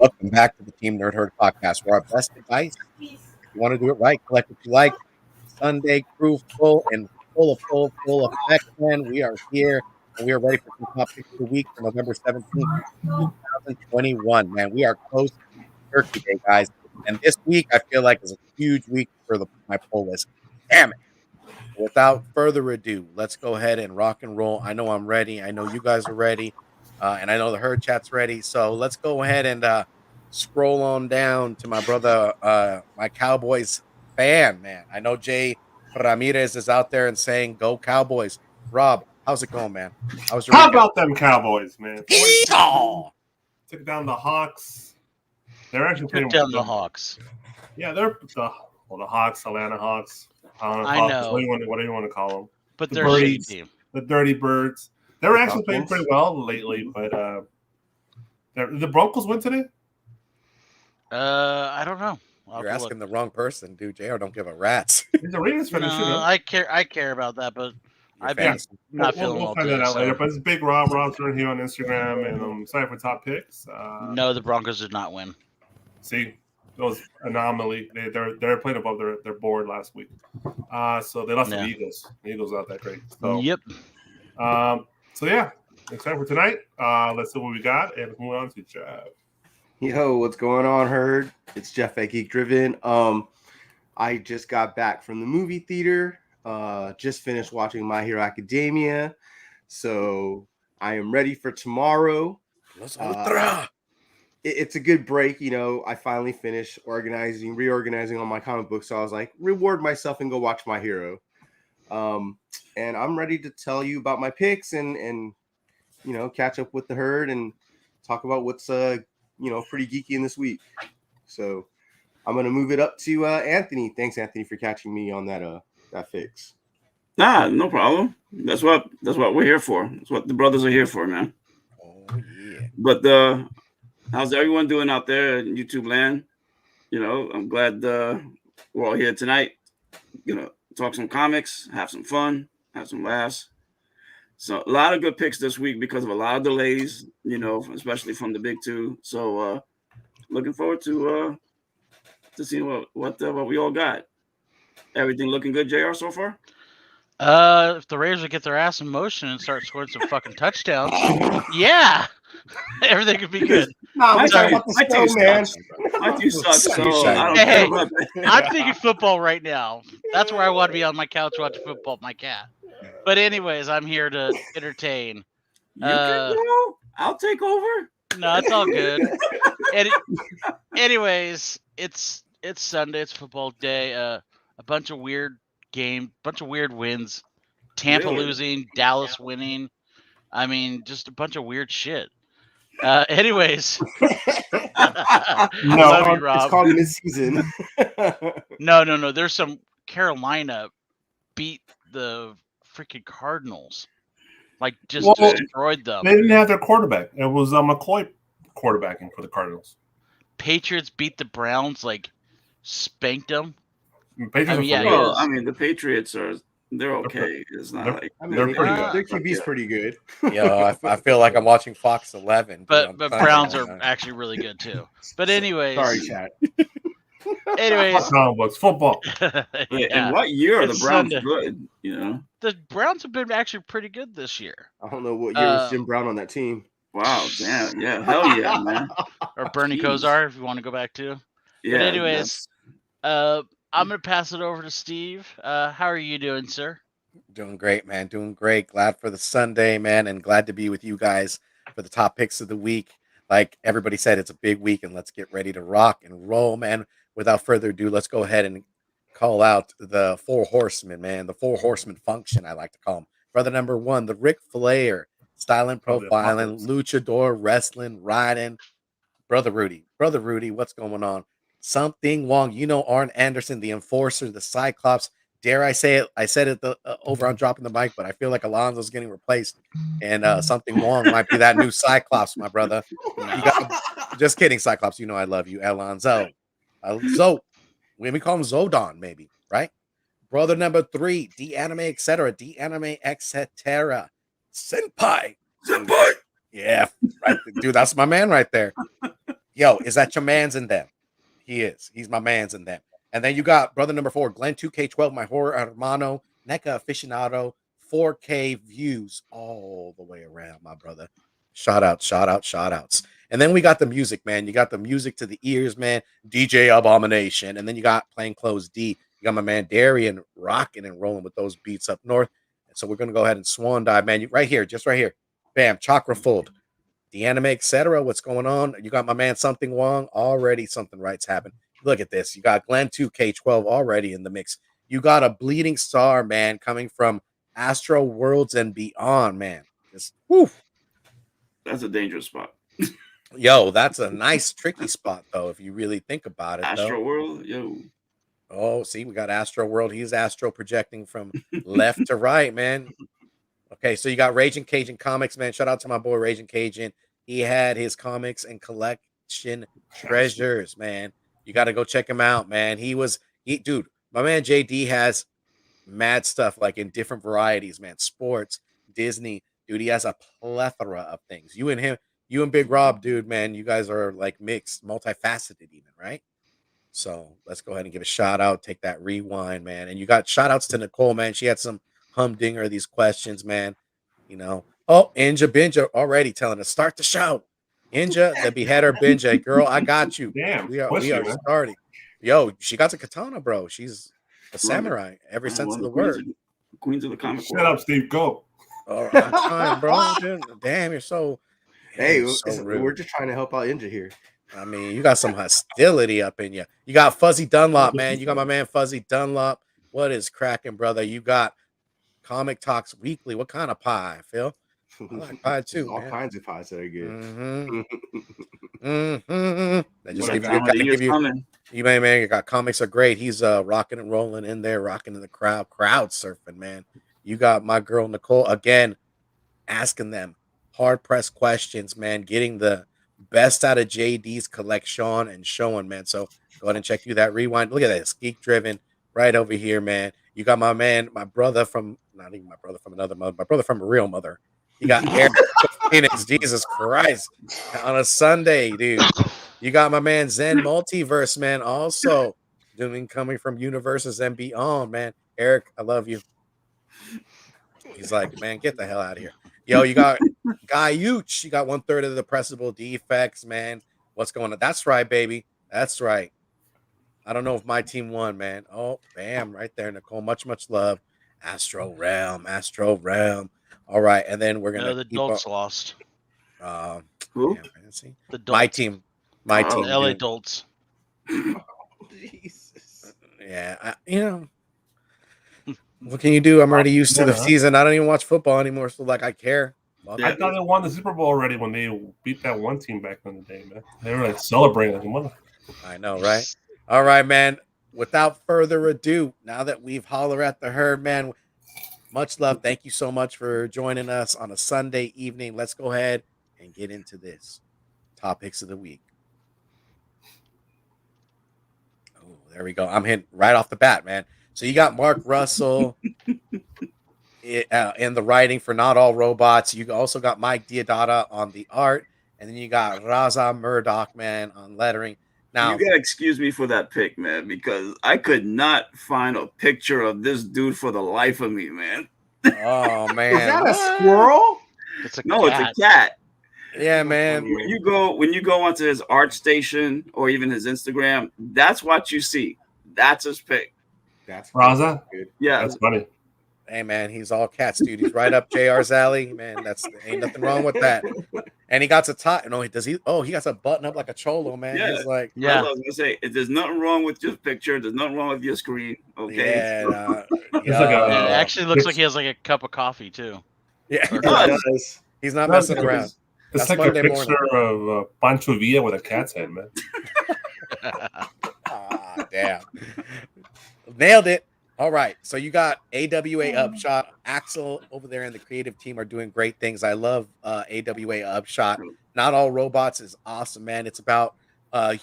Welcome back to the Team Nerd Herd podcast, where our best advice, if you want to do it right, collect what you like. Sunday crew full of effect, man. We are here and we are ready for some top picks of the week for November 17th, 2021. Man, we are close to Turkey Day, guys. And this week, I feel like is a huge week for my poll list. Damn it. Without further ado, let's go ahead and rock and roll. I know I'm ready. I know you guys are ready. And I know the herd chat's ready. So let's go ahead and scroll on down to my brother, my Cowboys fan, man. I know Jay Ramirez is out there and saying, "Go Cowboys." Rob, how's it going, man? How about them Cowboys, man? Took down the Hawks. They're actually playing down the Hawks. Yeah, they're the Hawks, Atlanta Hawks. I know. What do you want to call them? But they're a shitty team. The Dirty Birds. They were actually playing pretty well lately, but the Broncos win today? I don't know. You're asking the wrong person, dude. JR don't give a rat's. The Raiders finished. I care about that, but I've been not feeling we'll find that out later. But it's Big Rob's here on Instagram, and I'm sorry for top picks. No, the Broncos did not win. See, those anomaly. They're playing above their board last week. So they lost to the Eagles. The Eagles not that great. So, yep. So yeah, excited for tonight. Let's see what we got, and move on to Jeff. Yo, what's going on, herd? It's Jeff at Geek Driven. I just got back from the movie theater. Just finished watching My Hero Academia, so I am ready for tomorrow. It's a good break, you know. I finally finished reorganizing all my comic books, so I was like, reward myself and go watch My Hero. And I'm ready to tell you about my picks and you know, catch up with the herd and talk about what's pretty geeky in this week. So I'm gonna move it up to Anthony. Thanks, Anthony, for catching me on that fix. Nah, no problem. That's what we're here for. That's what the brothers are here for, man. Oh yeah. But how's everyone doing out there in YouTube land? You know, I'm glad we're all here tonight. You know, talk some comics, have some fun, have some laughs. So a lot of good picks this week because of a lot of delays, you know, especially from the big two. So looking forward to seeing what we all got. Everything looking good, JR, so far? If the Raiders would get their ass in motion and start scoring some fucking touchdowns, yeah, everything could be good. We're talking about the show, man. My team sucks, so I don't Hey, care about that. I'm thinking football right now. That's where I want to be, on my couch watching football with my cat. But anyways, I'm here to entertain. You can go. I'll take over. No, it's all good. Anyways, it's Sunday. It's football day. A bunch of weird games, bunch of weird wins. Tampa losing, Dallas winning. I mean, just a bunch of weird shit. Anyways. No, you, Rob. It's called mid-season. No. There's some Carolina beat the freaking Cardinals. Like, just destroyed them. They didn't have their quarterback. It was McCoy quarterbacking for the Cardinals. Patriots beat the Browns, like, spanked them. I mean, the Patriots they're okay. It's not like they're pretty good. Their QB's pretty good. Yeah, I feel like I'm watching Fox 11. But Browns are actually really good too. But anyways, sorry, chat. Anyways, football. And what year are the Browns good? You know, the Browns have been actually pretty good this year. I don't know what year was Jim Brown on that team. Wow, damn, yeah, hell yeah, man. Or Bernie Kosar, if you want to go back to. Yeah. But anyways, I'm gonna pass it over to Steve. How are you doing, sir? Doing great, man. Doing great. Glad for the Sunday, man, and glad to be with you guys for the top picks of the week. Like everybody said, it's a big week, and let's get ready to rock and roll, man. Without further ado, let's go ahead and call out the Four Horsemen, man. The Four Horsemen function, I like to call them. Brother number 1, the Ric Flair, styling, Oh, the profiling, apocalypse. luchador, wrestling, riding. Brother Rudy, what's going on? Something Wong, Arn Anderson, the Enforcer, the Cyclops. Dare I say it? I said it over on dropping the mic, but I feel like Alonzo's getting replaced, and Something Wong might be that new Cyclops, my brother. You got, just kidding, Cyclops. I love you, Alonzo. We call him Zodon, maybe, right? Brother number 3, D-Anime, etc. D-Anime, etc. Senpai. Yeah, right, dude, that's my man right there. Yo, is that your man's in them? He is. He's my man's in them. And then you got brother number 4, Glenn 2K12, my horror hermano, NECA aficionado, 4K views all the way around, my brother. Shout outs. And then we got the music, man. You got the music to the ears, man. DJ Abomination. And then you got Plainclothes D. You got my man Darian rocking and rolling with those beats up north. And so we're going to go ahead and swan dive, man. Just right here. Bam, chakra fold. The anime, etc. What's going on? You got my man Something Wong. Already something right's happened. Look at this. You got Glenn 2K12 already in the mix. You got a bleeding star, man, coming from Astro Worlds and Beyond, man. Just whew. That's a dangerous spot. Yo, that's a nice tricky spot though, if you really think about it. Astro World, yo. Oh, see, we got Astro World. He's astro projecting from left to right, man. Okay, so you got Raging Cajun Comics, man. Shout out to my boy Raging Cajun. He had his comics and collection treasures, man. You got to go check him out, man. Dude, my man JD has mad stuff like in different varieties, man. Sports, Disney, dude. He has a plethora of things. You and Big Rob, dude, man. You guys are like mixed, multifaceted, even, right? So let's go ahead and give a shout out. Take that rewind, man. And you got shout outs to Nicole, man. She had some humdinger these questions, man. Oh, Inja Binja already telling us start the show. Inja, the beheader Binja, girl, I got you. Damn, we are starting. Yo, she got a katana, bro. She's a samurai every sense of the word. Queens of the comic. Shut up, Steve. Go. Oh, I'm trying, bro. Dude, damn, you're so. Hey, so we're just trying to help out Inja here. I mean, you got some hostility up in you. You got Fuzzy Dunlop, man. You got my man Fuzzy Dunlop. What is cracking, brother? You got Comic Talks Weekly. What kind of pie, Phil? I like pie too. All man. kinds of pies that are good. They just give you, man. You got Comics Are Great. He's rocking and rolling in there, rocking in the crowd surfing, man. You got my girl Nicole again, asking them hard pressed questions, man. Getting the best out of JD's collection and showing, man. So go ahead and check that rewind. Look at that, Geek Driven right over here, man. You got my man, my brother from not even my brother from another mother, my brother from a real mother. You got Eric Phoenix, Jesus Christ, on a Sunday, dude. You got my man Zen Multiverse, man, also coming from universes and beyond, man. Eric, I love you. He's like, man, get the hell out of here. Yo, you got Guy Yuch. You got 1/3 of the pressable defects, man. What's going on? That's right, baby. That's right. I don't know if my team won, man. Oh, bam, right there, Nicole. Much love. Astro Realm. All right, and then we're gonna. No, the Dolts lost. Who? The Dolts. My team. The LA Dolts. Jesus. Yeah, what can you do? I'm already used to the season. I don't even watch football anymore, so like I care. I thought they won the Super Bowl already when they beat that one team back in the day, man. They were like celebrating like a mother. I know, right? All right, man. Without further ado, now that we've hollered at the herd, man, much love. Thank you so much for joining us on a Sunday evening. Let's go ahead and get into this. Topics of the week. Oh, there we go. I'm hitting right off the bat, man. So you got Mark Russell in the writing for Not All Robots. You also got Mike Diodata on the art. And then you got Raza Murdoch, man, on lettering. Now, you gotta excuse me for that pick, man, because I could not find a picture of this dude for the life of me, man. Oh man, is that a squirrel? It's a no, cat. it's a cat. Yeah, man. When you go onto his art station or even his Instagram, that's what you see. That's his pick. That's Raza. good. Yeah, That's funny. Hey man, he's all cats, dude. He's right up JR's alley, man. Ain't nothing wrong with that. And he got a tie. No, does he? Oh, he got a button up like a cholo, man. Yeah. He's like, I was gonna say, there's nothing wrong with your picture. There's nothing wrong with your screen. Okay. yeah. It's like a- It actually looks like he has like a cup of coffee too. Yeah, Or It does. he's not No, messing it's- around. It's That's like Monday a picture of Pancho Villa with a cat's head, man. Ah, damn. Nailed it. All right. So you got AWA Upshot. Axel over there and the creative team are doing great things. I love AWA Upshot. Not All Robots is awesome, man. It's about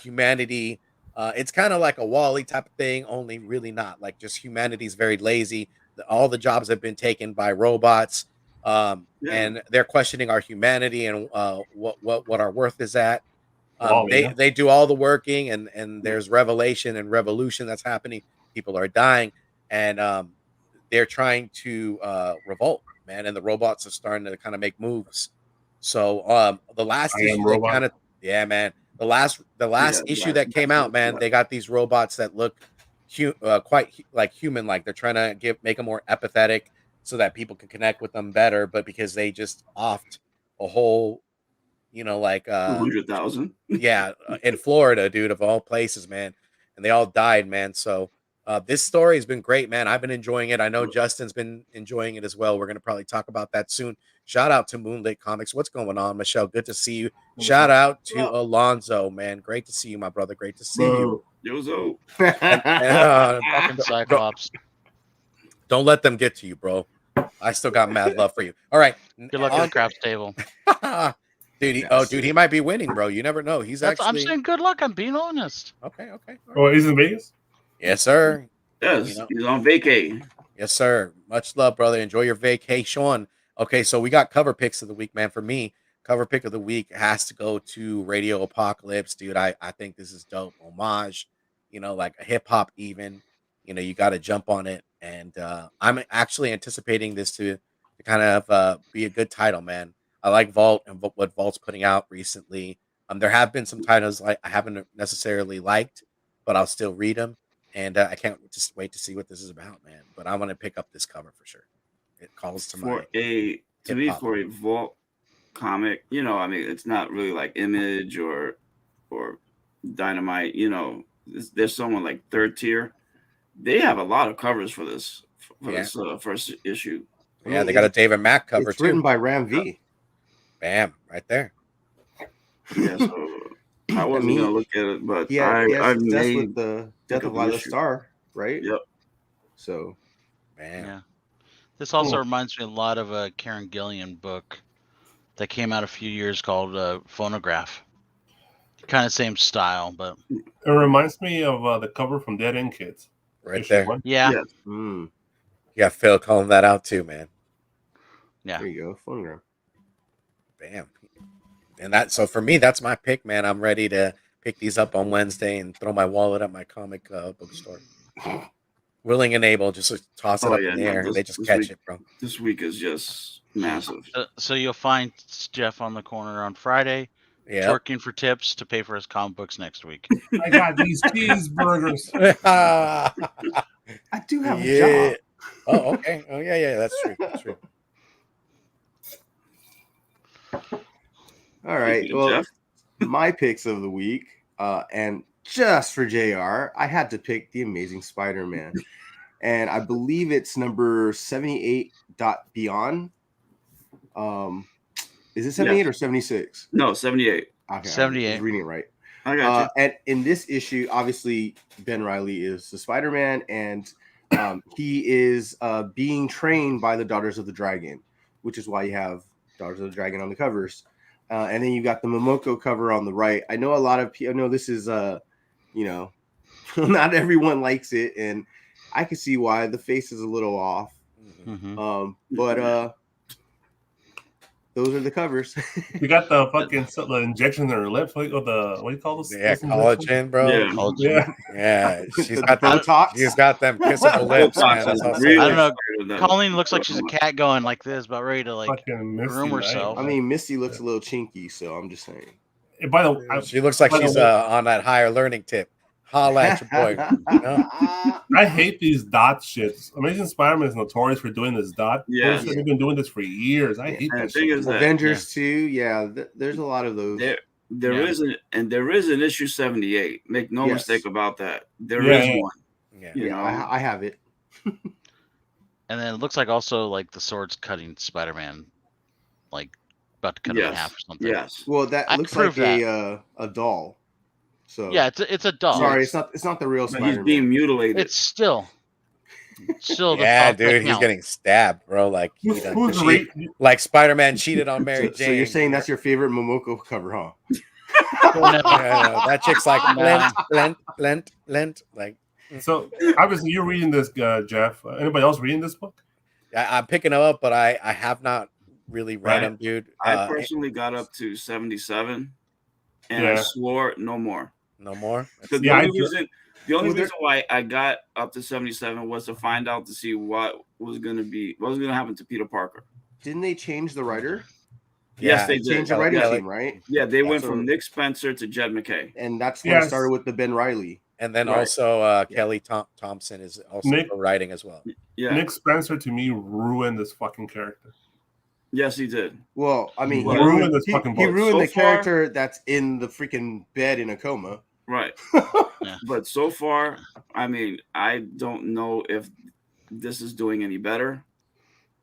humanity. It's kind of like a Wall-E type of thing, only really not. Like just humanity's very lazy. All the jobs have been taken by robots. And they're questioning our humanity and what our worth is at. They do all the working and there's revelation and revolution that's happening. People are dying and they're trying to revolt, man. And the robots are starting to kind of make moves. So the last issue that kind of man. The last issue that came out, man, they got these robots that look quite like human, like they're trying to make them more empathetic so that people can connect with them better, but because they just offed a whole, like 200,000. yeah, in Florida, dude, of all places, man, and they all died, man. So this story has been great, man. I've been enjoying it. I know Justin's been enjoying it as well. We're gonna probably talk about that soon. Shout out to Moonlit Comics. What's going on, Michelle? Good to see you. Shout out to Alonzo, man. Great to see you, my brother. Great to see you. Yozo. Cyclops. Don't let them get to you, bro. I still got mad love for you. All right. Good luck at the craps table. Dude, he might be winning, bro. You never know. I'm saying good luck. I'm being honest. Okay. Oh, he's in Vegas? Yes, sir. Yes, he's on vacay. Yes, sir. Much love, brother. Enjoy your vacation. Okay, so we got cover picks of the week, man. For me, cover pick of the week has to go to Radio Apocalypse, dude. I think this is dope. Homage, like a hip hop even. You got to jump on it. And I'm actually anticipating this to kind of be a good title, man. I like Vault and what Vault's putting out recently. There have been some titles I haven't necessarily liked, but I'll still read them. And I can't just wait to see what this is about, man. But I want to pick up this cover for sure. It calls to for a Vault comic. It's not really like Image or Dynamite. There's someone like Third Tier. They have a lot of covers for this first issue. Yeah, they got a David Mack cover it's too. Written by Ram V. Bam, right there. Yeah, so I wasn't gonna look at it, but that's with the Death of Lila Star, right? Yep. So, man. Yeah. This also reminds me a lot of a Karen Gillian book that came out a few years called Phonograph. Kind of same style, but it reminds me of the cover from Dead End Kids. Right there. Yeah. Yeah, Phil calling that out too, man. Yeah. There you go. Phonograph. Bam. And so for me, that's my pick, man. I'm ready to pick these up on Wednesday and throw my wallet at my comic bookstore. Willing and able, just toss it up in the air. They just catch it, bro. This week is just massive. So you'll find Jeff on the corner on Friday, twerking for tips to pay for his comic books next week. I got these cheeseburgers. I do have a job. Oh, okay. Oh, yeah. That's true. All right. Well, my picks of the week, and just for JR, I had to pick The Amazing Spider-Man. And I believe it's number 78 Beyond. Is it 78 or 76? No, 78. Okay, 78. I was reading it right. I got you. And in this issue, obviously, Ben Reilly is the Spider-Man, and he is being trained by the Daughters of the Dragon, which is why you have Daughters of the Dragon on the covers. And then you got the Momoko cover on the right. I know a lot of people know this is, not everyone likes it, and I can see why the face is a little off. Mm-hmm. But those are the covers. You got the fucking injection in her lips. What do you call this? Yeah, collagen, bro. Yeah. Collagen. Yeah. She's got Botox. She's got them kissable lips, man. That's all Really? I don't know. Colleen looks like she's a cat going like this, about ready to groom herself. I mean, Misty looks a little chinky, so I'm just saying. By the way, she looks like she's on that higher learning tip. Holla at your boy. You know? I hate these dot shits. Amazing Spider-Man is notorious for doing this dot. Yeah. Bullshit. They've been doing this for years. I hate And that the thing shit. is that Avengers 2, yeah, there's a lot of those. there is an issue 78. Make no mistake about that. There is one. Yeah, You know? I have it. And then it looks like also like the sword's cutting Spider-Man, like about to cut him in half or something. Yes. Well, that I looks can like prove a doll. So Yeah, it's a doll. sorry, it's not the real But Spider-Man. he's being mutilated. It's still the yeah, thought that dude, he's counts. getting stabbed, bro. Like Who's re- like Spider-Man cheated on Mary Jane. So you're saying that's your favorite Momoko cover, huh? That chick's like lent. Like, So obviously you're reading this, Jeff. Anybody else reading this book? I'm picking them up, but I have not really read them, dude. I personally got up to 77, and I swore no more. No more. Because the only reason why I got up to 77 was to find out to see what was going to happen to Peter Parker. Didn't they change the writer? Yes, they did. Changed the writing team, right? Yeah, they went from Nick Spencer to Jed MacKay, and that's when it started with the Ben Reilly. And then also Kelly Thompson is also writing as well. Yeah, Nick Spencer to me ruined this fucking character. Yes, he did. Well, I mean, he ruined this fucking book. He ruined the character that's in the freaking bed in a coma. Right. But so far, I mean, I don't know if this is doing any better.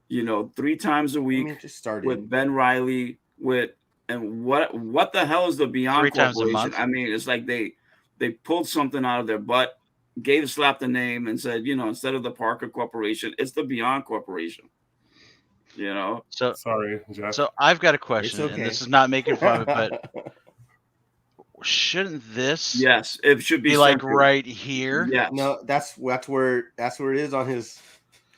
You know, 3 times a week with Ben Reilly and what the hell is the Beyond 3 times Corporation? a month? I mean, it's like they pulled something out of their butt, slapped the name, and said, you know, instead of the Parker Corporation, it's the Beyond Corporation. You know. So sorry, Jeff. So I've got a question, and this is not making fun of it, but shouldn't this? Yes, it should be like right here. Yeah. No, that's where it is on his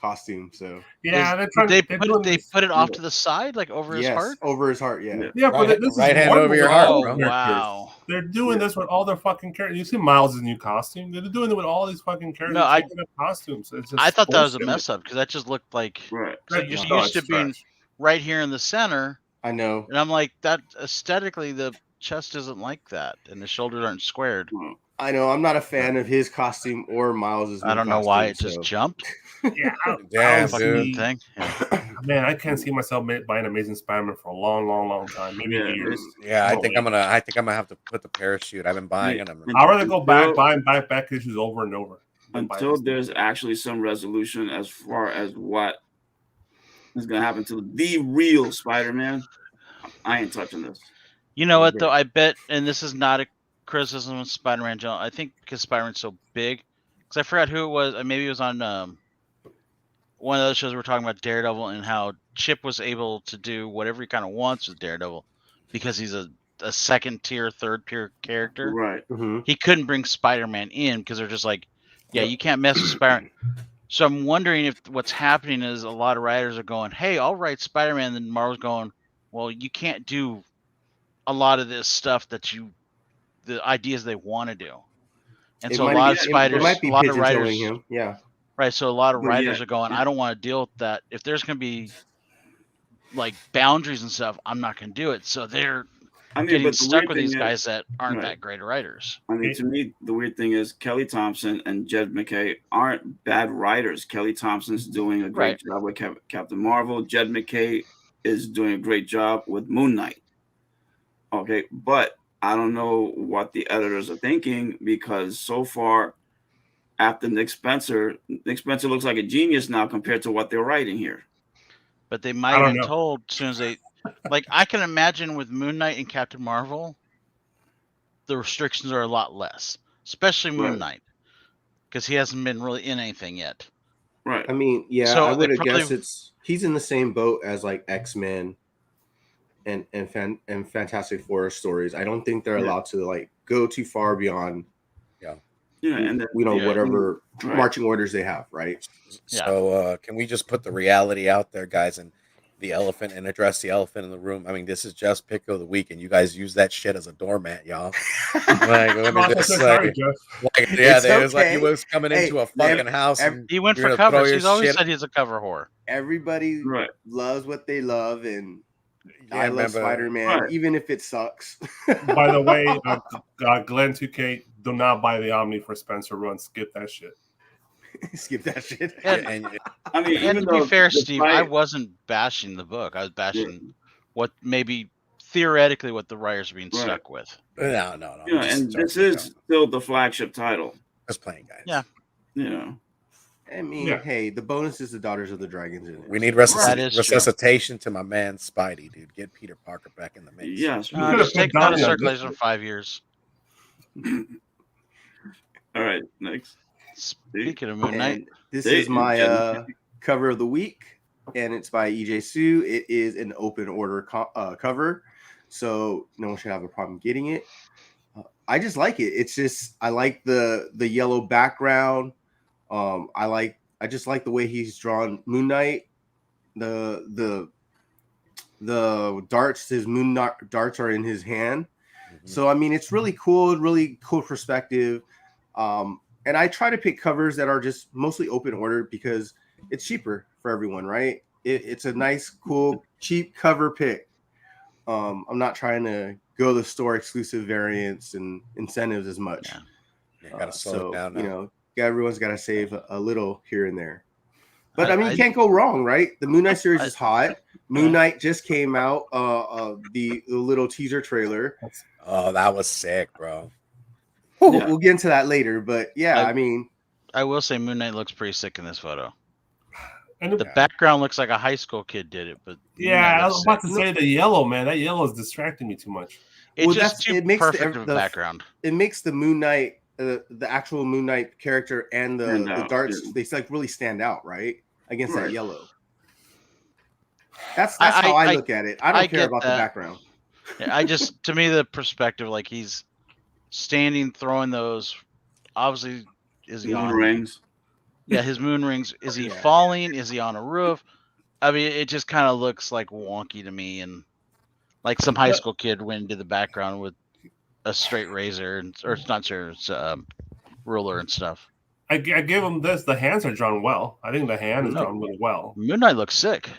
costume. So yeah, they put it off to the side, like over his heart. Over his heart. Yeah. Yeah, but this right is hand over your heart. Oh, wow. They're doing this with all their fucking characters. You see Miles' new costume. They're doing it with all these fucking characters. No, costumes. It's just I thought that was a mess up because that just looked like so used to being right here in the center. I know, and I'm like that aesthetically the chest isn't like that, and the shoulders aren't squared. I know. I'm not a fan of his costume or Miles's. I don't know why it just jumped. Yeah, damn, dude. Thing. Yeah. Man, I can't see myself buying Amazing Spider-Man for a long time, maybe years. Yeah, I think I'm gonna have to put the parachute. I've been buying them. I'd rather go buying back issues over and over until there's actually some resolution as far as what is gonna happen to the real Spider-Man. I ain't touching this. You know what though? I bet, and this is not a criticism of Spider-Man. I think because Spider-Man's so big, because I forgot who it was. Maybe it was on one of those shows we were talking about Daredevil and how Chip was able to do whatever he kind of wants with Daredevil because he's a second tier, third tier character. Right. Mm-hmm. He couldn't bring Spider-Man in because they're just like, yeah, you can't mess with Spider-Man. So I'm wondering if what's happening is a lot of writers are going, hey, I'll write Spider-Man. Then Marvel's going, well, you can't do a lot of this stuff the ideas they want to do. And so a lot of writers, him. Yeah. Right, so a lot of writers are going, I don't want to deal with that. If there's going to be like boundaries and stuff, I'm not going to do it. So they're getting stuck with these guys that aren't that great writers. I mean, to me, the weird thing is Kelly Thompson and Jed MacKay aren't bad writers. Kelly Thompson's doing a great job with Captain Marvel. Jed MacKay is doing a great job with Moon Knight. Okay, but I don't know what the editors are thinking because so far, after Nick Spencer looks like a genius now compared to what they're writing here. But they might have been told as soon as they, like, I can imagine with Moon Knight and Captain Marvel, the restrictions are a lot less, especially Moon Knight, because he hasn't been really in anything yet. Right. I mean, yeah, so I would have guessed he's in the same boat as like XMen and Fantastic Four stories. I don't think they're allowed to like go too far beyond. Yeah, and whatever marching orders they have, right? So can we just put the reality out there, guys, and address the elephant in the room? I mean, this is just pick of the week, and you guys use that shit as a doormat, y'all. Like, let me just say, it was like he was coming into a fucking house. And he went for covers. He's always said he's a cover whore. Everybody loves what they love, and I love Spider-Man, Right. even if it sucks. By the way, Glenn 2K, do not buy the Omni for Spencer Run. Skip that shit. Skip that shit. And, I mean, and even to though be fair, the Steve, fight- I wasn't bashing the book. I was bashing what maybe theoretically what the writers are being Right. stuck with. No. you know, and this is still the flagship title. Just playing, guys. Yeah. You know, I mean, Yeah. hey, the bonus is the Daughters of the Dragons in it. We need That is true. resuscitation to my man Spidey, dude. Get Peter Parker back in the mix. yes. You could've Just put take him out of Donnie on circulation this for 5 years. All right, next. Speaking of Moon Knight, And this They- is my cover of the week, and it's by EJ Sue. It is an open order cover, so no one should have a problem getting it. I just like it. It's just I like the yellow background. I just like the way he's drawn Moon Knight. The darts, his moon darts are in his hand. So I mean, it's really cool perspective. And I try to pick covers that are just mostly open order because it's cheaper for everyone, right? It's a nice, cool, cheap cover pick. I'm not trying to go the store exclusive variants and incentives as much. Yeah. You gotta slow it down now. You know, everyone's got to save a little here and there. But I mean, I- you can't go wrong, right? The Moon Knight series is hot. Moon Knight just came out. The little teaser trailer. Oh, that was sick, bro. Yeah. We'll get into that later, but yeah, I- I mean, I will say Moon Knight looks pretty sick in this photo. And The background looks like a high school kid did it, but Moon yeah, Knight I looks was about sick. to say the yellow, man. That yellow is distracting me too much. It's Well, just too it makes perfect of a the- background. it makes the Moon Knight, the actual Moon Knight character, and Stand the out, darts, yeah. they like really stand out, right, against that Right. yellow. That's I- how I I- look at it. I don't I care get about that. the background. Yeah, I just, to me, the perspective, like he's standing, throwing those. Obviously, is he Moon on? rings. Yeah, his moon rings. Is he Yeah. falling? Is he on a roof? I mean, it just kind of looks like wonky to me, and like some high school kid went into the background with a straight razor, or it's not sure, it's ruler and stuff. I give him this. The hands are drawn well. I think the hand is No. drawn really well. Moon Knight looks sick.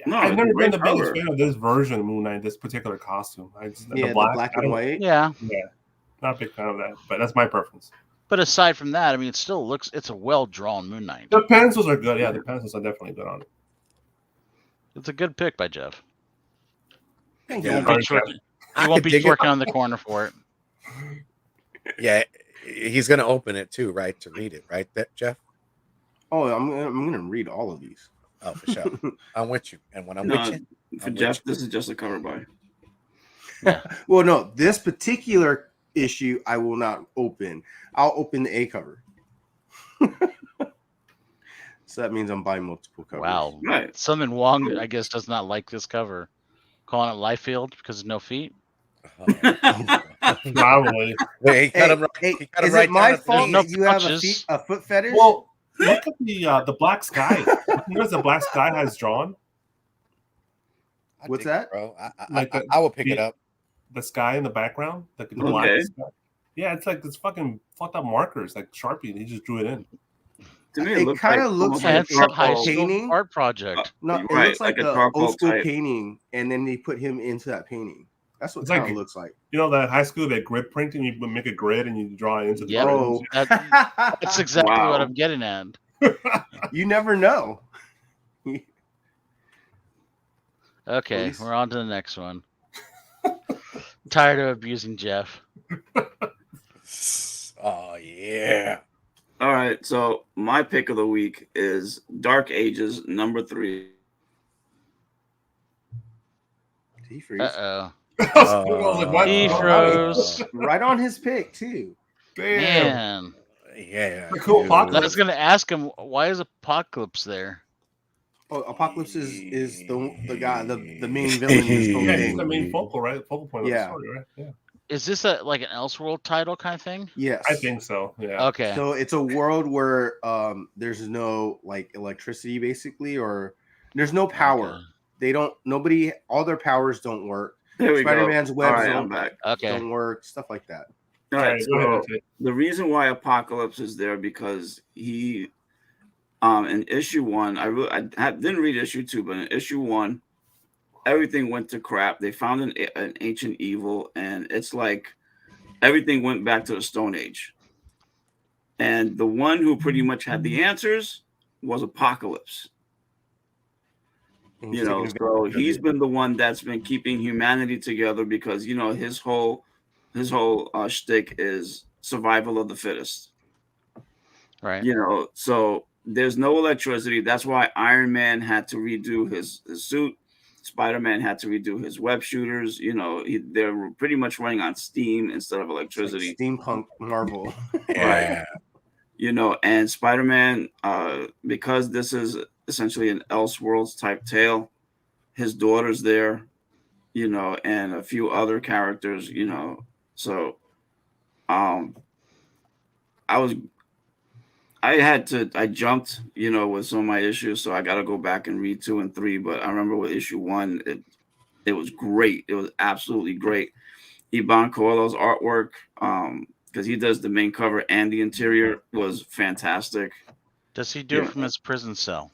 No, I've it's never a been great the biggest cover. fan of this version of Moon Knight, this particular costume. Yeah, the black I and don't- white. Yeah, Not a big fan of that, but that's my preference. but aside from that, I mean, it still looks. It's a well drawn Moon Knight. The pencils are good. Yeah, the pencils are definitely good on it. It's a good pick by Jeff. Thank He Yeah. won't Sorry, be, Jeff. he won't be dig it. twerking on the corner for it. Yeah, he's gonna open it too, right? To read it, right, that Jeff? Oh, I'm gonna read all of these. Oh, for sure. I'm with you. And when I'm No, with you, for I'm Jeff, with this is just a cover by. Well, no, this particular issue I will not open. I'll open the A cover. So that means I'm buying multiple covers. Wow. Right. Southern Wong, I guess, does not like this cover. Calling it Liefeld because of no feet. Probably. Wait, he cut Hey, him right. hey, He cut him is right it my down at the fault knee. no that you have pouches. a foot fetish? Well, look at the black sky. Notice the black sky has drawn I What's dig it, that? bro? Like the- I will pick it the- up. the sky in the background, like the Okay. black sky. Yeah, it's like this fucking fucked up markers, like Sharpie. And he just drew it in. To me, It looks kinda like, looks almost Yeah, like it's some high charcoal. school painting. art project. No, You're it right, looks like, like a the charcoal old school type. painting, and then they put him into that painting. That's what It's it like- kind of looks like. You know that high school that grid printing, you make a grid and you draw it into the Yeah. grid. Oh, That's exactly Wow. what I'm getting at. you never know. Okay, Please. we're on to the next one. Tired of abusing Jeff. Oh yeah. All right, so my pick of the week is Dark Ages #3. Did he freeze? Uh I was like, what? He froze. Right on his pick too. oh, Damn. man. Yeah. The cool dude. I Apocalypse. was gonna ask him why is Apocalypse there. Oh, Apocalypse is the guy, the main villain in this whole Yeah, he's thing. the main focal, right? Focal point of Yeah. the story, right? Yeah. Is this a like an Elseworld title kind of thing? Yes, I think so. Yeah. Okay. so. It's a world where there's no like electricity basically, or there's no power. Okay. They don't. Nobody. All their powers don't work. There we Spider-Man's go. webs All right, don't- I'm back. Okay. Don't work. Stuff like that. All right, go ahead, so Tate. the reason why Apocalypse is there because he, in issue 1, I didn't read issue 2, but in issue 1, everything went to crap. They found an ancient evil, and it's like everything went back to the Stone Age. And the one who pretty much had the answers was Apocalypse. You know, so he's been the one that's been keeping humanity together because, you know, his whole shtick is survival of the fittest. Right. You know, so there's no electricity. That's why Iron Man had to redo his suit. Spider-Man had to redo his web shooters. You know, they're pretty much running on steam instead of electricity. Like steampunk Marvel. Yeah. Right. You know, and Spider-Man, because this is essentially an Elseworlds type tale, his daughter's there, you know, and a few other characters, you know. So I jumped, you know, with some of my issues, so I got to go back and read 2 and 3. But I remember with issue 1, it was great. It was absolutely great. Iban Coelho's artwork, because he does the main cover and the interior, was fantastic. Does he do it from his prison cell?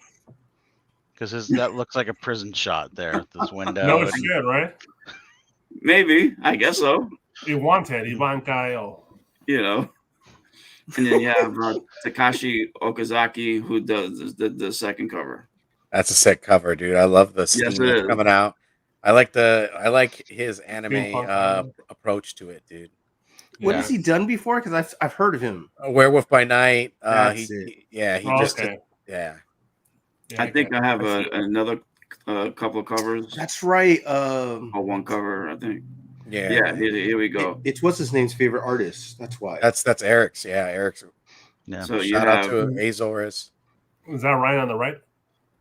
Because that looks like a prison shot there. This window. No shit, right? Maybe, I guess so. He wanted Ivan Kyle. You know. And then you have Takashi Okazaki, who does the second cover. That's a sick cover, dude. I love the steam Yes, that's it is. coming out. I like his anime approach to it, dude. What has he done before? Because I've heard of him. Werewolf by Night. That's He Oh, just okay. yeah. I think I have another couple of covers. That's right. Or one cover, I think. Yeah. Here we go. It's what's his name's favorite artist. That's why. That's Eric's. Yeah, Eric's. Yeah. So Shout out to Azores. Is that right on the right?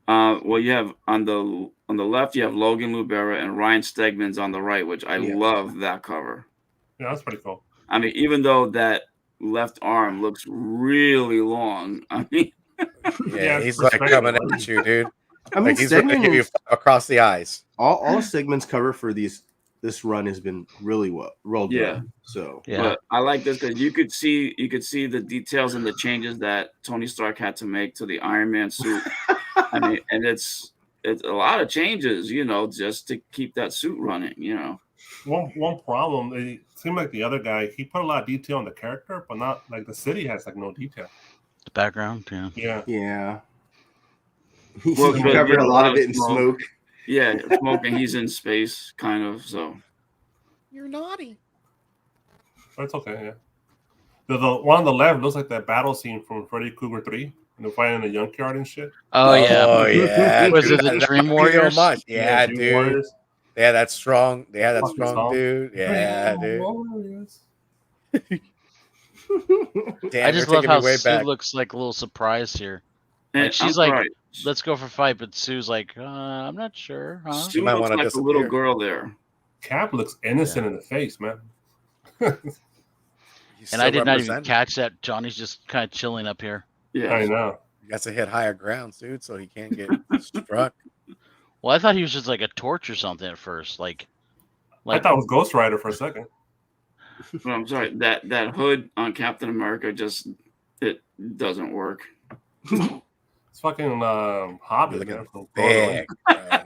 Well, you have on the left, you have Logan Lubera and Ryan Stegman's on the right, which I love that cover. Yeah, that's pretty cool. I mean, even though that left arm looks really long, I mean, Yeah, he's like coming at you, dude. I mean, Like he's gonna give you across the eyes. all Stegman's cover for this run has been really well done. So but I like this because you could see the details and the changes that Tony Stark had to make to the Iron Man suit. I mean, and it's a lot of changes, you know, just to keep that suit running, you know. One problem, it seemed like the other guy, he put a lot of detail on the character, but not like the city has like no detail. The background, Yeah. He Well, covered a lot of it in smoke. Yeah, smoking. He's in space, kind of. So You're naughty. That's okay, yeah. The one on the left looks like that battle scene from Freddy Krueger 3, and they're fighting in the junkyard and shit. Oh yeah. Oh yeah. Was dude, it the that Dream reminds me Warriors? so much. Yeah, Dream dude. Warriors. They had that strong. They had that Fucking strong song. dude. Yeah, dude. Warriors. Damn, I just you're love taking how me way Sue back. looks like a little surprised here. and Like she's I'm like, sorry. let's go for fight, but Sue's like, I'm not sure, huh? Sue might looks wanna like a little disappear. girl there. Cap looks innocent in the face, man. He's And I still did not even representing. catch that. Johnny's just kind of chilling up here. Yeah, I know. He has to hit higher grounds, dude, so he can't get struck. Well, I thought he was just like a torch or something at first. Like I thought it was Ghost Rider for a second. But I'm sorry, that hood on Captain America just it doesn't work. It's fucking Hobbit. Look Man, at from big. bro.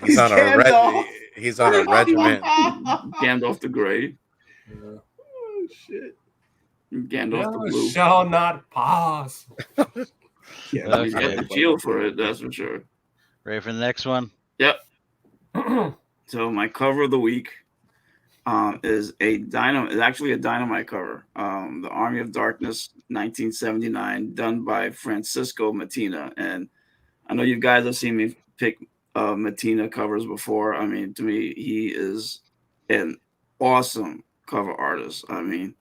He's on a Gandalf. He's on a regiment. Gandalf the Grey, Yeah. Oh shit. Gandalf the Yeah, Blue. shall not pass. Yeah, He's got the shield for it, that's for sure. ready for the next one. Yep. So my cover of the week is actually a Dynamite cover. The Army of Darkness, 1979, done by Francisco Mattina. And I know you guys have seen me pick Mattina covers before. I mean, to me, he is an awesome cover artist. I mean,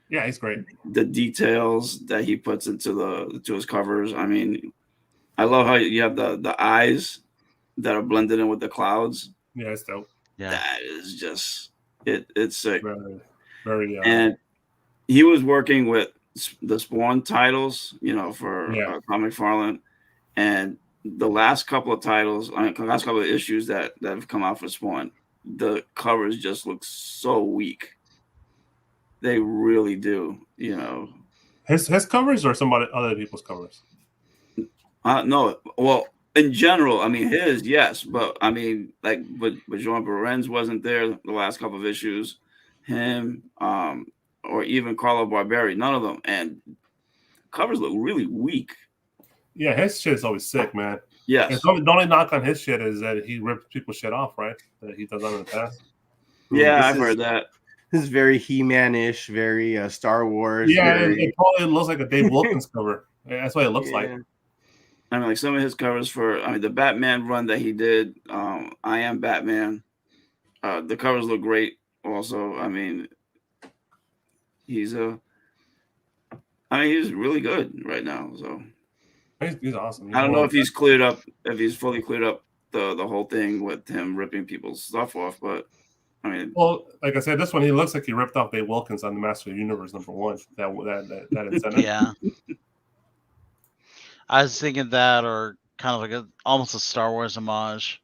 Yeah, he's great. the details that he puts into his covers. I mean, I love how you have the eyes that are blended in with the clouds. Yeah, it's dope. Yeah. That is just it's sick. Very, very. And he was working with the Spawn titles, you know, for Comic Farland, and the last couple of titles, last couple of issues that have come out for Spawn, the covers just look so weak. They really do, you know. His covers or other people's covers? No, well, in general, I mean, his, yes, but I mean, like, but Jean Lorenz wasn't there the last couple of issues. Him, or even Carlo Barberi, none of them, and covers look really weak. Yeah, his shit is always sick, man. Yes. The only knock on his shit is that he rips people's shit off, right? That he does on in the past. Yeah, I've heard that. This is very He-Man-ish, very Star Wars. Yeah, very... it probably looks like a Dave Wilkins cover. That's what it looks like. I mean, like some of his covers for, I mean, the Batman run that he did, I Am Batman. The covers look great. Also, I mean, he's really good right now. So he's awesome. I don't know if he's fully cleared up the whole thing with him ripping people's stuff off, but I mean, well, like I said, this one he looks like he ripped off Dave Wilkins on the Master of the Universe #1. That incentive. Yeah. I was thinking that, or kind of like almost a Star Wars homage.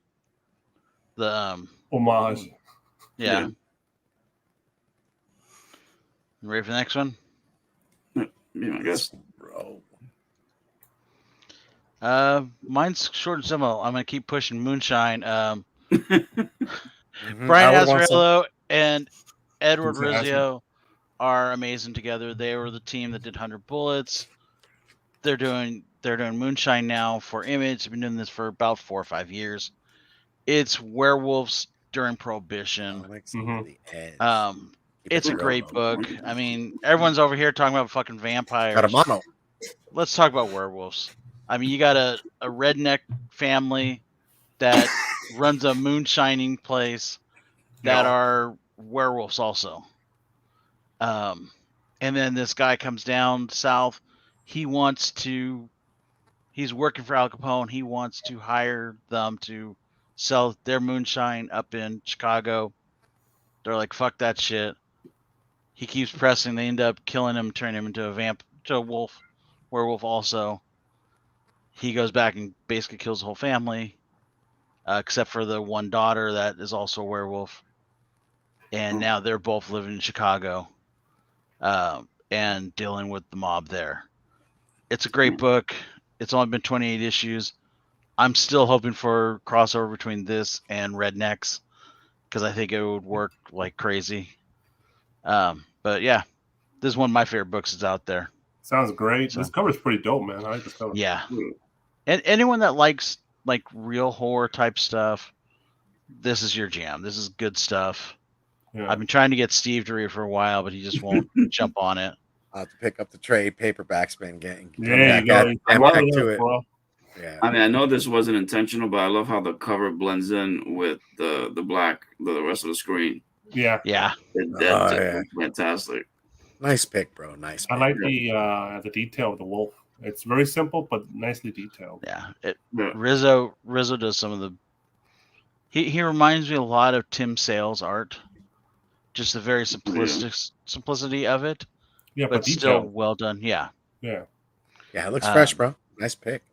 The homage. Yeah. Ready for the next one? Yeah, I guess. Bro. Mine's short and simple. I'm gonna keep pushing Moonshine. Brian Azzarello and Edward Rizzio are amazing together. They were the team that did 100 Bullets. They're doing Moonshine now for Image. They've been doing this for about 4 or 5 years. It's werewolves during Prohibition. It's a great book. I mean, everyone's over here talking about fucking vampires. Let's talk about werewolves. I mean, you got a redneck family that runs a moonshining place that are werewolves also. And then this guy comes down south. He's working for Al Capone. He wants to hire them to sell their moonshine up in Chicago. They're like, fuck that shit. He keeps pressing. They end up killing him, turning him into a werewolf also. He goes back and basically kills the whole family, except for the one daughter that is also a werewolf. And now they're both living in Chicago and dealing with the mob there. It's a great book. It's only been 28 issues. I'm still hoping for crossover between this and Rednecks because I think it would work like crazy. But yeah, this is one of my favorite books that's out there. Sounds great. So, this cover's pretty dope, man. I like this cover. Yeah. And anyone that likes like real horror type stuff, this is your jam. This is good stuff. Yeah. I've been trying to get Steve to read for a while, but he just won't jump on it. I'll have to pick up the trade paperbacks, man. Back to it. Yeah. I mean, I know this wasn't intentional, but I love how the cover blends in with the rest of the screen. Yeah. Yeah. That's fantastic. Nice pick, bro. Nice pick. I like the detail of the wolf. It's very simple, but nicely detailed. Yeah. Rizzo does some of the... He reminds me a lot of Tim Sale's art. Just the very simplicity of it. Yeah, but still well done. Yeah. Yeah, it looks fresh, bro. Nice pick.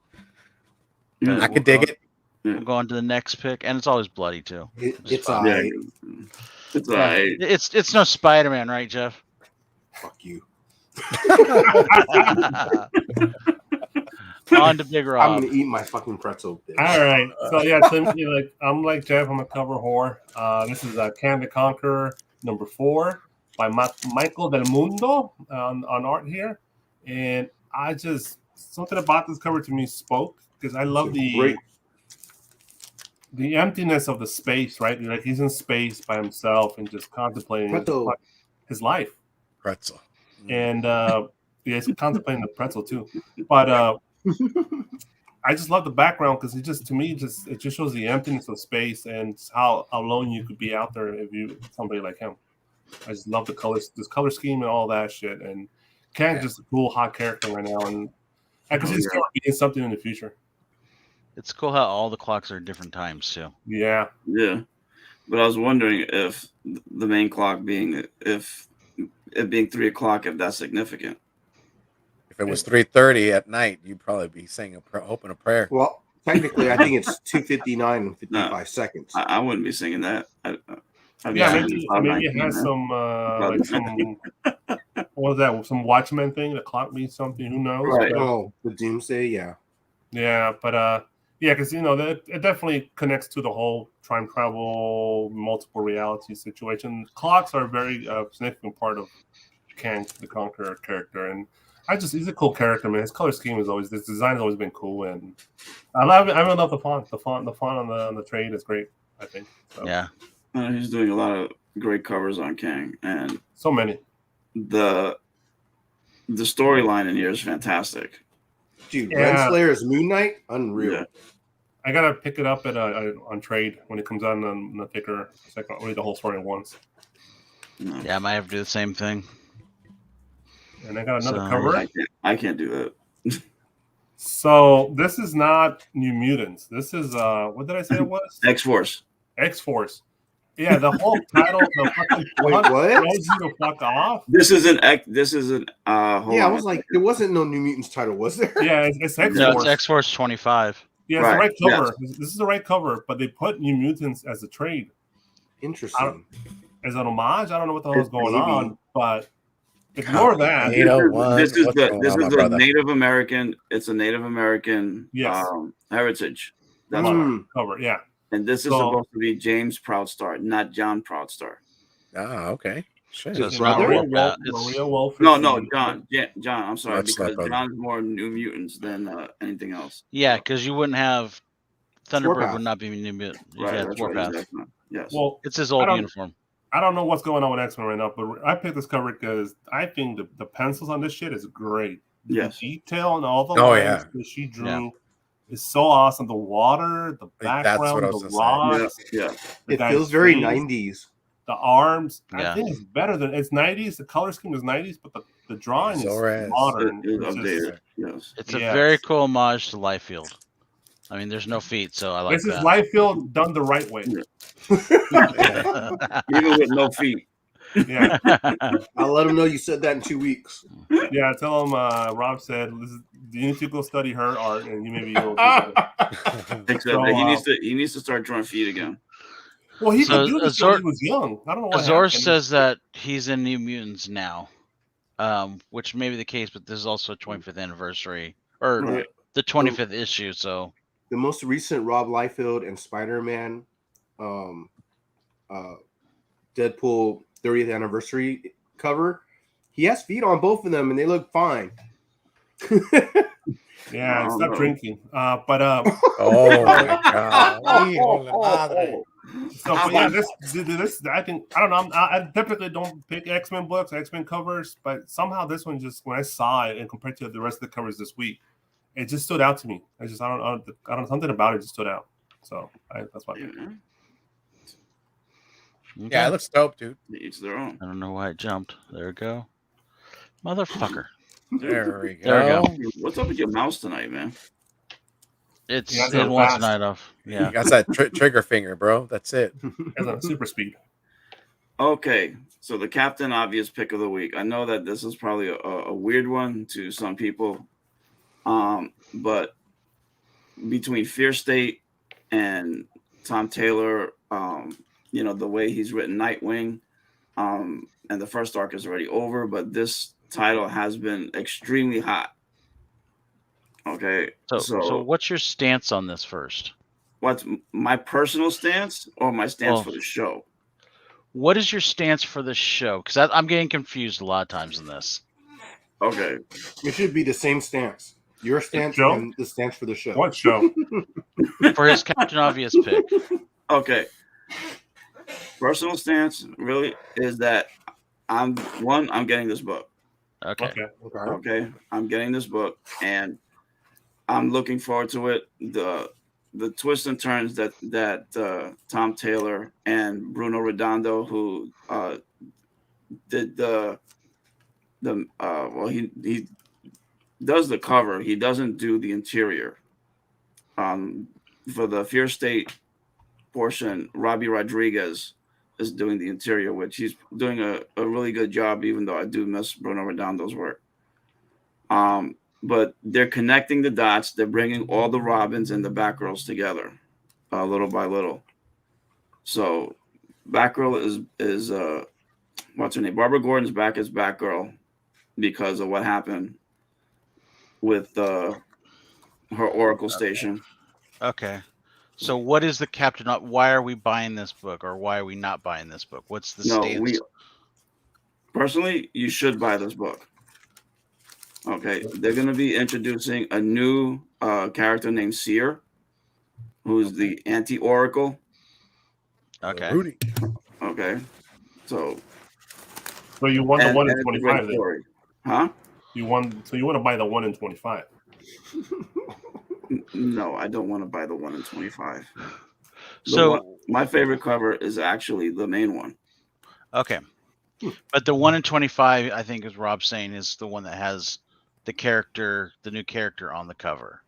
I could dig it. We'll go on to the next pick, and it's always bloody too. It's all right. It's all right. It's no SpiderMan, right, Jeff? Fuck you. On to Big Rob. I'm gonna eat my fucking pretzel. Bitch. All right. So yeah, I'm like Jeff. I'm a cover whore. This is Can the Conqueror #4 by Michael Del Mundo on art here, and I just something about this cover to me spoke because I love the emptiness of the space, right? Like he's in space by himself and just contemplating his life. Pretzel. And he's contemplating the pretzel too. But I just love the background because it just shows the emptiness of space and how alone you could be out there if you somebody like him. I just love the colors, this color scheme and all that shit. And Ken's just a cool, hot character right now, and I can see he's going to be something in the future. It's cool how all the clocks are at different times too. Yeah. But I was wondering if the main clock being it being 3 o'clock, if that's significant. If it was 3:30 at night, you'd probably be saying hoping a prayer. Well, technically, I think it's 2:59 and 55 seconds. I wouldn't be singing that. Maybe it has some like some what was that? Some Watchmen thing. The clock means something. Who knows? Right. The Doomsday. Yeah. Yeah, but Yeah, because that it definitely connects to the whole time travel, multiple reality situation. Clocks are a very significant part of Kang the Conqueror character, and he's a cool character, man. His color scheme his design has always been cool, and I really love the font. The font on the trade is great, I think. So. Yeah, he's doing a lot of great covers on Kang, and so many. The storyline in here is fantastic. Dude, Renslayer's Moon Knight, unreal. Yeah. I gotta pick it up on trade when it comes out on the thicker second. Read the whole story at once. Yeah, I might have to do the same thing. And I got another cover. I can't do that. So this is not New Mutants. This is what did I say it was? X-Force. X-Force. Yeah, the whole title. The fucking Wait, what? Throws you the fuck off. This isn't. I was like, there wasn't no New Mutants title, was there? Yeah, it's X-Force. No, it's X-Force 25. Yeah, it's the right cover. Yes. This is the right cover, but they put New Mutants as a trade. Interesting. As an homage, I don't know what the hell is going on, but ignore that. This is the Native American. It's a Native American heritage. That's cover. Yeah. And this is supposed to be James Proudstar, not John Proudstar. Ah, okay. Shit. So it's Maria Wolf. No, John. John. I'm sorry, because John's more New Mutants than anything else. Yeah, because you wouldn't have Thunderbird would not be New Mutant. Right. Warpath. Exactly. Yes. Well, it's his old uniform. I don't know what's going on with X-Men right now, but I picked this cover because I think the pencils on this shit is great. Yes. The detail and all the lines that she drew is so awesome. The water, the background, the rocks. Yeah. It feels very 90s. The arms, I think it's better than it's 90s. The color scheme is 90s, but the drawing is modern. It's a very cool homage to Liefeld. I mean, there's no feet, so I like this. This is Liefeld done the right way. Even with no feet. Yeah. I'll let him know you said that in 2 weeks. Yeah, tell him Rob said, you need to go study her art, and you maybe will he needs to start drawing feet again. Well, he could do this when he was young. I don't know what Azor happened. says that he's in New Mutants now, which may be the case, but this is also a 25th anniversary, or the 25th issue, so... The most recent Rob Liefeld and SpiderMan Deadpool 30th anniversary cover, he has feet on both of them, and they look fine. Yeah, stop drinking. Oh my God. So, but yeah, this I think I don't know. I typically don't pick X-Men books, X-Men covers, but somehow this one just when I saw it and compared to the rest of the covers this week, it just stood out to me. I don't something about it just stood out. So that's why. Yeah, it looks dope, dude. Each their own. I don't know why it jumped. There we go, motherfucker. There we go. There we go. What's up with your mouse tonight, man? It wants a night off. Yeah, you got that trigger finger, bro. That's it. It's on super speed. Okay, so the Captain Obvious pick of the week. I know that this is probably a weird one to some people, but between Fear State and Tom Taylor, the way he's written Nightwing, and the first arc is already over, but this title has been extremely hot. Okay, so what's your stance on this first? What's my personal stance or my stance for the show? What is your stance for the show? Because I'm getting confused a lot of times in this. Okay, it should be the same stance. Your stance and the stance for the show. What show? For his Captain Obvious pick. Okay. Personal stance really is that I'm getting this book. Okay. I'm getting this book and I'm looking forward to it. The twists and turns that Tom Taylor and Bruno Redondo, who did he does the cover. He doesn't do the interior. For the Fear State portion, Robbie Rodriguez is doing the interior, which he's doing a really good job, even though I do miss Bruno Redondo's work. But they're connecting the dots. They're bringing all the Robins and the Batgirls together, little by little. So Batgirl is what's her name? Barbara Gordon's back as Batgirl because of what happened with her Oracle station. Okay. So what is the Captain? Why are we buying this book, or why are we not buying this book? What's the No, stance? personally, you should buy this book. Okay, they're going to be introducing a new character named Seer, who's the anti-Oracle. Okay. Rudy. Okay, so you want the and 1 in it's a great 25 then? story. Huh? You want to buy the 1 in 25. No, I don't want to buy the 1 in 25. So My favorite cover is actually the main one. okay, but the 1 in 25, I think, as Rob's saying, is the one that has the new character on the cover.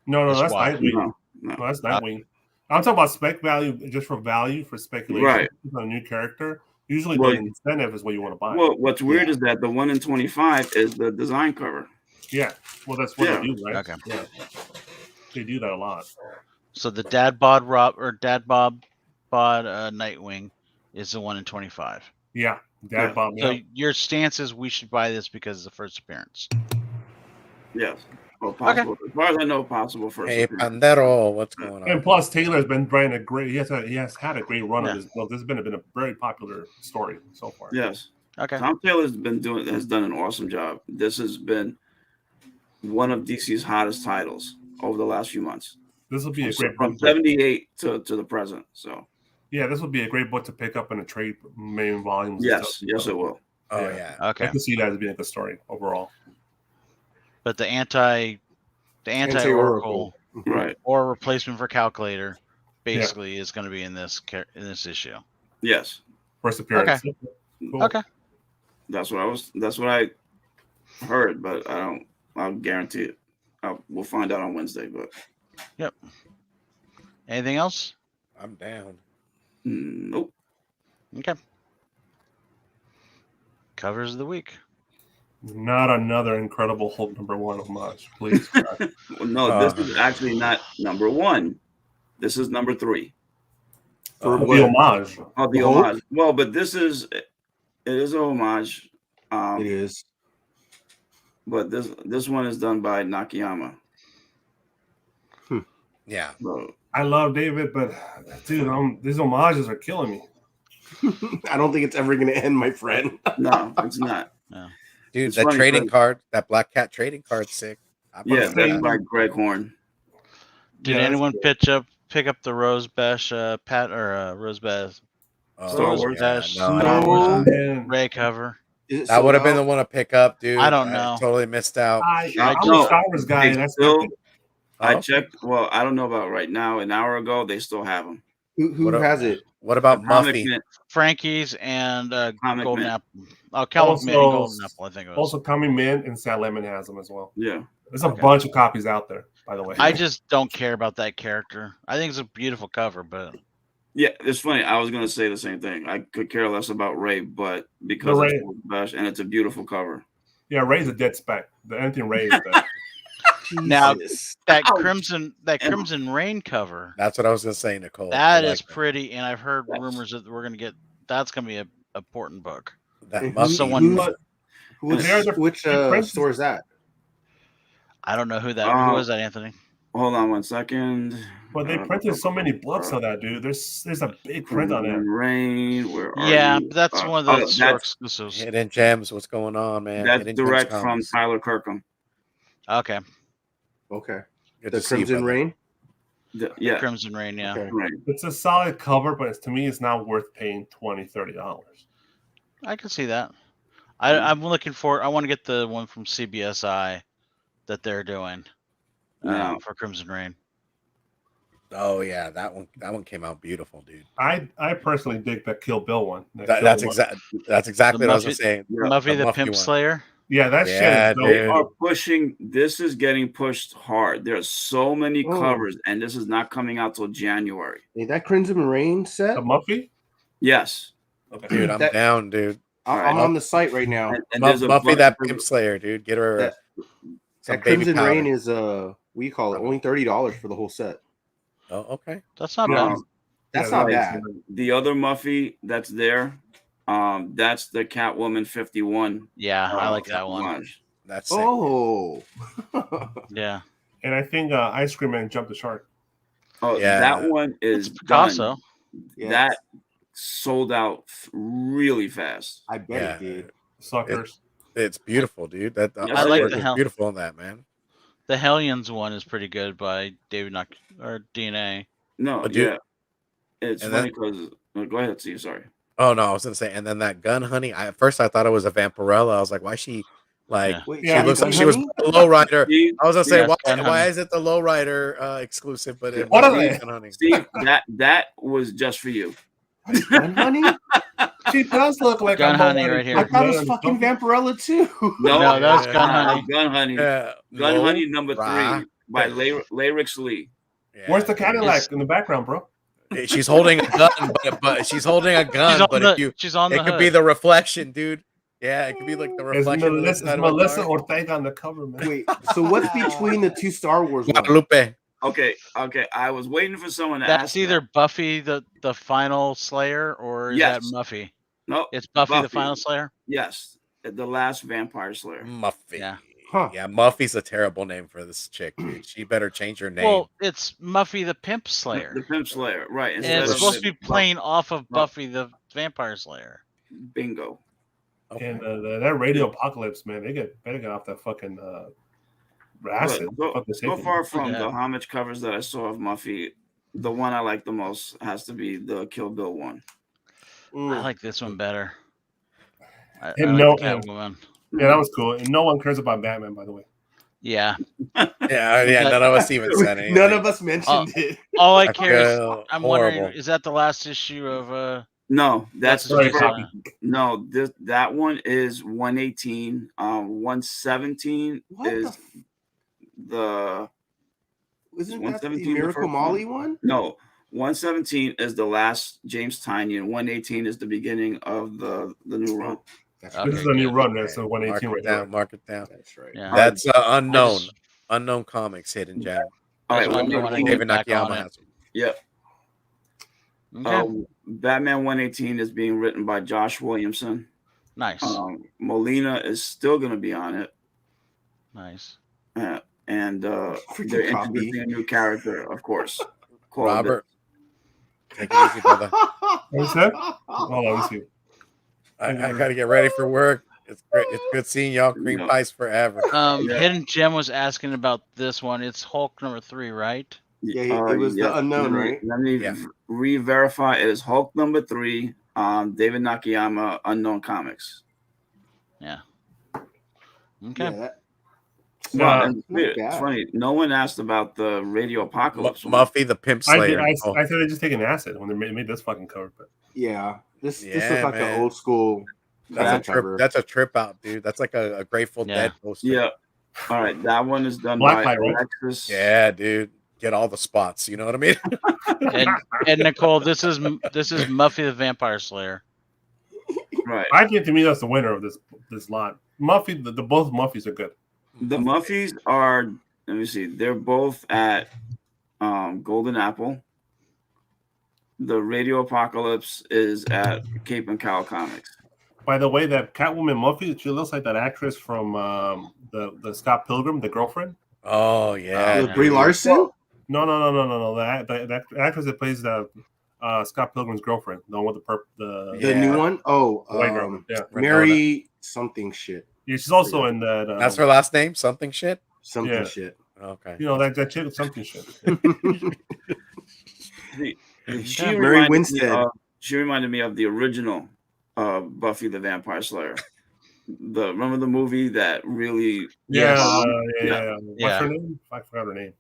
No, That's that's why. Nightwing. No. No, that's Nightwing. I'm talking about spec value, just for value, for speculation. Right. On a new character. Usually Well, the incentive is what you want to buy. Well, what's weird is that the 1 in 25 is the design cover. Yeah. Well, that's what Yeah. they do, right? Okay. Yeah. They do that a lot. So the Dad Bod Nightwing is the 1 in 25. Yeah. Dad Yeah. Bob. So Yeah. your stance is we should buy this because it's the first appearance. Yes. Well, possible. As far as I know, possible first. Hey, appearance. Pandero, what's going on? And plus, Taylor's been writing a great. He has had a great run Yeah. on this book. This has been a very popular story so far. Yes. Okay. Tom Taylor's has done an awesome job. This has been one of DC's hottest titles over the last few months. This will be a great From book. 78 to the present. So Yeah, this would be a great book to pick up in a trade main volumes. and yes, stuff. yes, it will. Oh Yeah. yeah. I Okay. can see that as being a good story overall. But the anti-Oracle Oracle. Right. or replacement for Calculator basically is going to be in this issue. Yes. First appearance. Cool. Okay. That's what I heard, but I'll guarantee it. We'll find out on Wednesday, but Yep. Anything else? I'm down. nope. Okay. Covers of the week. Not another Incredible Hulk #1 homage, please. Well, no, this is actually not number 1. This is number 3. For The what? homage. Oh, the Hulk? homage. Well, but it is a homage. It is. But this one is done by Nakayama. Yeah. So, I love David, but dude, these homages are killing me. I don't think it's ever going to end, my friend. no, it's not. Dude, It's that funny, trading but- card, that Black Cat trading card's sick. I Yeah, bought that's that. by Greg Horn. Did Yeah, that's anyone cool. pick up the Rosebash Rosebash Oh, Star Wars. yeah, Star no, Wars. Man. Ray cover? Is it that sold would have been out? the one to pick up, dude. I don't know. Totally missed out. I'm No, a Star Wars guy. they And that's still- nothing. I Oh, checked. Well, I don't know about right now. An hour ago, they still have them. Who What has it? What about Comic Muffy? Mint. Frankie's and Comic Golden Man. Apple. Oh, Comic Man and Also- Golden Apple, I think it was. Also, Coming Man and Sad Lemon has them as well. Yeah. There's a Okay. bunch of copies out there, by the way. I just don't care about that character. I think it's a beautiful cover, but Yeah, it's funny. I was gonna say the same thing. I could care less about Ray, but because Ray- it's Bash and it's a beautiful cover. Yeah, Ray's a dead spec. Anything Ray is dead. Now, Jesus. that Ouch. Crimson Rain cover, That's what I was gonna say, Nicole. that I is like pretty, and I've heard Yes. rumors that we're gonna get that's gonna be a important book. that And Muffy. someone- But Which, They're the- which the Prince- store is that? I don't know who who was that, Anthony? Hold on 1 second. they printed so many books of that, dude. There's a big print on it. Rain. Where are Yeah, you? but that's one of oh, those store that's exclusives. Hidden Gems. What's going on, man? that's Hidden Gems direct from Comics. Tyler Kirkham. Okay, Okay. Good The to see you, Crimson brother. Rain? Yeah. Crimson Rain. Yeah, Okay. Right. It's a solid cover, but to me, it's not worth paying $20-$30. I can see that. I'm looking for. I want to get the one from CBSI that they're doing No. for Crimson Rain. Oh yeah, that one came out beautiful, dude. I personally dig that Kill Bill one. That's exactly The what I was Muffy- saying. Yeah. Muffy the Muffy Pimp one. Slayer. Yeah, that Yeah, shit is They dope. are pushing. This is getting pushed hard. There's so many Oh. covers, and this is not coming out till January. Hey, that Crimson Rain set? The Muffy? Yes. Okay. Dude, I'm That- down, dude. I'm on the site right now. And there's a Muffy bunch that of- Pimp Slayer, dude. Get her That- some That baby Crimson powder. Rain is what do you call it? Only $30 for the whole set. Oh, okay. That's not Yeah. bad. That's Yeah, not that bad. The other Muffy that's there, that's the Catwoman 51. Yeah, I like that one. homage. That's sick. Oh. Yeah. And I think Ice Cream Man jumped the shark. Oh, Yeah. that one It's is Picasso. done. Yes. That sold out really fast. I bet Yeah. it did. Suckers. It's beautiful, dude. That the I like artwork the is hell- beautiful in that, man. The Hellions one is pretty good by David or DNA. No, But dude- yeah. It's and funny because go ahead, Steve. Sorry. Oh no, I was gonna say, and then that gun hunting. At first, I thought it was a Vampirella. I was like, why is she like? Yeah. Wait, Yeah, She looks Gun like she was Honey? a lowrider. Steve, I was gonna say, Yeah, why? Gun Why Hunting. is it the lowrider exclusive? But it What must are be they? gun hunting. Steve, that was just for you. Gun Honey? She does look like Gun a Honey lowrider right here. I chick, thought it man. was fucking Vampirella too. No, No, that was Yeah. Gun Honey. Gun Honey. Yeah, Gun Honey number Ra. 3 by Lyrix Lee. Yeah. Where's the Cadillac It's- in the background, bro? She's holding a gun, but she's holding a gun. But if you, she's on it the could hood. be the reflection, dude. Yeah, it could be like the It's reflection. of the Melissa, side of a Melissa car. Ortega on the cover, man. Wait, so what's between the two Star Wars ones? Guadalupe. Okay. I was waiting for someone to That's ask. either that. Buffy the final Slayer or is Yes. that Muffy? No, It's Buffy the Buffy. final Slayer. yes, the last Vampire Slayer. Muffy. Yeah. Huh. Yeah, Muffy's a terrible name for this chick, dude. She better change her name. Well, it's Muffy the Pimp Slayer, The Pimp Slayer, right? and instead it's of supposed to the- be playing off of Buffy the Vampire Slayer. Bingo. Okay. And that radio apocalypse, man, they better get off that fucking acid. But Fucking so safety. far from Yeah. the homage covers that I saw of Muffy, the one I like the most has to be the Kill Bill one. I like this one better. I And like no- Catwoman. Yeah, that was cool. And no one cares about Batman, by the way. Yeah. Yeah, none of us even said anything. None of us mentioned it. All I I care is feel I'm horrible. wondering, is that the last issue of No, that's That's the right. first- Copy. no. That one is 118. 117 What the is f- the Isn't that the 117 the Miracle first Molly one? one? no. 117 is the last James Tynion. 118 is the beginning of the new run. That's Okay, This is a new good. run, man. So 118 Mark right it down. there. Mark it down. That's right. Yeah. That's unknown. just- Unknown comics hidden gem. All right, That's one what I wanna more. get David back on Nakayama it. has them. Yep. Okay. Batman 118 is being written by Josh Williamson. Nice. Molina is still going to be on it. Nice. And Freaking they're copy. introducing a new character, of course. called Robert, take it easy, brother. What's that? Hold on, let me see. I gotta get ready for work. It's great. It's good seeing y'all. Cream No. pies forever. Yeah. Hidden Gem was asking about this one. It's Hulk number 3, right? Yeah, it was the unknown, right? Let me Yeah. re-verify. It is Hulk number 3, David Nakayama, Unknown Comics. Okay. Yeah, that, Yeah. And not it's bad. funny. No one asked about the Radio Apocalypse one. Muffy the Pimp I Slayer. said they just taking acid when they made this fucking cover. But yeah. This Yeah, looks like man. an old school. That's a cover. trip. That's a trip out, dude. That's like a Grateful Yeah. Dead poster. Yeah. All right. That one is done Blacklight, by right? Alexis. Yeah, dude. Get all the spots. You know what I mean? And Nicole, this is Muffy the Vampire Slayer. Right. I think to me that's the winner of this lot. Muffy, the both Muffies are good. The Muffies are, let me see, they're both at Golden Apple. The Radio Apocalypse is at Cape and Cow Comics. By the way, that Catwoman Muffy, she looks like that actress from the Scott Pilgrim, the girlfriend. Oh yeah. With Brie Larson? No. The actress that plays Scott Pilgrim's girlfriend, the one with the The new one? Oh, white girl. Yeah. Mary something shit. Yeah, she's also in that. That's her last name. Something shit. Something Yeah. shit. Okay. You know that chick with something shit. She Mary reminded me Winstead. she reminded me of the original Buffy the Vampire Slayer. Remember the movie that really Yes. Yeah. What's Yeah. her name? I forgot her name.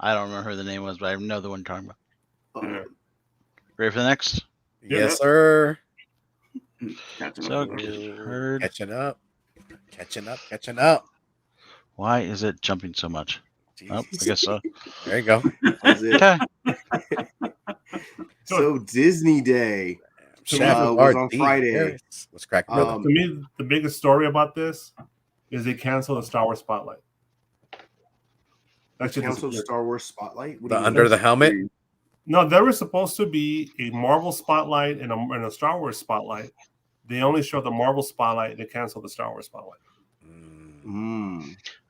I don't remember who the name was, but I know the one you're talking about. Uh, Ready for the next? Yes, sir. Captain So America. heard. Catching up. Why is it jumping so much? Oh, I Jeez. guess so. There you go. that's it. Okay. So Disney Day. Chef was on RD. Friday. Harris. What's cracking, brother? To me, the biggest story about this is they canceled the Star Wars Spotlight. That shit Canceled disappeared. Star Wars Spotlight. What do The you mean? under the helmet. No, there was supposed to be a Marvel Spotlight and a Star Wars Spotlight. They only showed the Marvel Spotlight. They canceled the Star Wars Spotlight.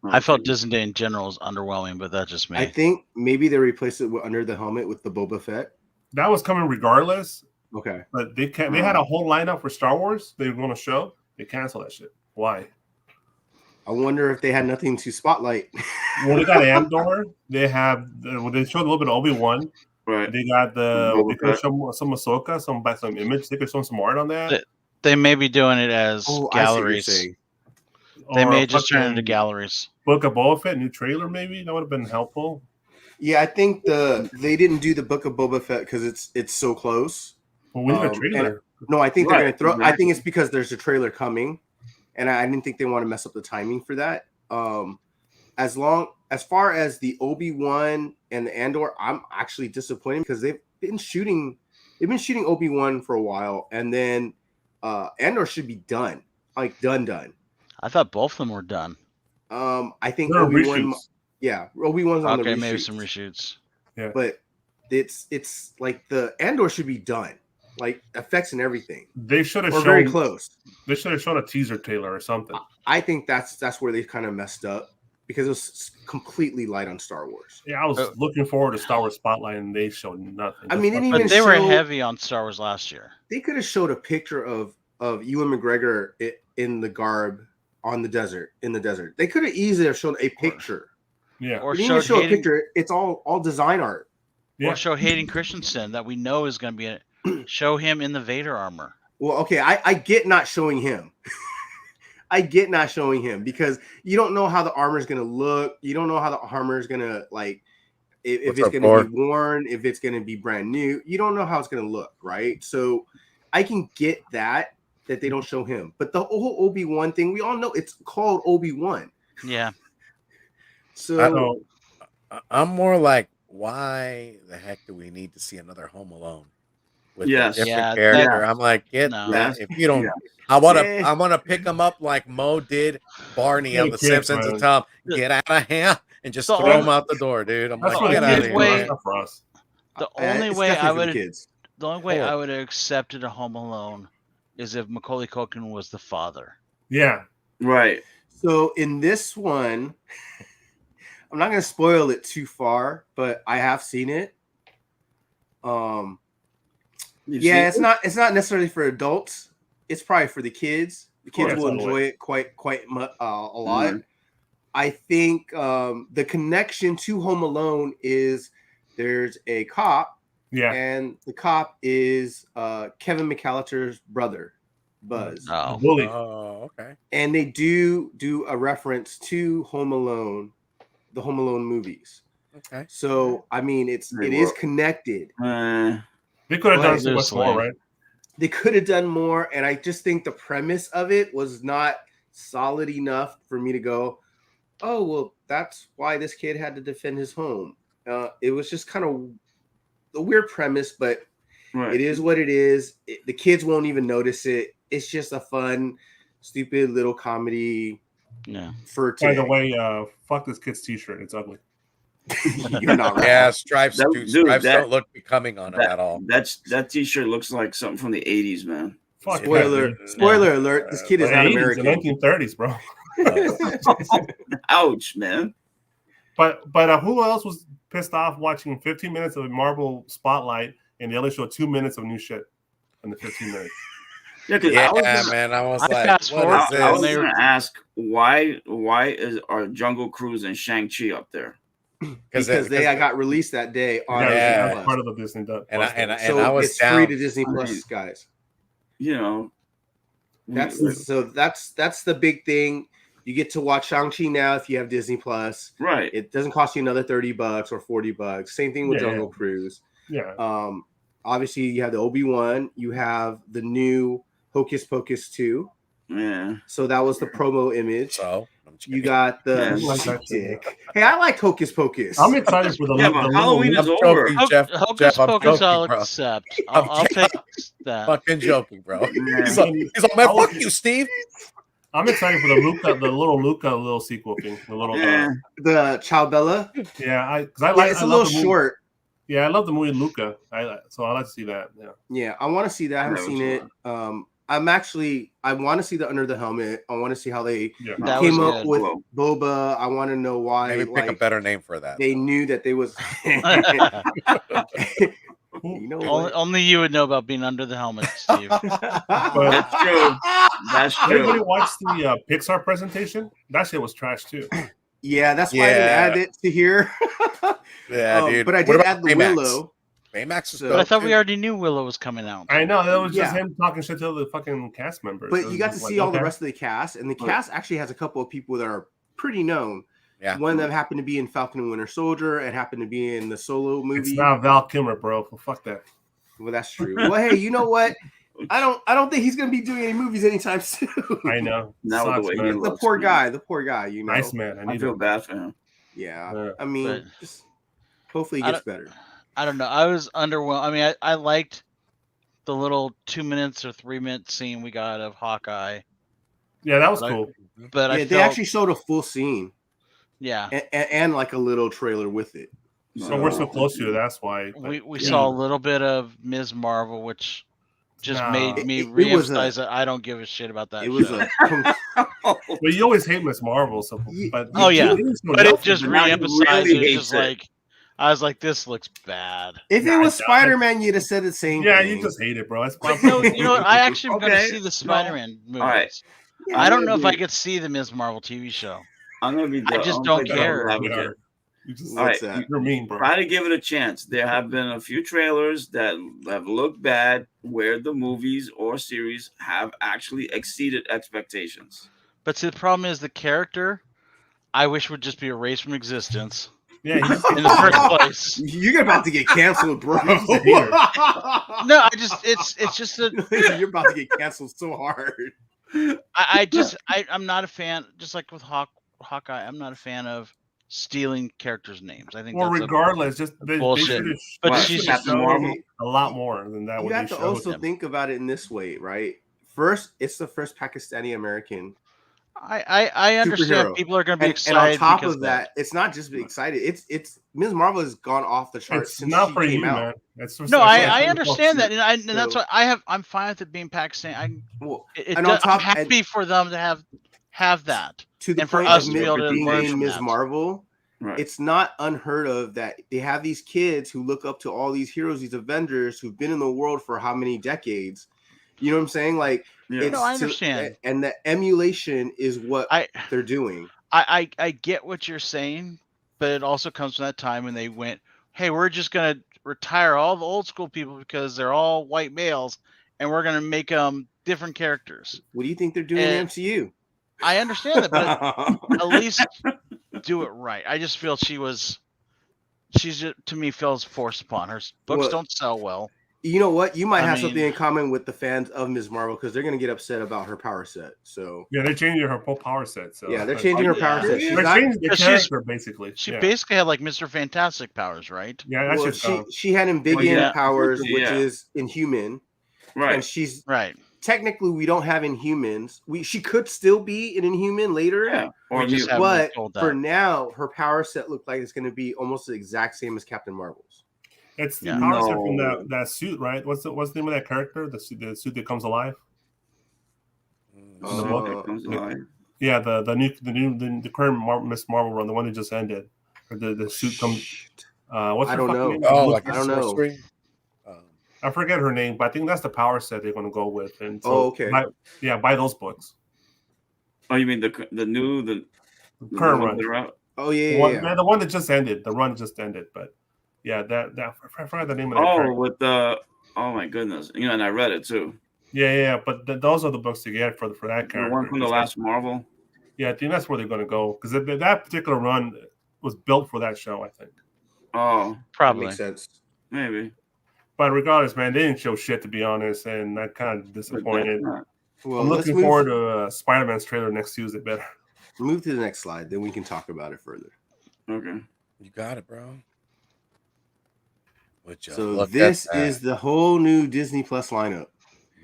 I felt Disney Day in general is underwhelming, but that's just me. I think maybe they replaced it with Under the Helmet with the Boba Fett. That was coming regardless. Okay. But they had a whole lineup for Star Wars they were going to show. They canceled that shit. Why? I wonder if they had nothing to spotlight. Well, they got Andor. They have they showed a little bit of Obi-Wan. Right. They got they could show some Ahsoka, some image. They could show some art on that. They may be doing it as galleries. They may just turn it into galleries. Book of Boba Fett, new trailer maybe that would have been helpful. Yeah, I think they didn't do the Book of Boba Fett because it's so close. Well, we need a trailer. No, I think they're going to throw. Exactly. I think it's because there's a trailer coming, and I didn't think they want to mess up the timing for that. As far as the Obi-Wan and the Andor, I'm actually disappointed because they've been shooting Obi-Wan for a while, and then Andor should be done, like done. I thought both of them were done. I think There are Obi-Wan, reshoots. Obi-Wan's on the Okay, reshoots. maybe some reshoots. Yeah. But it's like the Andor should be done, like effects and everything. They should have Or shown very close. They should have shown a teaser trailer or something. I think that's where they kind of messed up because it was completely light on Star Wars. Yeah, I was looking forward to Star Wars Spotlight, and they showed nothing. I mean, But they were heavy on Star Wars last year. They could have showed a picture of Ewan McGregor in the garb on the desert. In the desert, they could have easily have shown a picture. Yeah, Or They didn't even show show a picture. It's all design art. Yeah. Or show Hayden Christensen that we know is going to be in it. Show him in the Vader armor. Well, okay, I get not showing him. I get not showing him because you don't know how the armor is going to look. You don't know how the armor is going to like if it's going to be worn, if it's going to be brand new. You don't know how it's going to look, right? So I can get that they don't show him. But the whole Obi-Wan thing, we all know it's called Obi-Wan. Yeah. So I'm more like, why the heck do we need to see another Home Alone with a different character? I'm like, if you don't, I want to pick him up like Mo did Barney on The Simpsons and tell him, get out of here and just throw him out the door, dude. I'm like, get out of here. The only way I would have accepted a Home Alone is if Macaulay Culkin was the father. Yeah. Right. So in this one, I'm not going to spoil it too far, but I have seen it. It's not necessarily for adults. It's probably for the kids. The kids will enjoy it quite a lot. I think the connection to Home Alone is there's a cop, and the cop is Kevin McAllister's brother, Buzz. Oh, okay. And they do a reference to Home Alone, the Home Alone movies. Okay. So I mean, it is connected. They could have done so much more, right? They could have done more, and I just think the premise of it was not solid enough for me to go, oh, well, that's why this kid had to defend his home. It was just kind of a weird premise, but it is what it is. The kids won't even notice it. It's just a fun, stupid little comedy. Yeah. For today. By the way, fuck this kid's t-shirt. It's ugly. You're not right. Yeah, stripes don't look becoming on it at all. That t-shirt looks like something from the 80s, man. Fuck Spoiler alert, this kid is not American. The 1930s, bro. Ouch, man. But who else was pissed off watching 15 minutes of Marvel Spotlight and they only show 2 minutes of new shit in the 15 minutes? Man, I was like, what is this? I was going to ask why are Jungle Cruise and Shang-Chi up there? Because they got released that day on part of the Disney. And I was it's free to Disney Plus, guys. You know, that's the big thing. You get to watch Shang-Chi now if you have Disney Plus. Right. It doesn't cost you another $30 or $40. Same thing with Jungle Cruise. Yeah. Obviously you have the Obi-Wan. You have the new Hocus Pocus 2. Yeah. So that was the promo image. So you got the Hey, I like Hocus Pocus. I'm excited for the Halloween is over. Hocus Pocus, I'll accept. I'll take that. Fucking joking, bro. He's like, man, fuck you, Steve. I'm excited for the little Luca sequel thing. The Ciao Bella. Yeah, it's a little short. Yeah, I love the movie Luca. So I like to see that. Yeah, I want to see that. I haven't seen it. I want to see the Under the Helmet. I want to see how they That came was up good. with Boba. I want to know why. Maybe pick a better name for that. They knew that they was. You know what? Only you would know about being under the helmet, Steve. That's true. That's Everybody true. watched the Pixar presentation. That shit was trash too. Yeah, that's why I didn't add it to here. Yeah, dude. But I What did about add the Baymax? Willow. Baymax is So- But I thought dope, we too. already knew Willow was coming out. I know that was just Yeah. him talking shit to the fucking cast members. But It was you got to just see like, all the okay. rest of the cast, and the cast actually has a couple of people that are pretty known. Yeah. One of them happened to be in Falcon and Winter Soldier, and happened to be in the Solo movie. It's not Val Kilmer, bro. Well, fuck that. Well, that's true. Well, hey, you know what? I don't think he's gonna be doing any movies anytime soon. I know. Not with the Sucks, way he man. looks. The poor guy. You know. Nice man. I I need feel him. bad for him. Yeah. Yeah. I mean, But- just hopefully he I gets better. I don't know. I was underwhelmed. I mean, I liked the little 2 minutes or 3 minute scene we got of Hawkeye, Yeah, that was Like- cool. but I Yeah, felt, they actually showed a full scene yeah, and like a little trailer with it. So we're so close to it. That's why. we yeah. saw a little bit of Ms. Marvel, which just Nah. made me It was reemphasize that I don't give a shit about that. It was show. Well, you always hate Miss Marvel, so but Oh, yeah. you didn't show But it nothing. just But now he reemphasized really it. hates Just it. like I was like, this looks bad. If it Nah, was I- Spider-Man, you'd have said the same Yeah, thing. you just hate it, bro. That's No, you know what? I actually am going to Okay. see the Spider-Man movies. right. Yeah, I don't know I'm if gonna I could see the Ms. Marvel TV show. I'm gonna be. I just I'm don't gonna play care. devil's advocate. You just, All right, What's that? you're mean, bro. Try to give it a chance. There have been a few trailers that have looked bad where the movies or series have actually exceeded expectations. But see, the problem is the character, I wish would just be erased from existence Yeah, he's in the first place. You're about to get canceled, bro. He's a hater. No, I just it's just a You're about to get canceled so hard. I'm not a fan. Just like with Hawkeye, I'm not a fan of stealing characters' names. I think well, that's regardless, just they bullshit. should But have she's Captain shown Marvel. a lot more than that. You When have they to showed also them. think about it in this way, right? First, it's the first Pakistani American, I understand Superhero. people are going to be and excited on top because of that, it's not just be excited. It's Ms. Marvel has gone off the charts It's since not she for came you, out. man. It's just, No, it's I like- understand that, and that's So- why I'm fine with it being Pakistan. Well, It and on I'm top- happy for them to have that. to the And for point us of to be able to being learn named from Ms. that. Marvel, Right. it's not unheard of that they have these kids who look up to all these heroes, these Avengers who've been in the world for how many decades. You know what I'm saying? Like, Yeah. it's No, I understand. and the emulation is what I they're doing. I get what you're saying, but it also comes from that time when they went, hey, we're just gonna retire all the old school people because they're all white males, and we're gonna make them different characters. What do you think they're doing in the And- MCU? I understand that, but at least do it right. I just feel she's just, to me, feels forced upon. Her books Well, don't sell well. You know what? You might I have mean- something in common with the fans of Ms. Marvel because they're going to get upset about her power set. So Yeah, they're changing her whole power set. So yeah, they're changing her power set. She's They're not, changing the But she's- character basically. She yeah. basically had like Mr. Fantastic powers, right? Yeah, that well, shit's she had Ambiguous yeah. powers, which Yeah. is Inhuman, and Right. she's Right. technically we don't have Inhumans. She could still be an Inhuman later. Yeah. Or We just mutant. haven't been But told for that. now, her power set looked like it's going to be almost the exact same as Captain Marvel's. It's the Yeah. power set from No. that suit, right? What's the name of that character? The suit that comes alive. Uh, book? It comes alive. Yeah, the current Miss Marvel run, the one that just ended. Or the suit comes. What's I her don't fucking know. name? Oh, Look, like I don't know. sorcery? I forget her name, but I think that's the power set they're going to go with. And so, Oh, okay. buy those books. Oh, you mean the new the Current ones run. that are out? Oh yeah, The one, yeah. the one that just ended. The run just ended, but yeah, that I forgot the name of that. Oh, character. with the my goodness, and I read it too. Yeah, but those are the books to get for that The character. one from the last Marvel. Yeah, I think that's where they're going to go because that particular run was built for that show, I think. Oh, That Probably. makes sense. maybe. But regardless, man, they didn't show shit to be honest, and I'm kind of disappointed. Well, I'm let's looking forward to Spider-Man's trailer next Tuesday. Better. move to the next slide, then we can talk about it further. Okay. You got it, bro. Would you So look at this that? is the whole new Disney Plus lineup.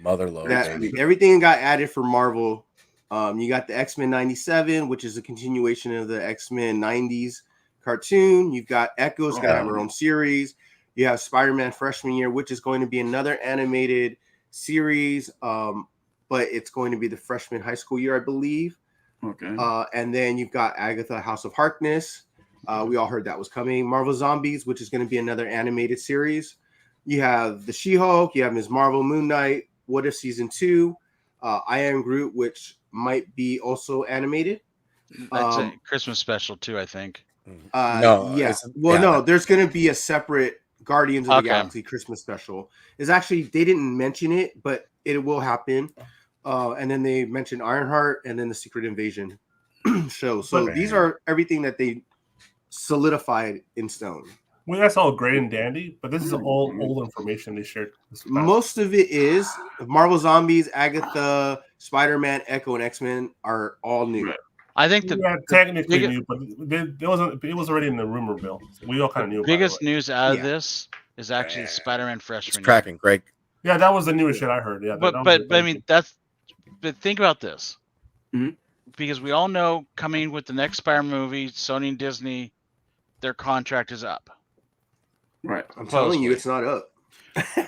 Mother load, That baby. everything got added for Marvel. You got the X-Men 97, which is a continuation of the X-Men 90s cartoon. You've got Echo's gonna have her own series. You have Spider-Man freshman year, which is going to be another animated series. but it's going to be the freshman high school year, I believe. Okay. And then you've got Agatha, House of Harkness. We all heard that was coming. Marvel Zombies, which is going to be another animated series. You have the She-Hulk. You have Ms. Marvel, Moon Knight, What If Season 2, I Am Groot, which might be also animated. That's a Christmas special too, I think. No, yeah. it's- Well, yeah, no, that- there's going to be a separate Guardians of the Okay. Galaxy Christmas special. Is actually they didn't mention it, but it will happen. And then they mentioned Ironheart and then the Secret Invasion show. So But- these are everything that they solidified in stone. Well, that's all great and dandy, but this is all old information they shared. This past- Most of it is Marvel Zombies, Agatha, Spider-Man, Echo, and X-Men are all new. Right. I think the yeah, technically big- new, but it was already in the rumor mill. We all kind of knew. About biggest it. news out of Yeah. this is actually Yeah. Spider-Man It's freshman. year. cracking, Greg. Yeah, that was the newest shit I heard. Yeah, But that but, was- but I mean but think about this. Mhm. Because we all know coming with the next Spider-Man movie, Sony and Disney, their contract is up. Right. I'm telling you, Supposedly. it's not up.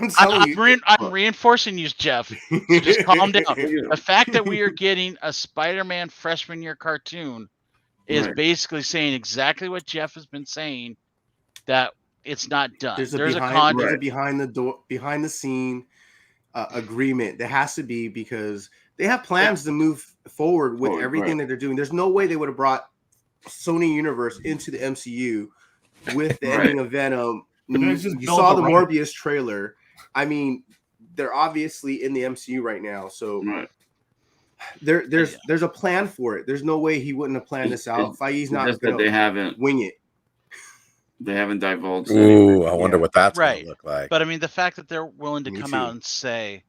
I'm telling you. I'm reinforcing you, Jeff. So just calm down. Yeah. The fact that we are getting a Spider-Man freshman year cartoon is Right. basically saying exactly what Jeff has been saying, that it's not done. There's a There's a behind, contract. there's a behind the door, behind the scene agreement. There has to be because they have plans to move forward with Forward, everything that they're doing. There's no way they would have brought Sony Universe into the MCU with the Right. ending of Venom. But they just You built saw the the right- Morbius trailer. I mean, they're obviously in the MCU right now, so Right. there's a plan for it. There's no way he wouldn't have planned this out. Feige's It's not just that going they to haven't wing it. divulged. Ooh, I wonder Yeah. what that's Right. gonna look like. But I mean, the fact that they're willing to Me come too. out and say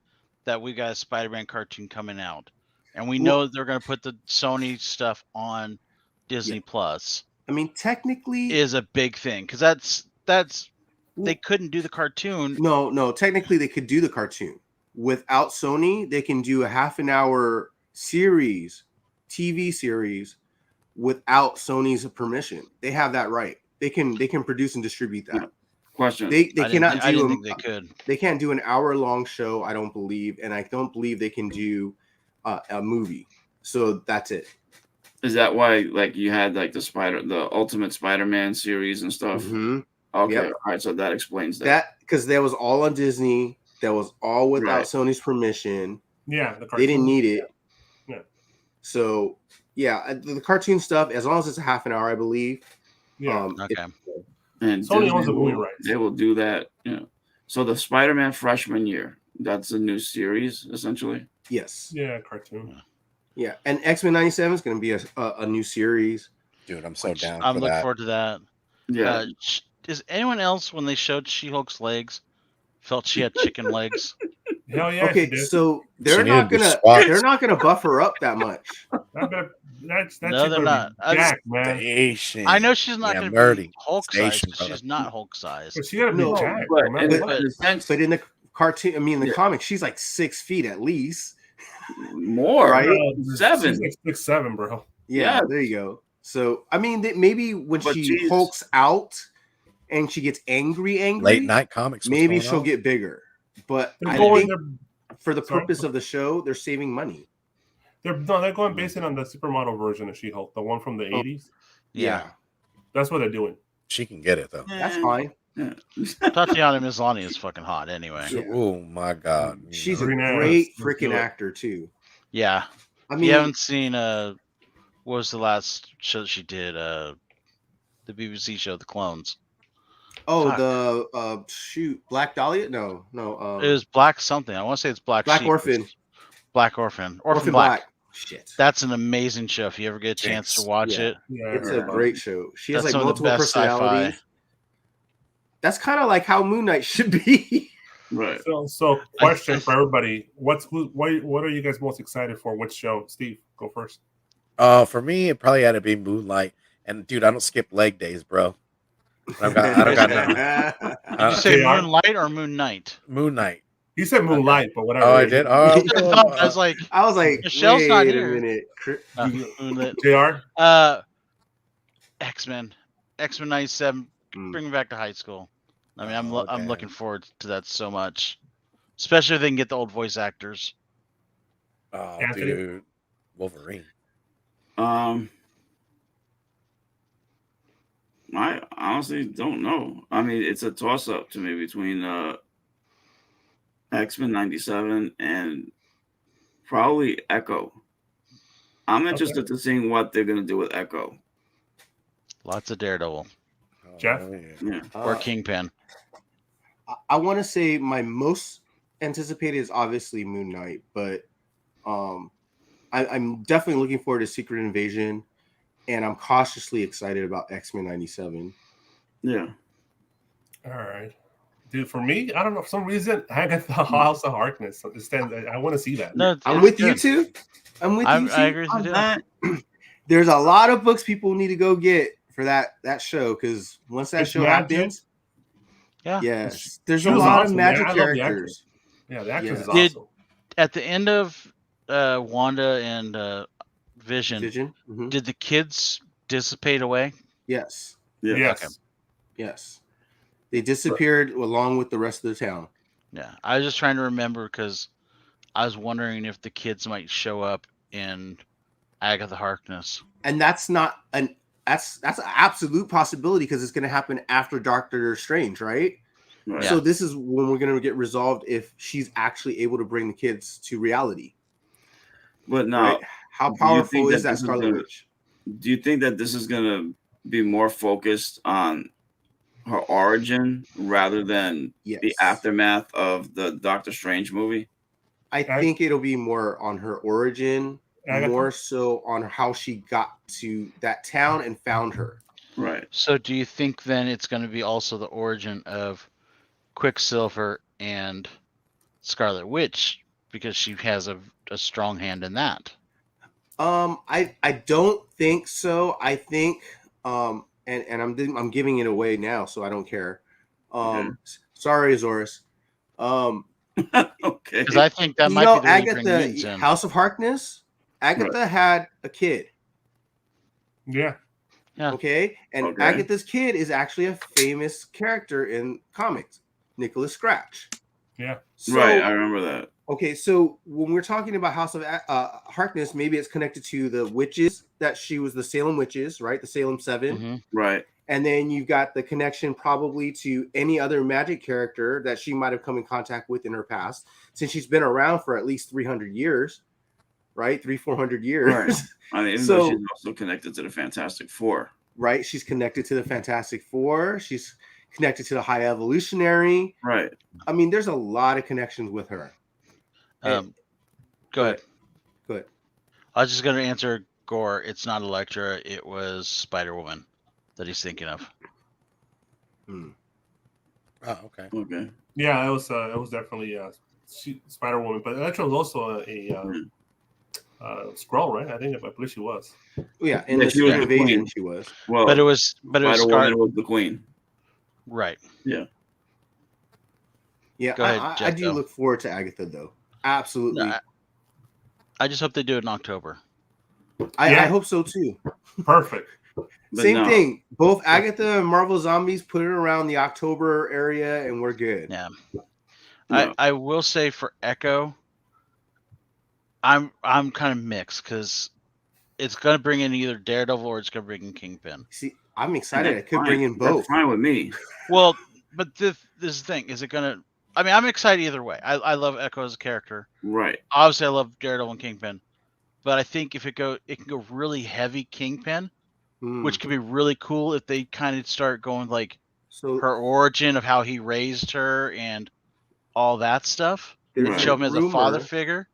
that we got a Spider-Man cartoon coming out, and we Well- know they're going to put the Sony stuff on Disney Plus, I mean, technically, is a big thing because that's they couldn't do the cartoon. no. Technically, they could do the cartoon without Sony. They can do a half an hour series, TV series, without Sony's permission. They have that right. They can produce and distribute that. Question. They I cannot didn't do think they could. they can't do an hour long show. I don't believe, and I don't believe they can do a movie. So that's it. Is that why like you had like the Ultimate Spider-Man series and stuff? Mhm. Okay. Yep. All right. So that explains that. That because that was all on Disney. That was all without Right. Sony's permission. yeah, the They didn't cartoon. need it. Yeah. So yeah, the cartoon stuff, as long as it's a half an hour, I believe. Yeah, Okay. And Sony Disney owns the movie will- rights. They will do that. You know. So the Spider-Man freshman year. That's a new series essentially. Yes. yeah, cartoon. Yeah. And X-Men 97 is going to be a new series. Dude, I'm so down I'm for looking that. forward to that. Yeah. Is anyone else, when they showed She-Hulk's legs, felt she had chicken legs? Hell yeah. Okay, she did. so She they're needed not to gonna swap. they're not gonna buff her up that much. That's No, shit they're gonna be not. jacked, man. Station. I know she's not Yeah, going to nerdy. be Hulk size. Station, brother. She's not Hulk size. But she gotta be No, jacked. But no in, matter the, what. in the sense But in the cartoon, I mean, in the Yeah. comics, she's like 6 feet at least. more, Right? She's 7. like 6'7", bro. Yeah, Yeah. there you go. So I mean, maybe when But she she's- hulks out and she gets angry, Late night comics. what's maybe going she'll on? get bigger. But They're I going. think for the Sorry? purpose of the show, they're saving money. They're going based it on the supermodel version of She-Hulk, the one from the 80s. Yeah. That's what they're doing. She can get it though. That's fine. Yeah. Tatiana Maslany is fucking hot anyway. Yeah. Oh my god. She's a Green ass. great Let's freaking do it. actor too. Yeah. I If mean, you haven't seen what was the last show she did? The BBC show The Clones. fuck. the shoot, Black Dahlia? No. It was Black something. I want to say it's Black Black Sheep. Orphan. Black Orphan. Orphan Orphan Black. Black. Shit. That's an amazing show. If you ever get a chance to Yes. watch Yeah. it. Yeah, It's I heard a about great show. She has That's like some of the multiple best sci-fi. personalities. That's kind of like how Moon Knight should be. Right. it. So question for everybody: what are you guys most excited for? Which show? Steve, go first. For me, it probably had to be Moonlight. And dude, I don't skip leg days, bro. I don't got nothing. Did you say JR? Moonlight or Moon Knight? Moon Knight. He said Moonlight, but whatever. Oh, I did. Oh, I was like, I was like, Michelle's wait not a here. minute. Moonlit. JR. X-Men 97. Mm. Bring me back to high school. I mean, I'm Okay. looking forward to that so much, especially if they can get the old voice actors. Oh, Anthony? dude, Wolverine. I honestly don't know. I mean, it's a toss-up to me between X-Men 97 and probably Echo. I'm interested to seeing what they're gonna do with Echo. Lots of Daredevil Oh, Jeff? yeah. Yeah. or Kingpin. I want to say my most anticipated is obviously Moon Knight, but I'm definitely looking forward to Secret Invasion, and I'm cautiously excited about X-Men 97. Yeah. All right. Dude, for me, I don't know. For some reason, Agatha House of Harkness. I want to see that. No, I'm it's with you good. too. I'm with you too. I agree with you. That, There's a lot of books people need to go get for that show, because once that It's show magic. happens, Yeah. yes, there's She a was lot awesome, of man. magic I love the characters. Yeah, the actress is Yeah. Did- awesome. At the end of Wanda and Vision, Vision. Mhm. did the kids dissipate away? Yes, yeah. Yes. Okay. yes. They disappeared along with the rest of the town. Yeah, I was just trying to remember because I was wondering if the kids might show up in Agatha Harkness. And that's not an that's an absolute possibility, because it's going to happen after Doctor Strange, right? Right. So this is when we're going to get resolved if she's actually able to bring the kids to reality. But now, Right? How do you powerful think is that that this is Scarlet gonna- Witch? do you think that this is gonna be more focused on her origin rather than Yes. the aftermath of the Doctor Strange movie? I think it'll be more on her origin, Agatha? more so on how she got to that town and found her. Right. So do you think then it's going to be also the origin of Quicksilver and Scarlet Witch, because she has a strong hand in that? I don't think so. I think and I'm giving it away now, so I don't care. Sorry, Azores. Okay. Because I think that You might know, be the way you bring mutants Agatha, in. House of Harkness, Agatha had a kid, Yeah. Yeah. okay? And Okay. Agatha's kid is actually a famous character in comics, Nicholas Scratch. Yeah. So, Right. I remember that. okay, so when we're talking about House of Harkness, maybe it's connected to the witches, that she was the Salem witches, right? The Salem 7. Mhm. Right. And then you've got the connection probably to any other magic character that she might have come in contact with in her past, since she's been around for at least 300 years, right? 400 years. Right. I mean, even though she's also connected to the Fantastic Four. Right? She's connected to the Fantastic Four. She's connected to the High Evolutionary. Right. I mean, there's a lot of connections with her. Go ahead. Go ahead. I was just going to answer Gore. It's not Elektra. It was Spider-Woman that he's thinking of. Oh, okay. Okay. Yeah, it was definitely Spider-Woman, but Electra was also a Skrull, right? I believe she was. Oh, yeah, in Yeah, the she was Secret the Invasion, queen. she was. Well, But it was Spider-Woman Scarlet. was the queen. Right. Yeah, Go ahead, I Jeff, do though. look forward to Agatha, though. Absolutely. No, I just hope they do it in October. I Yeah. hope so, too. Perfect. But Same no. thing. Both Agatha and Marvel Zombies, put it around the October area, and we're good. Yeah. No. I will say for Echo, I'm kind of mixed because it's going to bring in either Daredevil or it's going to bring in Kingpin. See, I'm excited. I That's could fine. bring in both. That's fine with me. Well, but this is the thing. Is it going to... I mean, I'm excited either way. I love Echo as a character. Right. Obviously, I love Daredevil and Kingpin. But I think if it can go really heavy Kingpin, which could be really cool if they kind of start going like So her origin of how he raised her and all that stuff. there's Right. Show him as a father rumor- figure.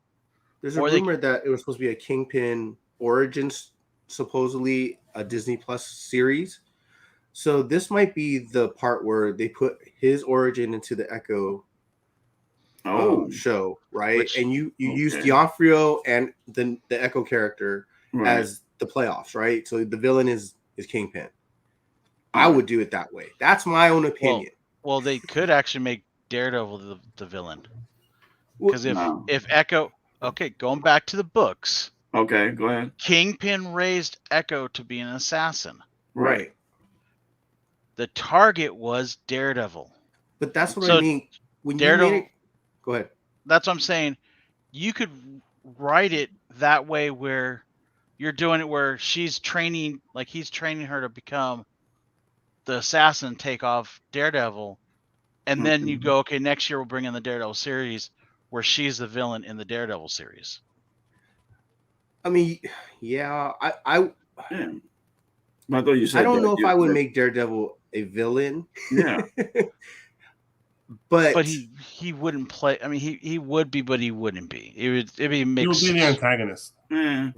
There's a or they- rumor that it was supposed to be a Kingpin Origins, supposedly a Disney Plus series. So this might be the part where they put his origin into the Echo show, right? Which- and you use okay. D'Onofrio and the Echo character Right. as the playoffs, right? So the villain is Kingpin. I would do it that way. That's my own opinion. Well, they could actually make Daredevil the villain. Well, Because No. if Echo... Okay, going back to the books, Okay, go ahead. Kingpin raised Echo to be an assassin. right. The target was Daredevil. But that's what So I mean. When Daredevil- you made it, go ahead. That's what I'm saying. You could write it that way where you're doing it where she's training, like he's training her to become the assassin, take off Daredevil, and then you go, okay, next year we'll bring in the Daredevil series where she's the villain in the Daredevil series. I mean, yeah, I Yeah. I thought you said. I don't know if I would make Daredevil a villain. Yeah. but he wouldn't play. I mean, he would be, but he wouldn't be. It'd be He mixed. would be the antagonist. Yeah.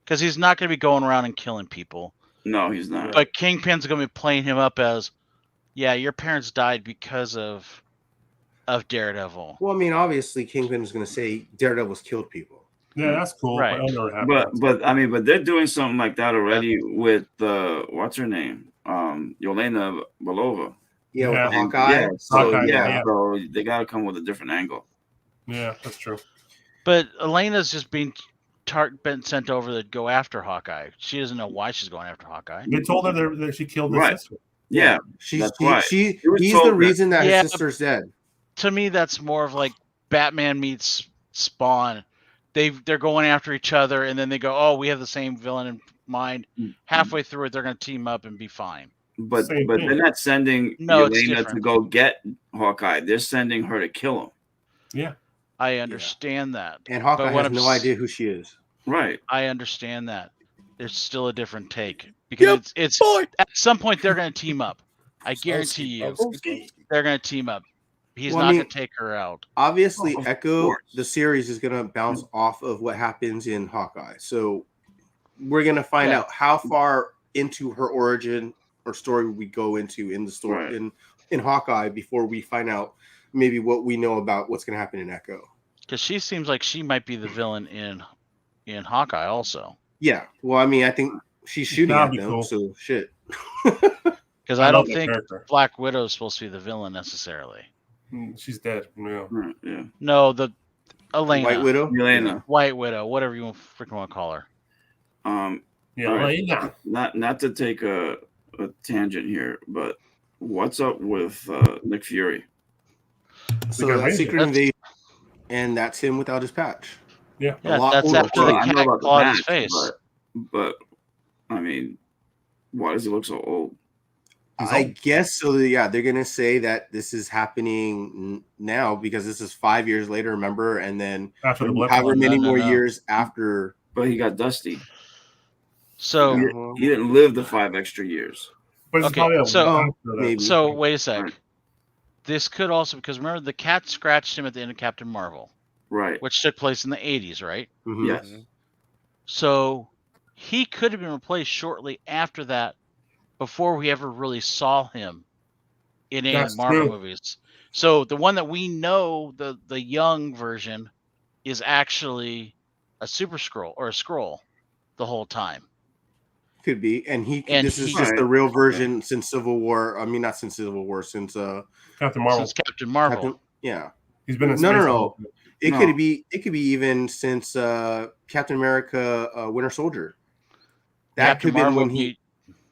Because he's not going to be going around and killing people. No, he's not. But Kingpin's going to be playing him up as, yeah, your parents died because of Daredevil. Well, I mean, obviously, Kingpin is going to say Daredevil's killed people. Yeah, that's cool. Right. But I mean, but they're doing something like that already with what's her name, Yelena Belova. Yeah, Yeah. with Hawkeye. Yeah, so Hawkeye, yeah, yeah. so they got to come with a different angle. Yeah, that's true. But Elena's just been sent over to go after Hawkeye. She doesn't know why she's going after Hawkeye. They told her that she killed his Right. sister. Yeah, He's that's right. he's was the told reason that Yeah, his sister's dead. To me, that's more of like Batman meets Spawn. They're going after each other, and then they go, "Oh, we have the same villain in mind." Halfway through it, they're going to team up and be fine. But Same but thing. they're not sending No, it's Yelena to different. go get Hawkeye. They're sending her to kill him. Yeah. I understand that. And Hawkeye But what has I'm no idea who she is. Right. I understand that. There's still a different take because it's at some point they're going to team up. I guarantee you, they're going to team up. He's Well, I not mean- going to take her out. Obviously, Of Echo, course. the series is going to bounce off of what happens in Hawkeye. So we're going to find Yeah. out how far into her origin or story we go into in the story Right. in Hawkeye before we find out maybe what we know about what's going to happen in Echo. Because she seems like she might be the villain in Hawkeye also. Yeah. Well, I mean, I think she's shooting That'd at be them. cool. So shit. Because I love don't that think character. Black Widow is supposed to be the villain necessarily. She's dead. Yeah. Right, yeah. No, the Elena, White Widow. Yelena. White Widow, whatever you freaking want to call her. Yeah. All right. Elena. Not to take a tangent here, but what's up with Nick Fury? So got that's Ranger. Secret Invasion, and that's him without his patch. Yeah. Yeah, lot that's older. after the Well, I know cat about the clawed his patch, face. but I mean, why does he look so old? I guess so. Yeah, they're gonna say that this is happening now because this is 5 years later. Remember, and then After the blip. however many No. more years after. But he got dusty. So, Yeah. He didn't live the 5 extra years. But it's Okay, probably a so- after that. Maybe. so wait a sec. Right. This could also, because remember the cat scratched him at the end of Captain Marvel, Right. which took place in the 80s, right? Mhm. Yes. So he could have been replaced shortly after that, before we ever really saw him in any That's Marvel true. movies. So the one that we know, the young version, is actually a Super Skrull or a Skrull the whole time. Could be, and this is he- just the Right. real version since Civil War. I mean, not since Civil War, since Captain Marvel. Since Captain Marvel. Captain, yeah. He's been in No, space. no, the no. whole time. It No. could be even since Captain America, Winter Soldier. That Captain could have been Marvel, when he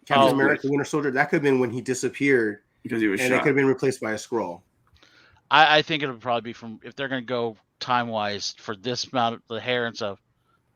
Captain Oh. America, Winter Soldier. That could have been when he disappeared, Because he was and it shot. could have been replaced by a Skrull. I think it'll probably be from, if they're going to go time wise for this amount of the hair and stuff.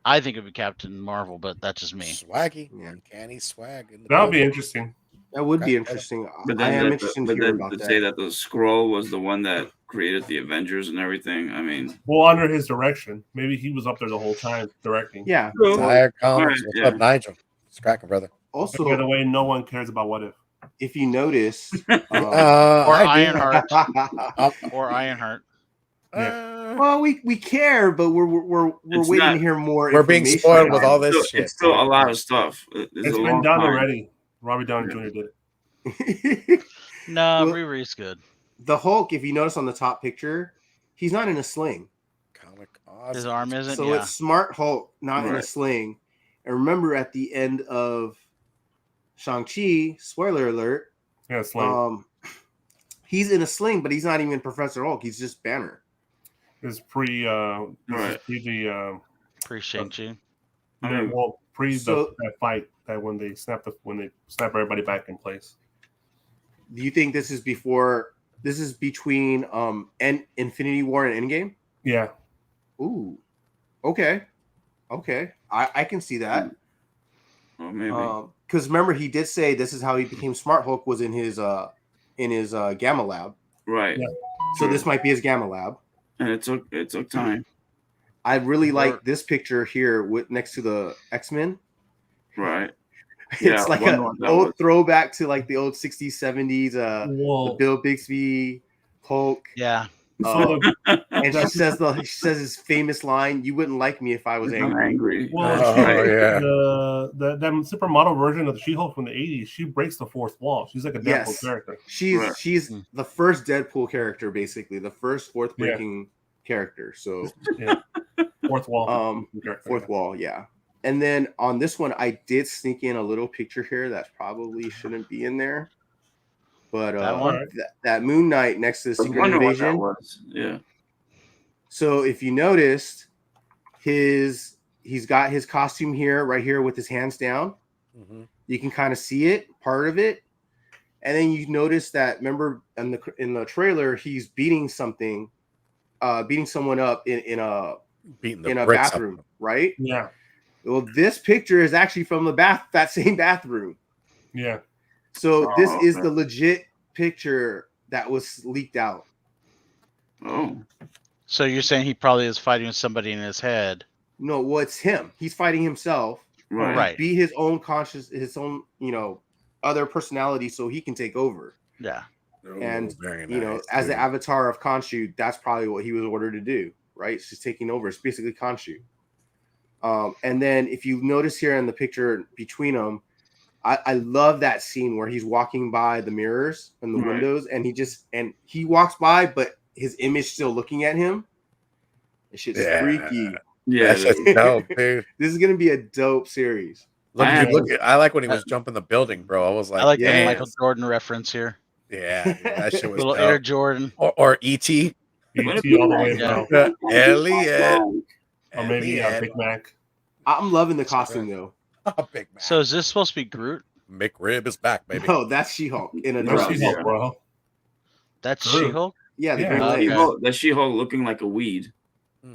I think it'd be Captain Marvel, but that's just me. Swaggy, Yeah. uncanny swag. in the That would be building. interesting. That would be Okay. interesting. But I then, am interested to hear about to that. say that the Skrull was the one that created the Avengers and everything. I mean, Well, under his direction. Maybe he was up there the whole time directing. Yeah. Tired Comics. Alright, What's yeah. up, Nigel? It's cracking, brother. Also, By the way, no one cares about What If. if you notice, Or I do. Ironheart. Or Ironheart. well, we care, but we're It's waiting not- to hear more. We're being information spoiled about with all it. this it's shit. still a lot of stuff. It's It's a been long done time. already. Robbie Downey Yeah. Jr. did it. No, Well- Riri's good. The Hulk, if you notice on the top picture, he's not in a sling. Comic awesome. His arm isn't. So Yeah. it's Smart Hulk, not in a Right. sling. And remember, at the end of Shang-Chi, spoiler alert, Yeah, it's like he's in a sling, but he's not even Professor Hulk. He's just Banner. it's pre Right. the Pre Shang-Chi. pre So- that fight that when they snap everybody back in place. Do you think this is before? This is between and Infinity War and Endgame? Yeah. Ooh, Okay. I can see that. Oh, maybe. Because remember, he did say this is how he became Smart Hulk was in his Gamma Lab. Right. Yeah. So this might be his Gamma Lab. And it took time. I really like this picture here with next to the X-Men. Right. It's like an old throwback to like the old 60s, 70s, the Bill Bixby, Hulk. Yeah. And she says his famous line, "You wouldn't like me if I was angry." Well, that supermodel version of the She-Hulk from the 80s, she breaks the fourth wall. She's like a Deadpool character. She's the first Deadpool character, basically the first fourth breaking character. So fourth wall. Fourth wall, yeah. And then on this one, I did sneak in a little picture here that probably shouldn't be in there. But that Moon Knight next to the Secret Invasion. Yeah. So if you noticed, he's got his costume here, right here, with his hands down. Mm-hmm. You can kind of see it, part of it, and then you notice that. Remember in the trailer, he's beating someone up in a bathroom, right? Yeah. Well, this picture is actually from that same bathroom. Yeah. So this is the legit picture that was leaked out. Oh. So you're saying he probably is fighting with somebody in his head? No, well, it's him. He's fighting himself. Right. Be his own his own, other personality so he can take over. Yeah. And, as the avatar of Khonshu, that's probably what he was ordered to do, right? It's just taking over. It's basically Khonshu. And then if you notice here in the picture between them, I love that scene where he's walking by the mirrors and the windows, and he walks by, but his image still looking at him. This shit's freaky. Yeah, that's dope, dude. This is gonna be a dope series. I like when he was jumping the building, bro. I was like, I like the Michael Jordan reference here. Yeah, that shit was little dope. Air Jordan or E.T. E.T. all the way down. Elliot. Or maybe Big Mac. I'm loving the costume though. Big Mac. So is this supposed to be Groot? McRib is back, baby. No, that's She-Hulk in a dress. She-Hulk, bro. That's She-Hulk? Yeah, that's She-Hulk looking like a weed.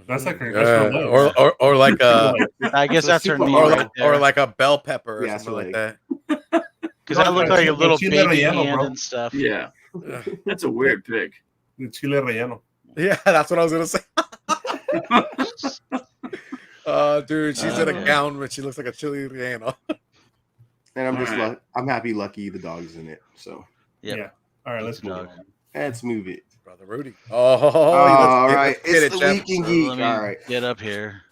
That's like or like a. I guess that's her name. Or like a bell pepper or something like that. Because that looked like a little baby hand and stuff. Yeah, that's a weird pic. Chile relleno. Yeah, that's what I was gonna say. Dude, she's in a gown, but she looks like a chili relleno. And I'm happy Lucky the dog's in it. So yeah. All right, let's move. Let's move it. Brother Rudy. All right. It's the Week in Geek. All right. Get up here.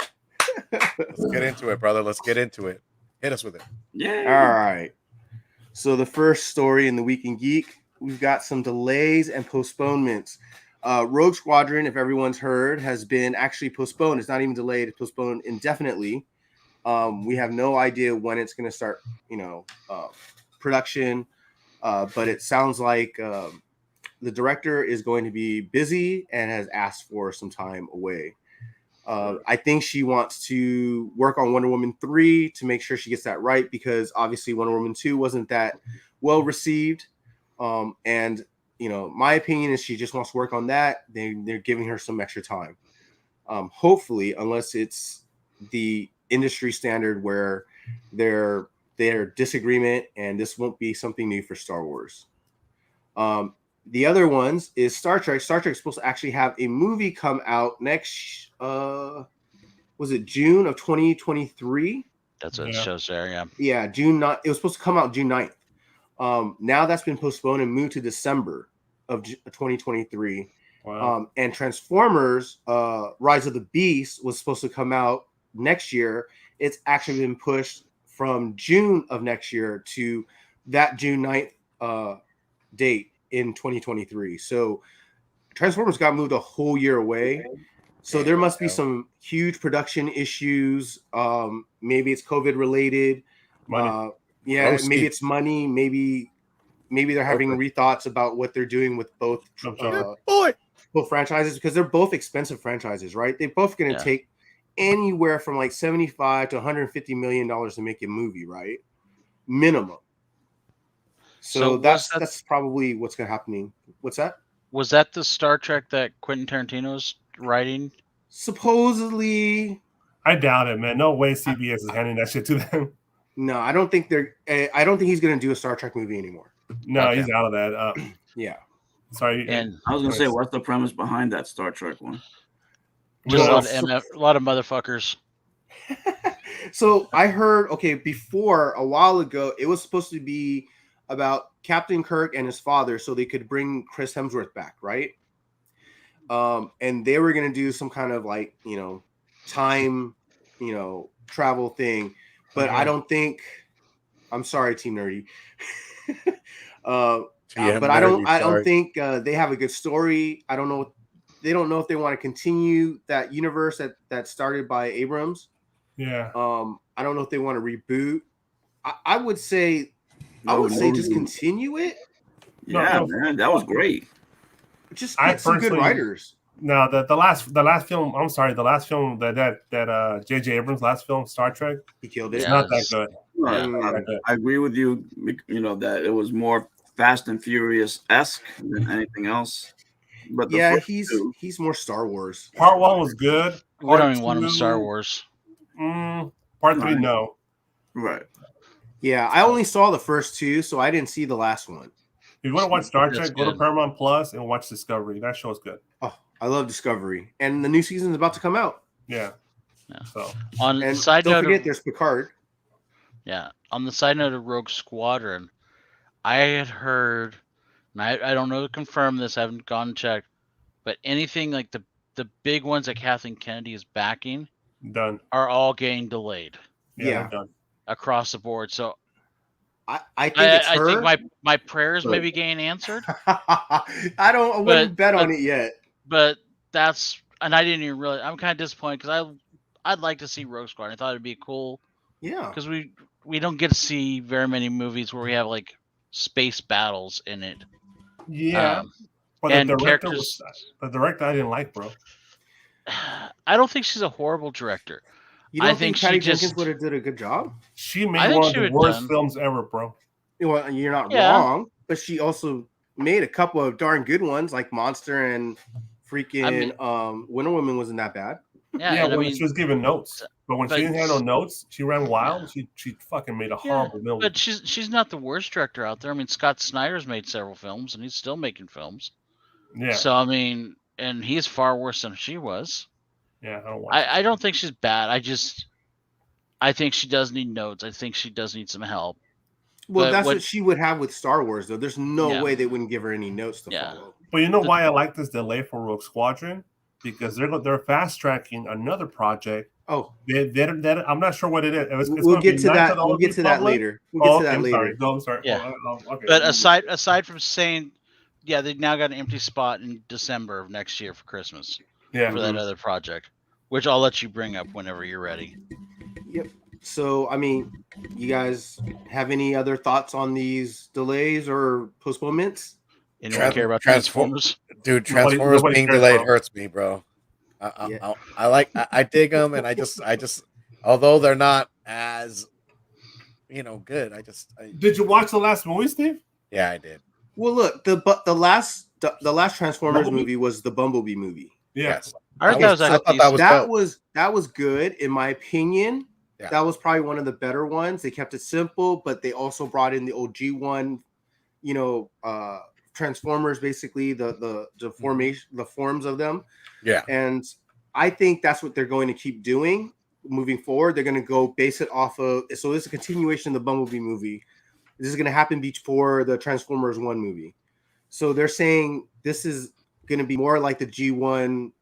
Let's get into it, brother. Let's get into it. Hit us with it. Yeah. All right. So the first story in the Week in Geek, we've got some delays and postponements. Rogue Squadron, if everyone's heard, has been actually postponed. It's not even delayed. It's postponed indefinitely. We have no idea when it's going to start, production. But it sounds like the director is going to be busy and has asked for some time away. I think she wants to work on Wonder Woman 3 to make sure she gets that right, because obviously Wonder Woman 2 wasn't that well received. And my opinion is she just wants to work on that. They're giving her some extra time. Hopefully, unless it's the industry standard where their disagreement, and this won't be something new for Star Wars. The other ones is Star Trek. Star Trek is supposed to actually have a movie come out next, was it June of 2023? That's what it shows there, yeah. Yeah, June 9th. It was supposed to come out June 9th. Now that's been postponed and moved to December of 2023. Wow. And Transformers Rise of the Beast was supposed to come out next year. It's actually been pushed from June of next year to that June 9th date in 2023. So Transformers got moved a whole year away. So there must be some huge production issues. Maybe it's COVID related. Maybe it's money. Maybe they're having rethoughts about what they're doing with both franchises, because they're both expensive franchises, right? They're both going to take anywhere from like $75 to $150 million to make a movie, right? Minimum. So that's probably what's going to happen. What's that? Was that the Star Trek that Quentin Tarantino was writing? Supposedly, I doubt it, man. No way CBS is handing that shit to them. No, I don't think they're. I don't think he's going to do a Star Trek movie anymore. No, Okay. he's out of that. Yeah. Sorry. And I was gonna say, what's the premise behind that Star Trek one? just a Well, lot of a lot of motherfuckers. So I heard, before a while ago, it was supposed to be about Captain Kirk and his father, so they could bring Chris Hemsworth back, right? And they were gonna do some kind of like, time, travel thing, but I don't think. I'm sorry, Team Nerdy. But I don't think they have a good story. I don't know. They don't know if they want to continue that universe that started by Abrams. Yeah. I don't know if they want to reboot. I would say just continue it. Yeah, man, that was great. Just get some good writers. No, the last film. I'm sorry, the last film that J.J. Abrams' last film, Star Trek. He killed it. It's not that good. I agree with you. That it was more Fast and Furious-esque than anything else. But he's more Star Wars. Part 1 was good. We don't even want him Star Wars. Part 3, no. Right. Yeah, I only saw the first 2, so I didn't see the last one. If you want to watch Star Trek, go to Paramount Plus and watch Discovery. That show is good. Oh, I love Discovery, and the new season is about to come out. Yeah. So on side don't note, forget there's Picard. Yeah, on the side note of Rogue Squadron, I had heard, and I don't know to confirm this. I haven't gone and checked, but anything like the big ones that Kathleen Kennedy is backing done are all getting delayed. Yeah. Done across the board. So I think it's her. I think my prayers may be getting answered. I wouldn't bet on it yet. But that's, and I didn't even really. I'm kind of disappointed because I'd like to see Rogue Squadron. I thought it'd be cool. Yeah. Because we don't get to see very many movies where we have like space battles in it. Yeah. But and the characters. The director I didn't like, bro. I don't think she's a horrible director. You don't think Patty Jenkins would have did a good job? She made one of the worst films ever, bro. Well, you're not wrong, but she also made a couple of darn good ones, like Monster and freaking Wonder Woman wasn't that bad. Yeah, when she was giving notes, but when she didn't have no notes, she ran wild. Yeah. She fucking made a horrible movie. But she's not the worst director out there. I mean, Scott Snyder's made several films, and he's still making films. Yeah. So I mean, and he's far worse than she was. Yeah, I don't think she's bad. I think she does need notes. I think she does need some help. Well, that's what she would have with Star Wars, though. There's no way they wouldn't give her any notes to follow. But you know why I like this delay for Rogue Squadron? Because they're fast tracking another project. Oh, I'm not sure what it is. We'll get to that. We'll get to that later. I'm sorry. Yeah. Okay. But aside from saying, yeah, they now got an empty spot in December of next year for Christmas. Yeah. For that other project, which I'll let you bring up whenever you're ready. Yep. So, I mean, you guys have any other thoughts on these delays or postponements? Anyone care about Transformers? Dude, Transformers being delayed hurts me, bro. I dig them, and I just, although they're not as, good. Did you watch the last movie, Steve? Yeah, I did. Well, look, the last Transformers movie was the Bumblebee movie. Yes. That was good in my opinion. Yeah. That was probably one of the better ones. They kept it simple, but they also brought in the OG one, Transformers, basically the formation, the forms of them. Yeah. And I think that's what they're going to keep doing moving forward. They're going to go base it off of, so this is a continuation of the Bumblebee movie. This is going to happen before the Transformers 1 movie. So they're saying this is going to be more like the G1,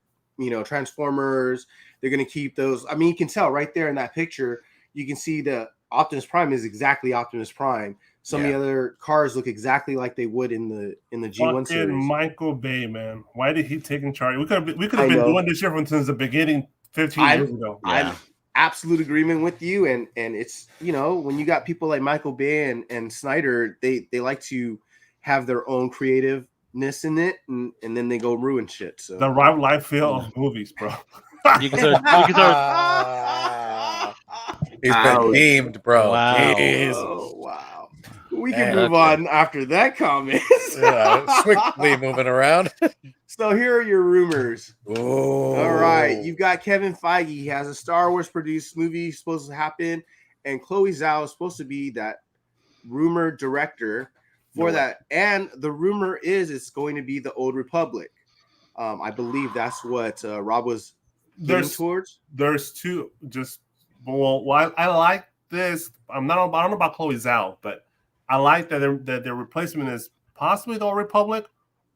Transformers. They're going to keep those. I mean, you can tell right there in that picture, you can see the Optimus Prime is exactly Optimus Prime. Some of the other cars look exactly like they would in the G1 series. Michael Bay, man. Why did he take in charge? We could have been doing this shit since the beginning 15 years ago. I'm absolute agreement with you. And it's, when you got people like Michael Bay and Snyder, they like to have their own creativeness in it, and then they go ruin shit. So the Rob Liefeld of movies, bro. You can throw He's been memed, bro. Wow. Oh, wow. We can Man, move on after that comment. Swiftly moving around. So here are your rumors. Oh, All right, you've got Kevin Feige. He has a Star Wars produced movie supposed to happen, and Chloe Zhao is supposed to be that rumored director for that. And the rumor is it's going to be the Old Republic. I believe that's what Rob was getting towards. There's two. I like this. I don't know about Chloe Zhao, but I like that their replacement is possibly the Old Republic,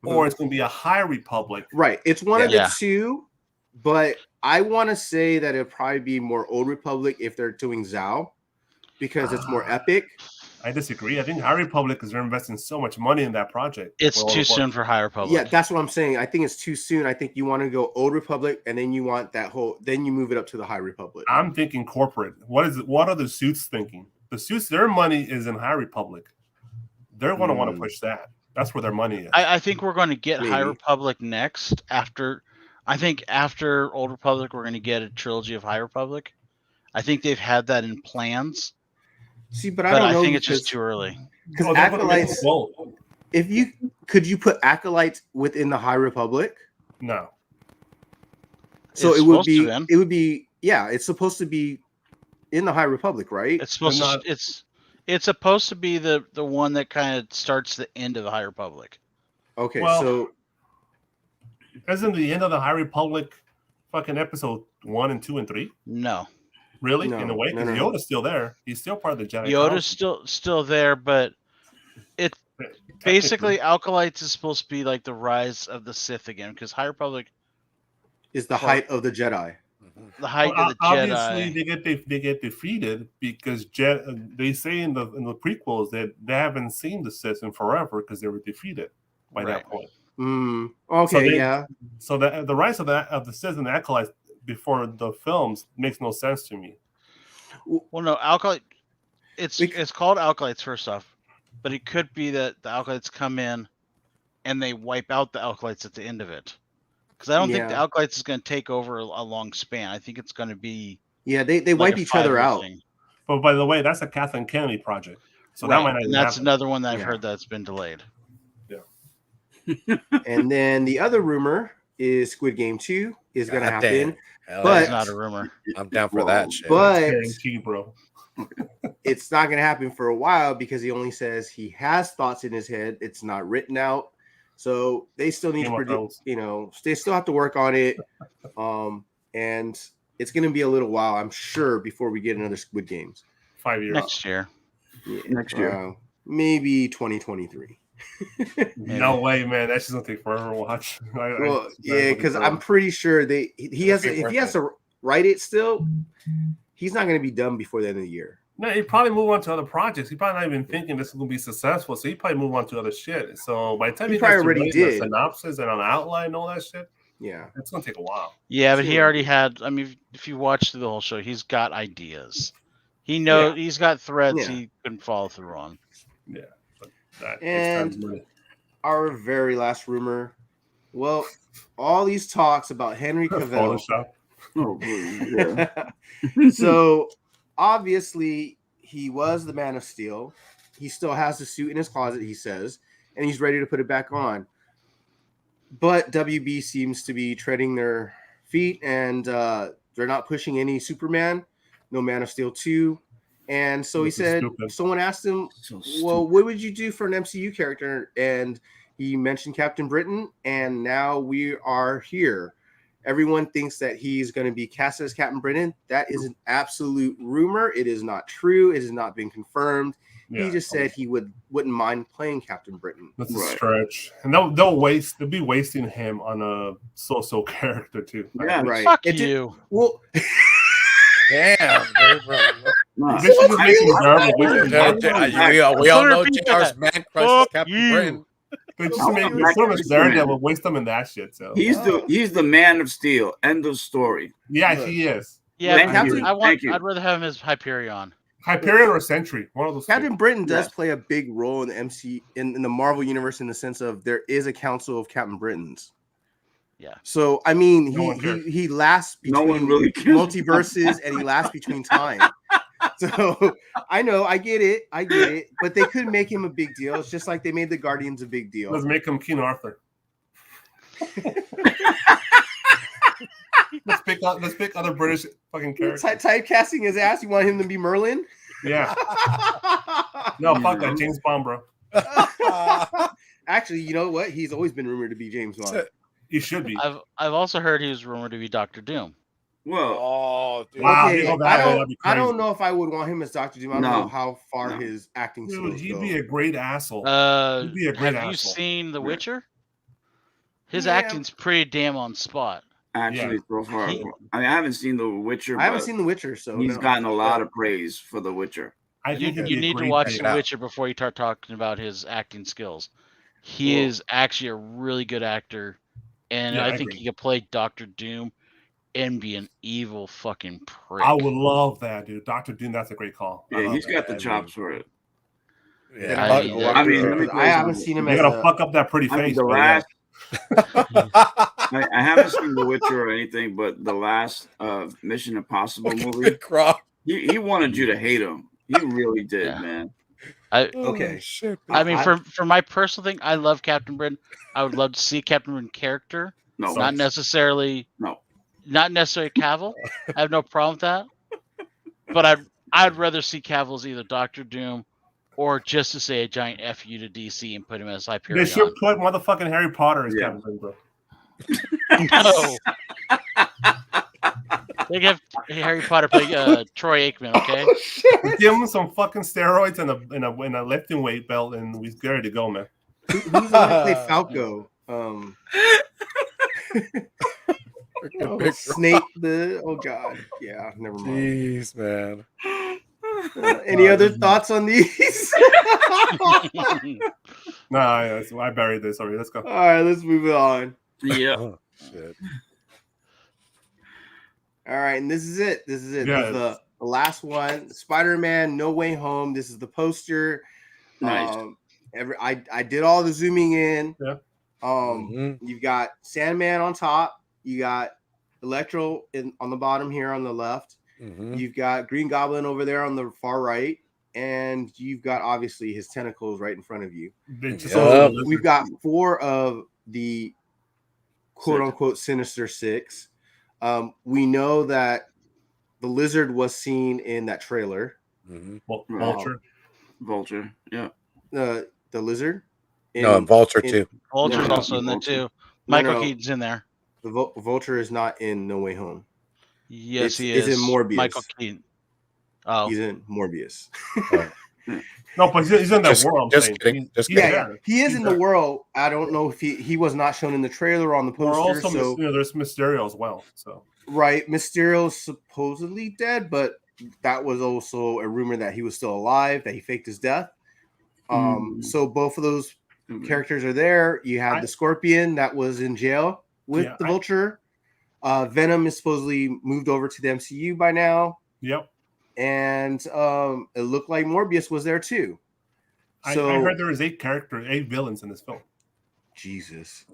or it's going to be a High Republic. Right. It's one of the two, but I want to say that it'll probably be more Old Republic if they're doing Zhao, because it's more epic. I disagree. I think High Republic, because they're investing so much money in that project. It's too soon for High Republic. Yeah, that's what I'm saying. I think it's too soon. I think you want to go Old Republic, and then you want then you move it up to the High Republic. I'm thinking corporate. What are the suits thinking? The suits, their money is in High Republic. They're going to want to push that. That's where their money is. I think we're going to get High Republic next. After Old Republic, we're going to get a trilogy of High Republic. I think they've had that in plans. See, but I don't know. I think it's just too early. Because Acolytes, could you put Acolytes within the High Republic? No. So it would be it's supposed to be in the High Republic, right? It's supposed to. It's supposed to be the one that kind of starts the end of the High Republic. Okay, so isn't the end of the High Republic fucking episode 1 and 2 and 3? No. Really? In a way? Because Yoda's still there. He's still part of the Jedi. Yoda's still there, but it basically Acolytes is supposed to be like the rise of the Sith again, because High Republic is the height of the Jedi. The height of the obviously Jedi. they get defeated because they say in the prequels that they haven't seen the Sith in forever because they were defeated by that point. Okay, So the rise of the Sith and the Acolytes before the films makes no sense to me. Well, no, Acolyte. It's called Acolytes first off, but it could be that the Acolytes come in and they wipe out the Acolytes at the end of it. Because I don't think the Acolytes is going to take over a long span. I think it's going to be they wipe each other out. Thing. But by the way, that's a Kathleen Kennedy project, so that might not. And that's another one that I've heard that's been delayed. Yeah. And then the other rumor is Squid Game 2 is going to happen. But it's not a rumor. I'm down for that shit. But guaranteed, bro. It's not going to happen for a while because he only says he has thoughts in his head. It's not written out. So they still need to produce, they still have to work on it. And it's going to be a little while, I'm sure, before we get another Squid Games. 5 years. Next year. Yeah, next year. Maybe 2023. No way, man. That's just going to take forever to watch. Because I'm pretty sure if he has to write it still, he's not going to be done before the end of the year. No, he'd probably move on to other projects. He's probably not even thinking this is going to be successful, so he'd probably move on to other shit. So by the time he probably already did a synopsis and an outline and all that shit, it's going to take a while. Yeah, but he already had. I mean, if you watch the whole show, he's got ideas. He knows he's got threads he can follow through on. Yeah, and our very last rumor. Well, all these talks about Henry Cavill. So obviously he was the Man of Steel. He still has the suit in his closet, he says, and he's ready to put it back on. But WB seems to be treading their feet, and they're not pushing any Superman, no Man of Steel 2. And so he said, someone asked him, well, what would you do for an MCU character? And he mentioned Captain Britain, and now we are here. Everyone thinks that he's going to be cast as Captain Britain. That is an absolute rumor. It is not true. It has not been confirmed. Yeah. He just said he wouldn't mind playing Captain Britain. That's a stretch. And they'll be wasting him on a so-so character too. Yeah, right. Fuck you. Well, damn, this is just making we all know JR's man crushes Captain Britain. They just make so much Daredevil, waste them in that shit. So he's the Man of Steel. End of story. Yeah, he is. Yeah, I'd rather have him as Hyperion. Hyperion or Sentry, one of those. Captain Britain does play a big role in the MC in the Marvel universe in the sense of there is a council of Captain Britons. Yeah. So I mean, he lasts between really multiverses and he lasts between time. So I know, I get it, but they could make him a big deal. It's just like they made the Guardians a big deal. Let's make him King Arthur. Let's pick other British fucking characters. Typecasting his ass. You want him to be Merlin? Yeah. No, fuck that. James Bond, bro. Actually, you know what? He's always been rumored to be James Bond. He should be. I've also heard he was rumored to be Doctor Doom. Well, dude. Wow, Okay, you know I don't know if I would want him as Doctor Doom. I don't No. know how far his acting Dude, skills he'd go. be a great asshole. He'd be a great Have you asshole. seen The Witcher? His Yeah. acting's pretty damn on spot. actually, so far, I mean, I haven't seen The Witcher. I haven't but seen The Witcher, so he's no. gotten a lot of praise for The Witcher. I You think he'd be a need to great watch pick. The Witcher before you start talking about his acting skills. He Cool. is actually a really good actor, and Yeah, I I think agree. he could play Doctor Doom and be an evil fucking prick. I would love that, dude. Dr. Doom, that's a great call. I Yeah, love he's that. got the chops for it. Yeah, I fuck- mean, fuck- I mean, fuck- let me I haven't seen him You as gotta a. fuck up that pretty I mean, face. the but yeah. last, I haven't seen The Witcher or anything, but the last Mission Impossible movie, Crop. he wanted you to hate him. He really did, Yeah. man. Okay. Oh, shit, I mean, I- for my personal thing, I love Captain Britain. I would love to see Captain Britain character, No, not necessarily no. Cavill. I have no problem with that. But I'd rather see Cavill as either Doctor Doom or just to say a giant FU to DC and put him as They Hyperion. should put motherfucking Harry Potter as Yeah. Captain Britain, bro. No. They have Harry Potter play Troy Aikman, okay? Give him some fucking steroids and a lifting weight belt, and we're ready to go, man. Who's the one that played Falco? Snake. Oh god. Yeah. Never mind. Jeez, man. Any other thoughts on these? Nah, I buried this already. Let's go. All right, let's move it on. Yeah. Oh, shit. All right, and this is it. This is Yeah. the last one. Spider-Man: No Way Home. This is the poster. Nice. I did all the zooming in. Yeah. You've got Sandman on top. You got Electro on the bottom here on the left. You've got Green Goblin over there on the far right, and you've got obviously his tentacles right in front of you. So we've got 4 of the quote unquote Sinister Six. We know that the Lizard was seen in that trailer. Vulture. Yeah. The Lizard. No, and Vulture too. Vulture's No, also in there Vulture. too. Michael No. Keaton's in there. The Vulture is not in No Way Home. Yes, he It's is. in Morbius. Michael Keaton. Oh, He's in Morbius. No, but he's in that Just- world. I'm just saying. kidding, just He's kidding. there. He is He's in there. the world. I don't know if he was not shown in the trailer or on the Or poster. also, So there's Mysterio as well. So right, Mysterio's supposedly dead, but that was also a rumor that he was still alive, that he faked his death. So both of those characters are there. You have the Scorpion that was in jail with the Vulture. Venom is supposedly moved over to the MCU by now. Yep. And it looked like Morbius was there too. So I heard there was 8 villains in this film. Jesus.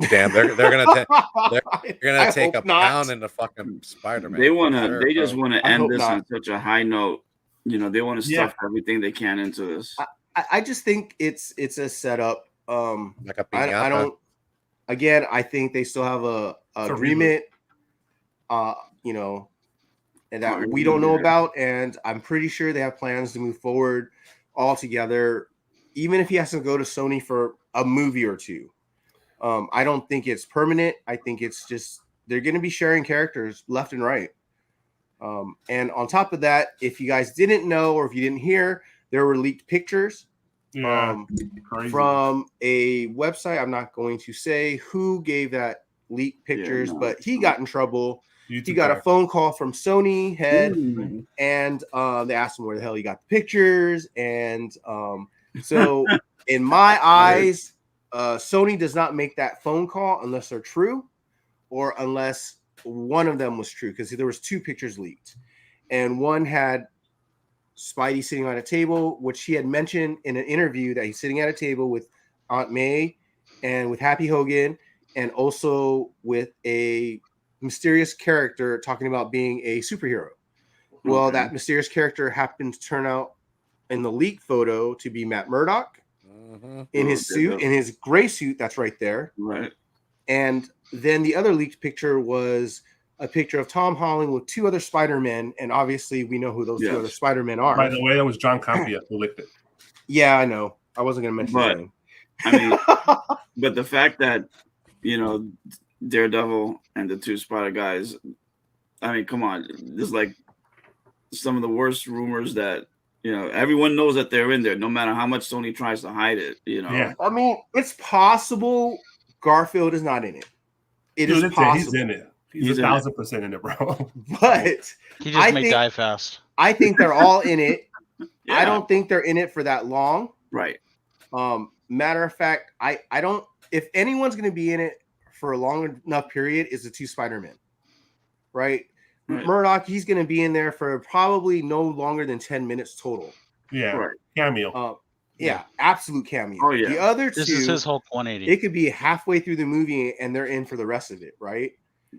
Damn, they're gonna I take a hope not. pound in the fucking Spider-Man. They just want to I end hope this not. on such a high note. You know, they want to stuff everything they can into this. I just think it's a setup. Like a I piñata. don't. Again, I think they still have a agreement. You know, and that we don't know about, and I'm pretty sure they have plans to move forward all together. Even if he has to go to Sony for a movie or two, I don't think it's permanent. I think it's just they're going to be sharing characters left and right. And on top of that, if you guys didn't know or if you didn't hear, there were leaked pictures from a website. I'm not going to say who gave that leaked pictures, but he got in trouble. He got a phone call from Sony head, and they asked him where the hell he got the pictures. And so, in my eyes, Sony does not make that phone call unless they're true, or unless one of them was true, because there was 2 pictures leaked, and one had Spidey sitting on a table, which he had mentioned in an interview that he's sitting at a table with Aunt May and with Happy Hogan, and also with a mysterious character talking about being a superhero. Well, Okay. that mysterious character happened to turn out in the leak photo to be Matt Murdock in his suit, in his gray suit that's right there. Right. And then the other leaked picture was a picture of Tom Holland with 2 other Spider-Men, and obviously we know who those 2 other Spider-Men are. By the way, that was John Campia who licked it. Yeah, I know. I wasn't going to mention his name. I mean, but the fact that, you know, Daredevil and the 2 Spider guys, I mean, come on. There's like some of the worst rumors that, you know, everyone knows that they're in there, no matter how much Sony tries to hide it, you know. Yeah. I mean, it's possible Garfield is not in it. It is possible. He's in it. He's 1,000% in it, bro. But He just may die fast. I think they're all in it. Yeah. I don't think they're in it for that long. Right. Matter of fact, I don't. If anyone's going to be in it for a long enough period, is the 2 Spider-Men, right? Murdoch, he's going to be in there for probably no longer than 10 minutes total. Yeah, right. Cameo. Yeah, absolute cameo. Oh yeah. The other 2, This is his Hulk 180. it could be halfway through the movie and they're in for the rest of it, right?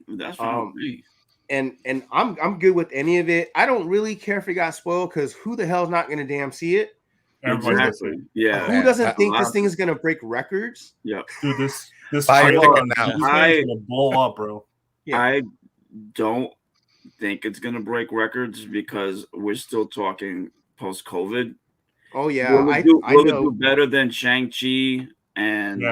That's fine. And I'm good with any of it. I don't really care if it got spoiled because who the hell's not going to damn see it? Exactly. Yeah. Who doesn't think this thing is going to break records? Yeah. Dude, this Buy your trailer, ticket now. this thing's gonna blow up, bro. Yeah. I don't think it's gonna break records because we're still talking post-COVID. Oh yeah, Will I it know. do better than Shang-Chi and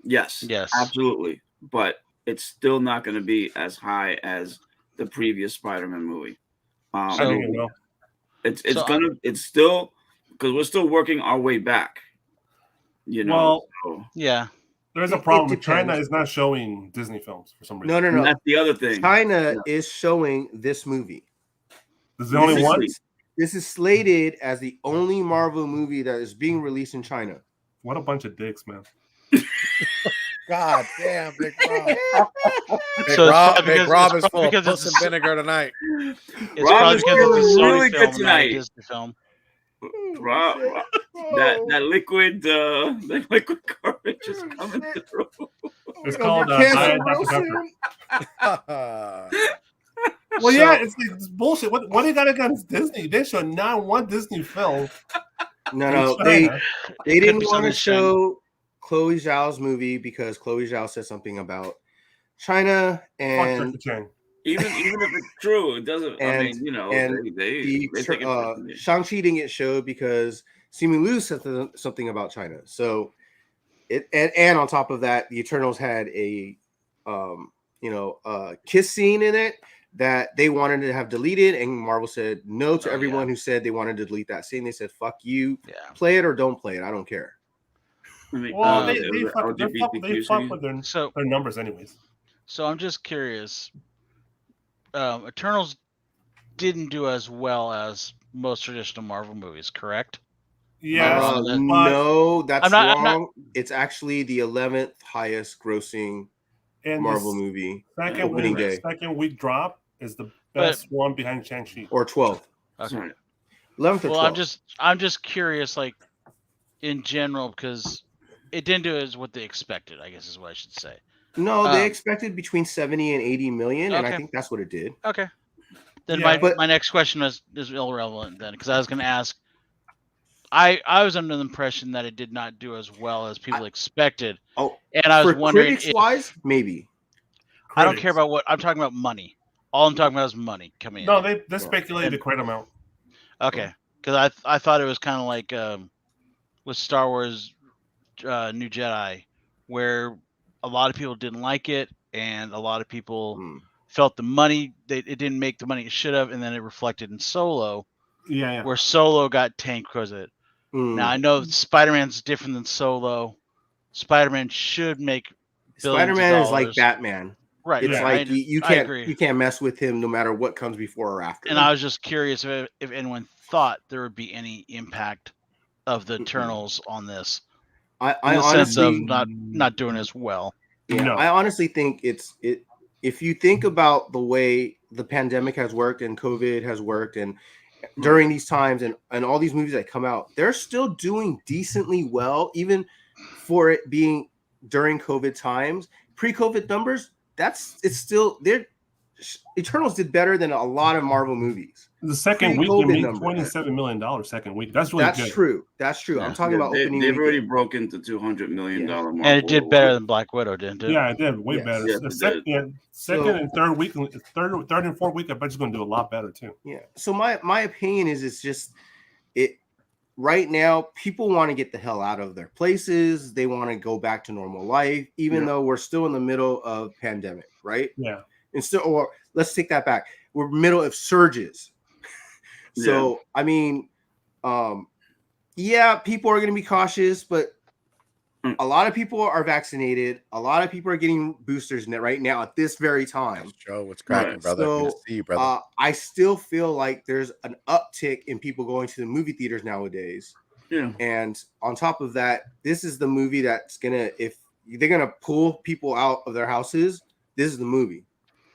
Yes. Yes. Absolutely. But it's still not going to be as high as the previous Spider-Man movie. I think it will. It's still because we're still working our way back. You know. Well, yeah. There's a problem. China is not showing Disney films for some reason. No. That's the other thing. China is showing this movie. This is the only one. This is slated as the only Marvel movie that is being released in China. What a bunch of dicks, man. God damn, Big Rob. Big It's Rob is full probably of puss and vinegar tonight. It's probably because it's a Sony really good film, not a tonight. Disney film. Rob, that liquid garbage is coming through. It's called Diet Dr. Pepper. Well, yeah, it's bullshit. What do you got against Disney? They should not want Disney film. No, they didn't want to show Chloe Zhao's movie because Chloe Zhao said something about China and even if it's true, it doesn't. And, I mean, you know, they take it Shang-Chi didn't get showed because Simu Liu said something about China. So and on top of that, the Eternals had a kiss scene in it that they wanted to have deleted, and Marvel said no to everyone who said they wanted to delete that scene. They said, "Fuck you, play it or don't play it. I don't care." Well, they fuck with their numbers anyways. So I'm just curious. Eternals didn't do as well as most traditional Marvel movies, correct? Yeah, no, that's wrong. It's actually the 11th highest grossing Marvel movie opening day. Second week drop is the best one behind Shang-Chi. Or 12th. Okay. 11th or 12th. Well, I'm just curious, like in general, because it didn't do as what they expected, I guess is what I should say. No, they expected between 70 and 80 million, and I think that's what it did. Okay. Then my next question is irrelevant then, because I was going to ask. I was under the impression that it did not do as well as people expected. Oh, and I was wondering, critics-wise, maybe. I don't care about what I'm talking about. Money. All I'm talking about is money coming in. No, they speculated a great amount. Okay, because I thought it was kind of like with Star Wars New Jedi, where a lot of people didn't like it, and a lot of people felt the money it didn't make the money it should have, and then it reflected in Solo. Yeah. Where Solo got tanked because of it. Now I know Spider-Man's different than Solo. Spider-Man should make Spider-Man is like Batman. Right. It's like you can't mess with him no matter what comes before or after. And I was just curious if anyone thought there would be any impact of the Eternals on this. I in the honestly, sense of not doing as well. Yeah, no. I honestly think it. If you think about the way the pandemic has worked and COVID has worked, and during these times and all these movies that come out, they're still doing decently well, even for it being during COVID times. Pre-COVID numbers, it's still there. Eternals did better than a lot of Marvel movies. The second week they Pre-COVID made number. $27 million. Second week, that's really That's good. true. That's true. Yeah. I'm talking about opening They've already weekend. broken the $200 million Yeah. mark. And it did better than Black Widow, didn't it? Yeah, it did way Yes. better. Yes, The it second, did. second and third week, third and fourth week, I bet it's going to do a lot better too. Yeah. So my opinion is it's just it right now. People want to get the hell out of their places. They want to go back to normal life, even though we're still in the middle of pandemic, right? Yeah. And still, or let's take that back. We're middle of surges. So I mean, yeah, people are going to be cautious, but a lot of people are vaccinated. A lot of people are getting boosters right now at this very time. Joe, what's cracking, Right. brother? Good to So, see you, brother. I still feel like there's an uptick in people going to the movie theaters nowadays. Yeah. And on top of that, this is the movie that's gonna, if they're gonna pull people out of their houses, this is the movie.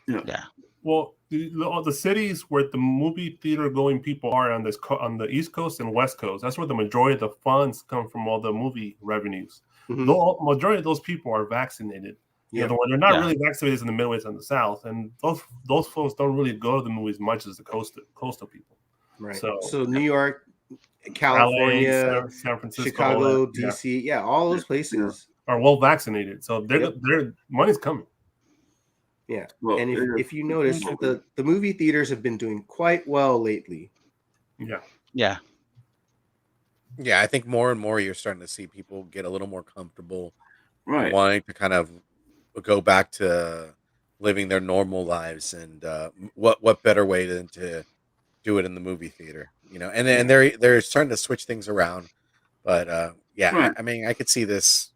Yeah. Well, the cities where the movie theater going people are on the East Coast and West Coast, that's where the majority of the funds come from, all the movie revenues. Mhm. The majority of those people are vaccinated. Yeah. They're not really vaccinated in the Midwest and the South, and those folks don't really go to the movies much as the coastal people. Right. So New York, California, LA, San Francisco, Chicago, DC, all those places are well vaccinated, so their money's coming. Yeah. Well, And if you notice, the movie theaters have been doing quite well lately. Yeah. Yeah. Yeah, I think more and more you're starting to see people get a little more comfortable, right. wanting to kind of go back to living their normal lives, and what better way than to do it in the movie theater, and they're starting to switch things around, but Right. I mean, I could see this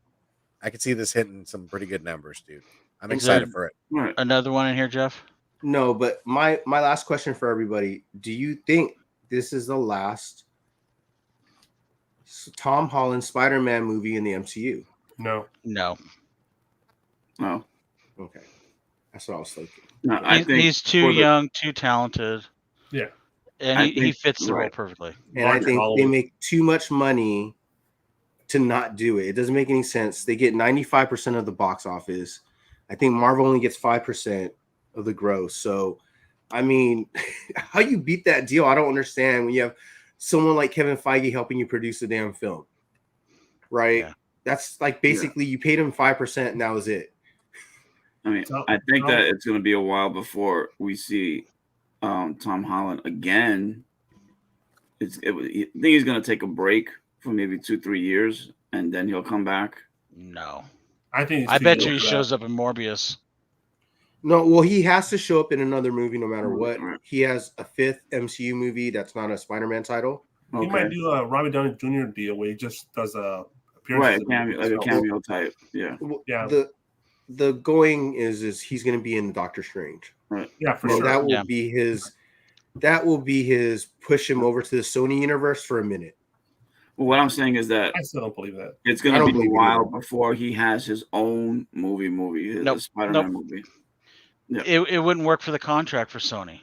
hitting some pretty good numbers, dude. I'm Is excited there- for it. Right. Another one in here, Jeff? No, but my last question for everybody: do you think this is the last Tom Holland Spider-Man movie in the MCU? No. No. No. Okay, that's what I was thinking. No, I think He's too young, too talented. Yeah. And I he think- fits the role right. perfectly. And I Mark think Holloway. they make too much money to not do it. It doesn't make any sense. They get 95% of the box office. I think Marvel only gets 5% of the gross. So, I mean, how you beat that deal, I don't understand when you have someone like Kevin Feige helping you produce a damn film, right? Yeah. That's like basically you paid him 5% and that was it. I mean, So- I think that it's going to be a while before we see Tom Holland again. I think he's going to take a break for maybe 2-3 years, and then he'll come back. No. I think. I bet you he shows up in Morbius. No, well, he has to show up in another movie no matter what. Right. He has a 5th MCU movie that's not a Spider-Man title. He might do a Robert Downey Jr. deal where he just does a appearance, Right, like a cameo type. Yeah. Yeah. The going is he's going to be in Doctor Strange. Yeah, for And sure. that will be his. That will be his push him over to the Sony universe for a minute. Well, what I'm saying is that I still don't believe that. it's I going don't to be a believe it while either. before he has his own movie, his Spider-Man movie. Yeah. It wouldn't work for the contract for Sony.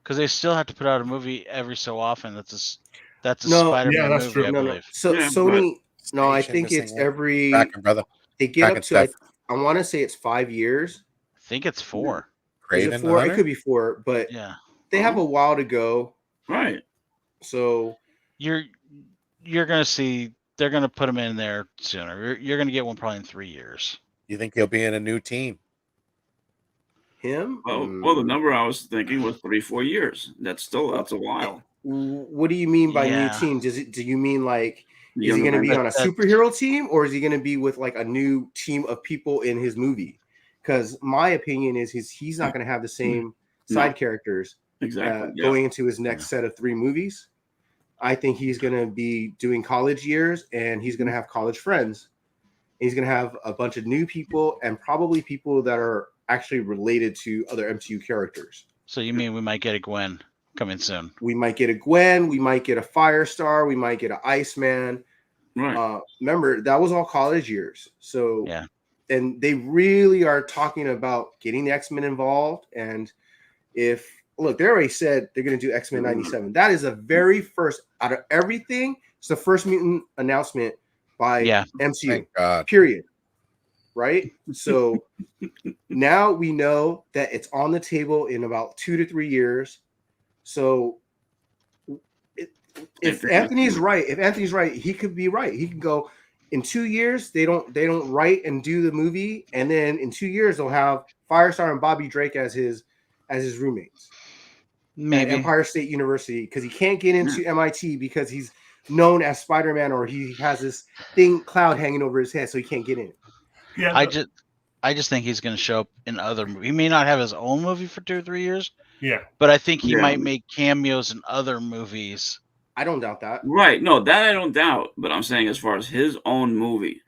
Because they still have to put out a movie every so often. That's a No, Spider-Man yeah, that's movie, true. I No, believe. So Yeah, Sony. No, I Station think it's missing one. every. Cracking, brother. They get up Cracking to. stuff. I want to say it's 5 years. I think it's 4. Is Craven it the 4? It Hunter? could be 4, but Yeah. they have a while to go. Right. So You're gonna see they're gonna put him in there sooner. You're gonna get one probably in 3 years. You think he'll be in a new team? him. Well, the number I was thinking was 3-4 years. That's a while. What do you mean by Yeah. new team? Do you mean like is he Younger going to than be that. on a superhero team, or is he going to be with like a new team of people in his movie? Because my opinion is he's not going to have the same side characters Exactly. going into his next set of 3 movies. I think he's going to be doing college years, and he's going to have college friends. He's going to have a bunch of new people, and probably people that are actually related to other MCU characters. So you mean we might get a Gwen coming soon? We might get a Gwen. We might get a Firestar. We might get an Iceman. Right. Remember, that was all college years. So, Yeah. And they really are talking about getting the XMen involved. And if, look, they already said they're going to do XMen 97. That is the very first, out of everything, it's the first mutant announcement by MCU, Thank God. period. Right? So now we know that it's on the table in about 2 to 3 years. So if Anthony's right, he could be right. He could go in 2 years. They don't write and do the movie, and then in 2 years they'll have Firestar and Bobby Drake as his roommates. Maybe at Empire State University, because he can't get into MIT because he's known as Spider-Man, or he has this cloud hanging over his head, so he can't get in. Yeah, I just think he's going to show up in other movies. He may not have his own movie for 2 or 3 years. Yeah, but I think he might make cameos in other movies. I don't doubt that. Right? No, that I don't doubt. But I'm saying, as far as his own movie,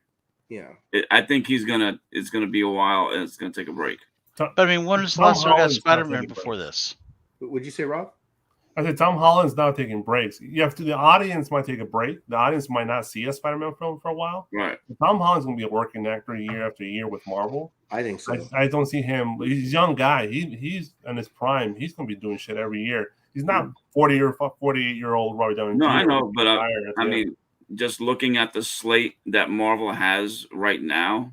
I think it's gonna be a while, and it's gonna take a break. But I mean, when was the last time we got Spider-Man before this? Would you say, Rob? I said Tom Holland's not taking breaks. The audience might take a break. The audience might not see a Spider-Man film for a while. Right. Tom Holland's going to be a working actor year after year with Marvel. I think so. I don't see him. He's a young guy. He's in his prime. He's going to be doing shit every year. He's not 48-year-old Robert Downey Jr. No, I know, but I mean, just looking at the slate that Marvel has right now,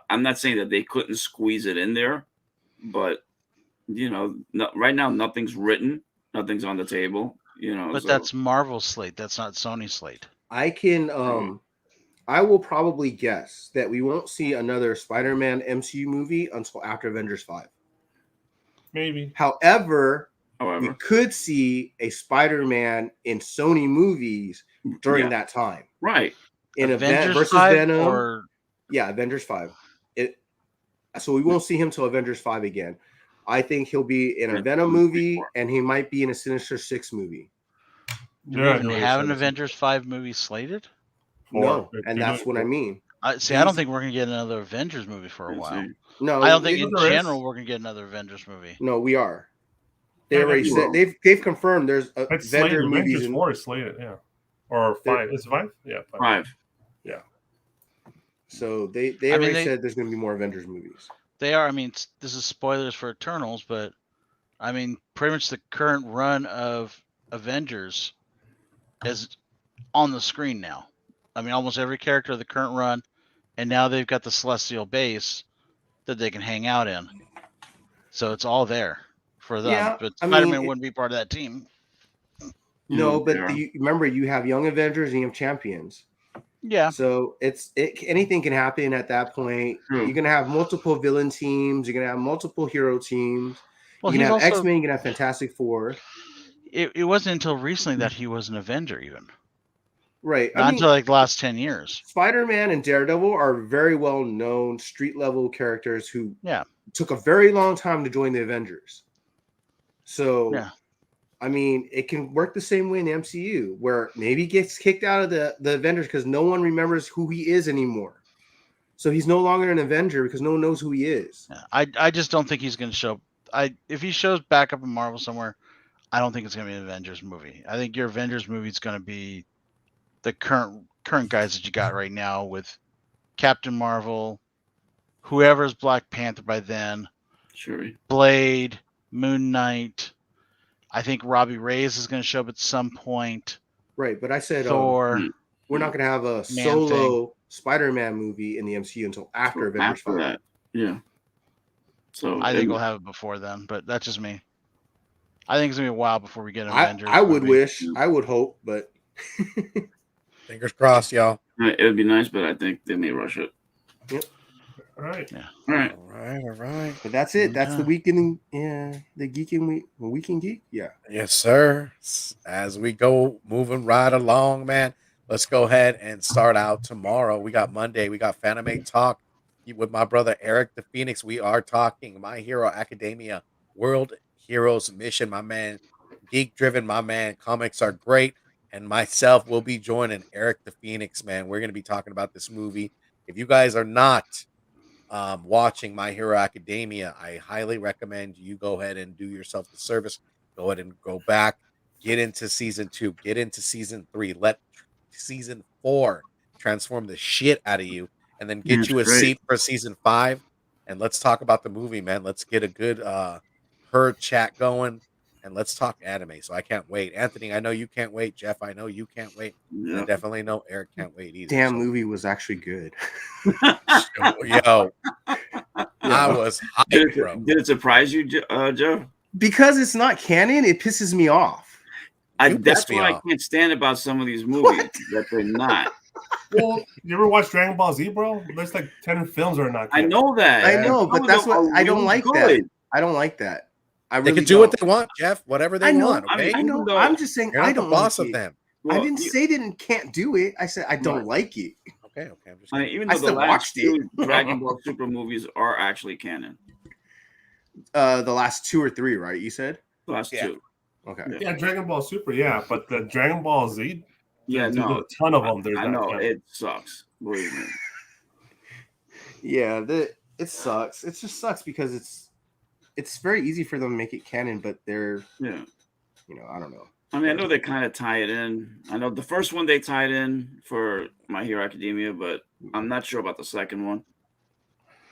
I'm not saying that they couldn't squeeze it in there, but right now nothing's written. Nothing's on the table, But that's Marvel's slate. That's not Sony's slate. I can, I will probably guess that we won't see another Spider-Man MCU movie until after Avengers 5. Maybe. However, we could see a Spider-Man in Sony movies during that time. Right. In Avengers versus 5 Venom. Yeah, Avengers 5. So we won't see him till Avengers 5 again. I think he'll be in a Venom movie, and he might be in a Sinister Six movie. Do we even have an Avengers 5 movie slated? No, and that's what I mean. I don't think we're going to get another Avengers movie for a while. No, I don't think in general we're going to get another Avengers movie. No, we are. They already said they've confirmed there's a Avengers movies. Avengers 4 is slated, or 5. Is it 5? Yeah, 5. Yeah. So they already said there's going to be more Avengers movies. They are. I mean, this is spoilers for Eternals, but I mean, pretty much the current run of Avengers is on the screen now. I mean, almost every character of the current run, and now they've got the Celestial base that they can hang out in. So it's all there for them. Yeah, but Spider-Man wouldn't be part of that team. No, but remember, you have Young Avengers and you have Champions. Yeah. So anything can happen at that point. You're gonna have multiple villain teams. You're gonna have multiple hero teams. Well, you're gonna have X-Men. You're gonna have Fantastic Four. It wasn't until recently that he was an Avenger, even. Right. Not until like the last 10 years. Spider-Man and Daredevil are very well known street level characters who took a very long time to join the Avengers. So I mean, it can work the same way in the MCU, where maybe he gets kicked out of the Avengers because no one remembers who he is anymore. So he's no longer an Avenger because no one knows who he is. I just don't think he's going to show up. If he shows back up in Marvel somewhere, I don't think it's going to be an Avengers movie. I think your Avengers movie is going to be the current guys that you got right now with Captain Marvel, whoever's Black Panther by then, Blade, Moon Knight. I think Robbie Reyes is going to show up at some point. Right, but I said Thor. We're not going to have a solo Spider-Man movie in the MCU until after Avengers 5. That. Yeah. So I think we'll have it before then, but that's just me. I think it's going to be a while before we get an Avengers I would movie. I would hope, but fingers crossed, y'all. It would be nice, but I think they may rush it. Yep. All right. Yeah. All right. But that's it. That's the weekend. Yeah, the geeking week. Weekend geek. Yeah. Yes, sir. As we go moving right along, man. Let's go ahead and start out tomorrow. We got Monday. We got Fanime Talk with my brother Eric the Phoenix. We are talking My Hero Academia World Heroes Mission. My man, geek driven. My man, comics are great. And myself will be joining Eric the Phoenix, man. We're going to be talking about this movie. If you guys are not watching My Hero Academia, I highly recommend you go ahead and do yourself the service. Go ahead and go back, get into season 2, get into season 3, let season 4 transform the shit out of you, and then get you a seat for season 5. And let's talk about the movie, man. Let's get a good herd chat going, and let's talk anime. So I can't wait. Anthony, I know you can't wait. Jeff, I know you can't wait. Yeah. I definitely know Eric can't wait either. Damn, movie was actually good. Yo, I was hyped, bro. Did it surprise you, Joe? Because it's not canon, it pisses me off. You That's pissed me what I off. can't stand about some of these movies that they're not. Well, you ever watch Dragon Ball Z, bro? There's like 10 films are not. I canon. know that. I know, Some but of that's them what are I don't really like. good. That I don't like that. I They really can do what don't. they want, Jeff. Whatever they I know. want. I mean, Okay, I know. Even though I'm just saying you're I not the don't boss like of it. them. I didn't say they can't do it. I said I don't Right. like it. Okay, I'm just. I mean, even I though the still last watched two it. Dragon Ball Super movies are actually canon. The last 2 or 3, right? You said. The last Yeah. two. Okay. Yeah. Yeah, Dragon Ball Super, yeah, but the Dragon Ball Z, Yeah, there's no. a ton of them. There's I not know canon. it sucks. Believe me. Yeah, it sucks. It just sucks because it's very easy for them to make it canon, but they're Yeah. I don't know. I mean, I know they kind of tie it in. I know the first one they tied in for My Hero Academia, but I'm not sure about the second one.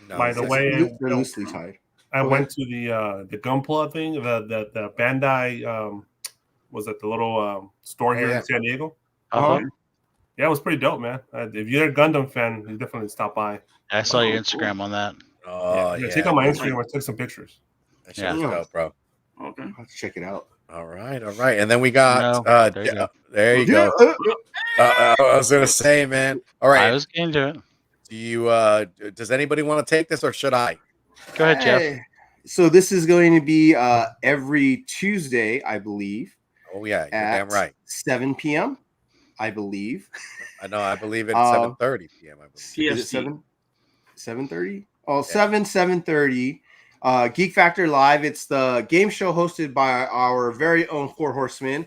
No, By the it's- way, They're loosely tied. I Go went to the Gunpla thing, the Bandai, was it the little store here yeah. in San Diego? Uh-huh. Yeah, it was pretty dope, man. If you're a Gundam fan, you definitely stop by. I saw your Oh, Instagram on that. oh yeah, yeah, check out my dude, Instagram. I took some pictures. that shit Yeah. was dope, bro. Okay. Let's check it out. All right, and then we got No, there you go. there you go. I was gonna say, man. All right, I was getting to it. do you does anybody want to take this or should I? Go ahead, Jeff. Hey. So this is going to be every Tuesday, I believe. Oh yeah, you're at damn right. 7 p.m. I believe. I know. I believe it's Um, 7:30 p.m. I believe. Is it PST. 7:30? Oh, 7:30. Geek Factor Live. It's the game show hosted by our very own Four Horsemen.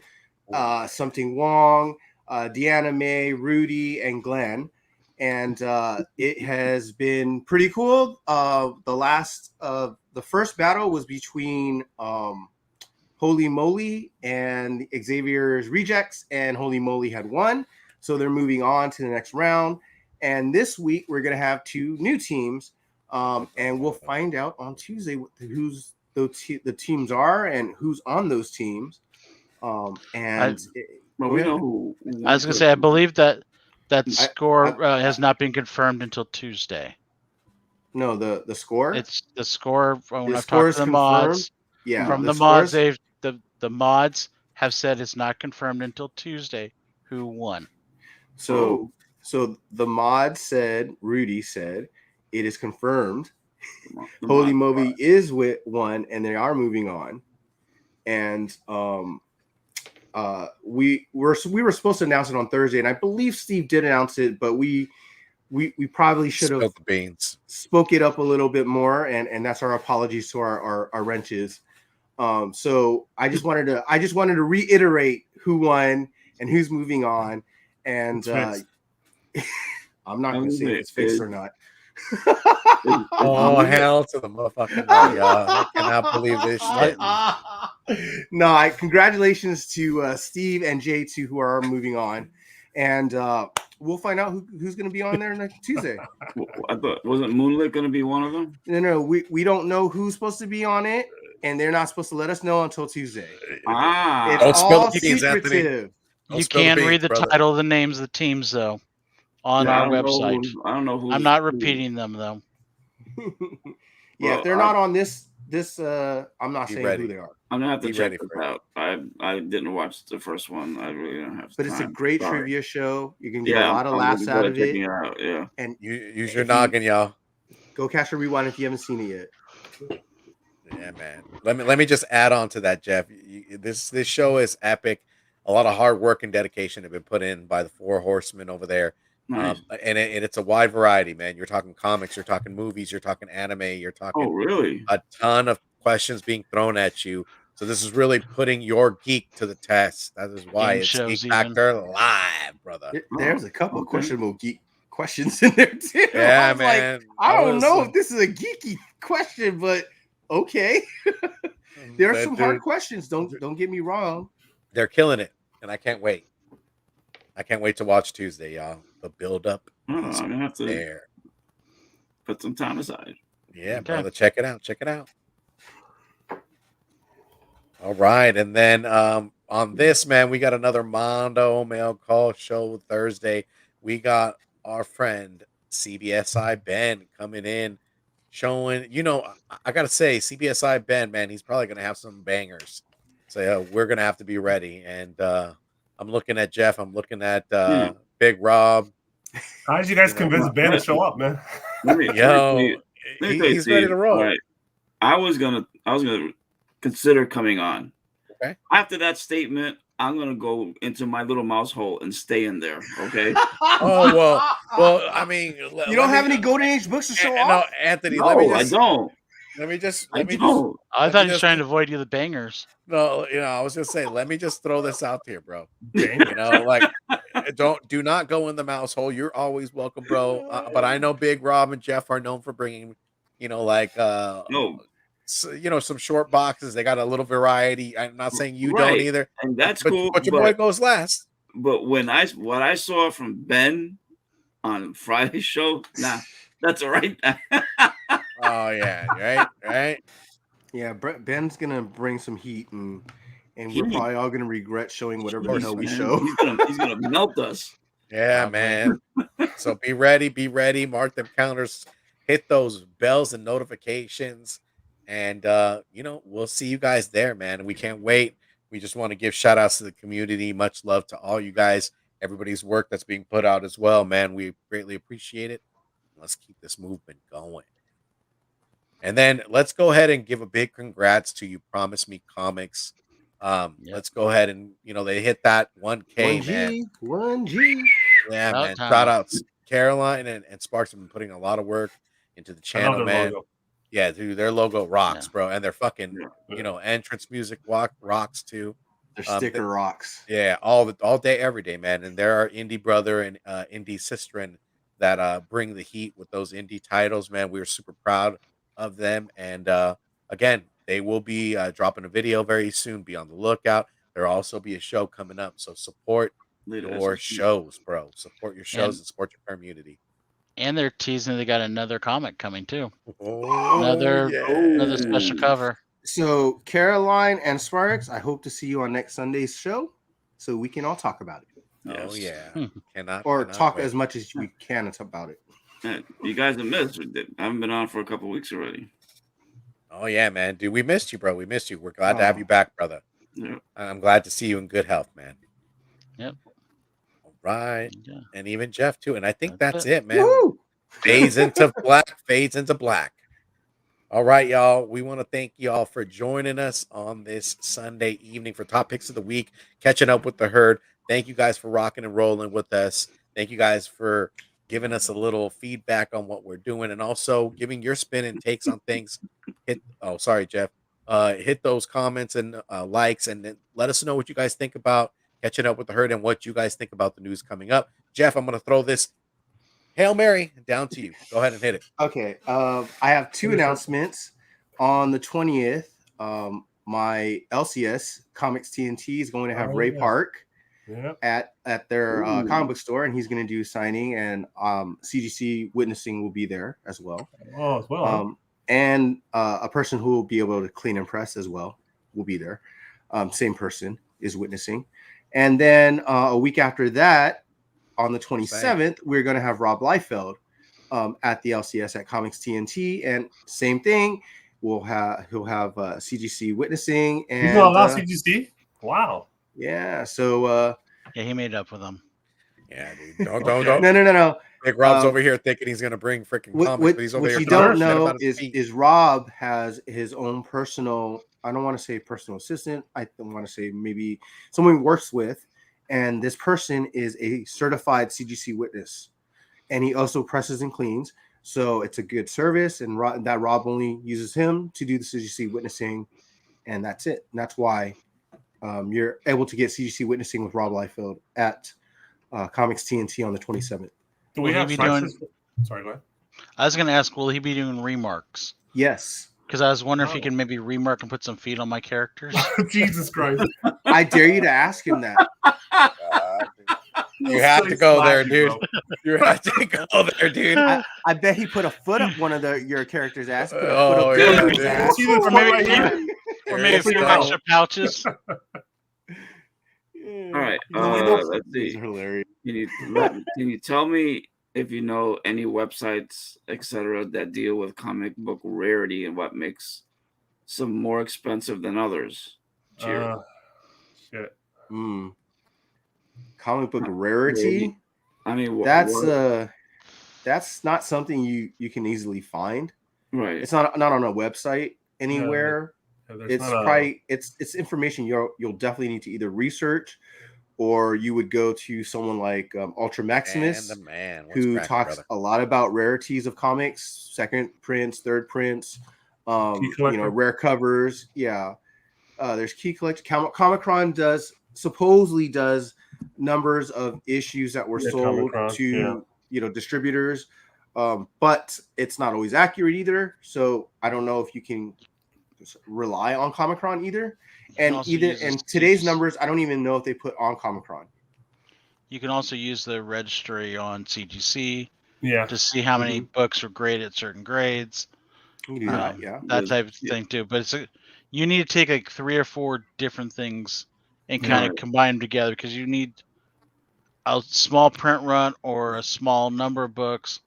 Something Wong, Deanna May, Rudy, and Glenn. And it has been pretty cool. The first battle was between Holy Moly and Xavier's Rejects, and Holy Moly had won. So they're moving on to the next round. And this week we're going to have 2 new teams, and we'll find out on Tuesday who's the teams are and who's on those teams. Well, we know who. I was gonna say I believe that score I- has not been confirmed until Tuesday. No, the score. It's the score when The I've score talked is to the mods. Yeah, From the score mods, is- the mods have said it's not confirmed until Tuesday who won. So the mod said, Rudy said, it is confirmed. Holy Moby is with one, and they are moving on. And we were supposed to announce it on Thursday, and I believe Steve did announce it, but we probably should have Spilled the beans. spoke it up a little bit more, and that's our apologies to our wrenches. So I just wanted to reiterate who won and who's moving on, and I'm not going to say if it's fixed or not. Oh hell to the motherfucking no, y'all. I cannot believe this shit. No, congratulations to Steve and J2 who are moving on, and we'll find out who's going to be on there next Tuesday. I thought, wasn't Moonlit going to be one of them? No, we don't know who's supposed to be on it, and they're not supposed to let us know until Tuesday. It's Don't spill all the beans, Anthony. secretive. Don't You spill the can beans, read the brother. title, the names of the teams though, on Yeah, our website. I don't know who. I'm not repeating them though. Yeah, if they're not on this, I'm not Be saying ready. who they are. I'm gonna have to Be check ready this for it. out. I didn't watch the first one. I really don't have. But it's a time. great Sorry. trivia show. You can get Yeah, a lot of I'm laughs gonna out be of checking it. out. Yeah. And Use your if you- noggin, y'all. Go catch a rewind if you haven't seen it yet. Yeah, man. Let me just add on to that, Jeff. This show is epic. A lot of hard work and dedication have been put in by the Four Horsemen over there. Nice. And it's a wide variety, man. You're talking comics, you're talking movies, you're talking anime, you're talking Oh, really? a ton of questions being thrown at you. So this is really putting your geek to the test. That is why Game it's shows Geek even. Factor Live, brother. There's a couple of okay. questionable geek questions in there too. Yeah, I was like, man. I don't was- know if this is a geeky question, but okay. There are some hard questions. Don't get me wrong. They're killing it, and I can't wait. I can't wait to watch Tuesday, y'all. The build up is I'm gonna have to there. put some time aside. Yeah, Okay. brother. Check it out. Check it out. All right. And then on this, man, we got another Mondo Mail Call show Thursday. We got our friend CBSI Ben coming in, showing. I gotta say, CBSI Ben, man, he's probably gonna have some bangers. So we're gonna have to be ready. And I'm looking at Jeff. I'm looking at Big Rob. How did you guys convince Ben to show up, man? Let me tell you, He's ready to roll. All right. I was gonna consider coming on. Okay. After that statement, I'm gonna go into my little mouse hole and stay in there. Okay. Oh well. I mean, you don't have any golden age books to show off? No, Anthony. No, I don't. Let me just. I thought he was trying to avoid you the bangers. No, I was gonna say, let me just throw this out here, bro. Like, do not go in the mouse hole. You're always welcome, bro. But I know Big Rob and Jeff are known for bringing, some short boxes. They got a little variety. I'm not saying you don't either, and that's cool. But your boy goes last. But what I saw from Ben on Friday's show, that's all right. Oh yeah, right. Yeah, Ben's gonna bring some heat, and we're probably all gonna regret showing whatever the hell we show. He's gonna melt us. Yeah, man. So be ready. Mark them counters. Hit those bells and notifications, and we'll see you guys there, man. We can't wait. We just want to give shout outs to the community. Much love to all you guys. Everybody's work that's being put out as well, man. We greatly appreciate it. Let's keep this movement going. And then let's go ahead and give a big congrats to You Promise Me Comics. Let's go ahead and they hit that 1K, man. 1G. Yeah, man. Shout outs. Caroline and Sparks have been putting a lot of work into the channel, man. Logo. Yeah, dude, their logo rocks, bro. And their fucking, entrance music rocks too. Their sticker rocks. Yeah, all day, every day, man. And there are indie brother and indie sister that bring the heat with those indie titles, man. We're super proud of them. And again, they will be dropping a video very soon. Be on the lookout. There'll also be a show coming up. So support your shows, bro. Support your shows and support your community. And they're teasing they got another comic coming too. Another special cover. So Caroline and Sparks, I hope to see you on next Sunday's show so we can all talk about it. Yes. Oh yeah. Cannot talk as much as we can about it. You guys have missed. I haven't been on for a couple of weeks already. Oh yeah, man. Dude, we missed you, bro. We missed you. We're glad to have you back, brother. Yeah. I'm glad to see you in good health, man. Yep. All right. Yeah. And even Jeff too. And I think that's it, man. Woo! Fades into black. All right, y'all. We want to thank y'all for joining us on this Sunday evening for Top Picks of the Week, catching up with the herd. Thank you guys for rocking and rolling with us. Thank you guys for giving us a little feedback on what we're doing and also giving your spin and takes on things. Sorry, Jeff. Hit those comments and likes, and then let us know what you guys think about catching up with the herd and what you guys think about the news coming up. Jeff, I'm going to throw this Hail Mary down to you. Go ahead and hit it. Okay. I have two announcements. On the 20th, my LCS Comics TNT is going to have Ray Park at their comic book store, and he's going to do signing, and CGC witnessing will be there as well. Oh, as well. And a person who will be able to clean and press as well will be there. Same person is witnessing. And then a week after that, on the 27th, we're going to have Rob Liefeld at the LCS at Comics TNT, and same thing. He'll have CGC witnessing, and he's gonna allow CGC. Wow. Yeah. So he made up with them. Yeah, dude. Don't. No. Big Rob's over here thinking he's gonna bring freaking comics, but he's over here. What you don't know is Rob has his own personal. I don't want to say personal assistant. I want to say maybe someone he works with. And this person is a certified CGC witness, and he also presses and cleans. So it's a good service, and Rob only uses him to do the CGC witnessing, and that's it. And that's why you're able to get CGC witnessing with Rob Liefeld at Comics TNT on the 27th. Do we have doing? Sorry, go ahead. I was going to ask, will he be doing remarks? Yes. Because I was wondering if he can maybe remark and put some feet on my characters. Jesus Christ! I dare you to ask him that. You have to go there, dude. You have to go there, dude. I bet he put a foot up one of your characters' ass. Oh, yeah, dude. Or maybe a few extra pouches. All right. Let's see. Hilarious. Can you tell me if you know any websites, etc., that deal with comic book rarity and what makes some more expensive than others. Cheers. Shit. Comic book rarity. I mean, that's not something you can easily find. Right. It's not on a website anywhere. It's information you'll definitely need to either research, or you would go to someone like Ultra Maximus, who talks a lot about rarities of comics, second prints, third prints, rare covers. Yeah, there's key collection. Comicron supposedly does numbers of issues that were sold to distributors, but it's not always accurate either. So I don't know if you can rely on Comicron either. And today's numbers, I don't even know if they put on Comicron. You can also use the registry on CGC to see how many Mm-hmm. books are graded at certain grades. You can do that, yeah. That type of thing too. But you need to take like 3 or 4 different things and kind of combine them together, because you need a small print run or a small number of books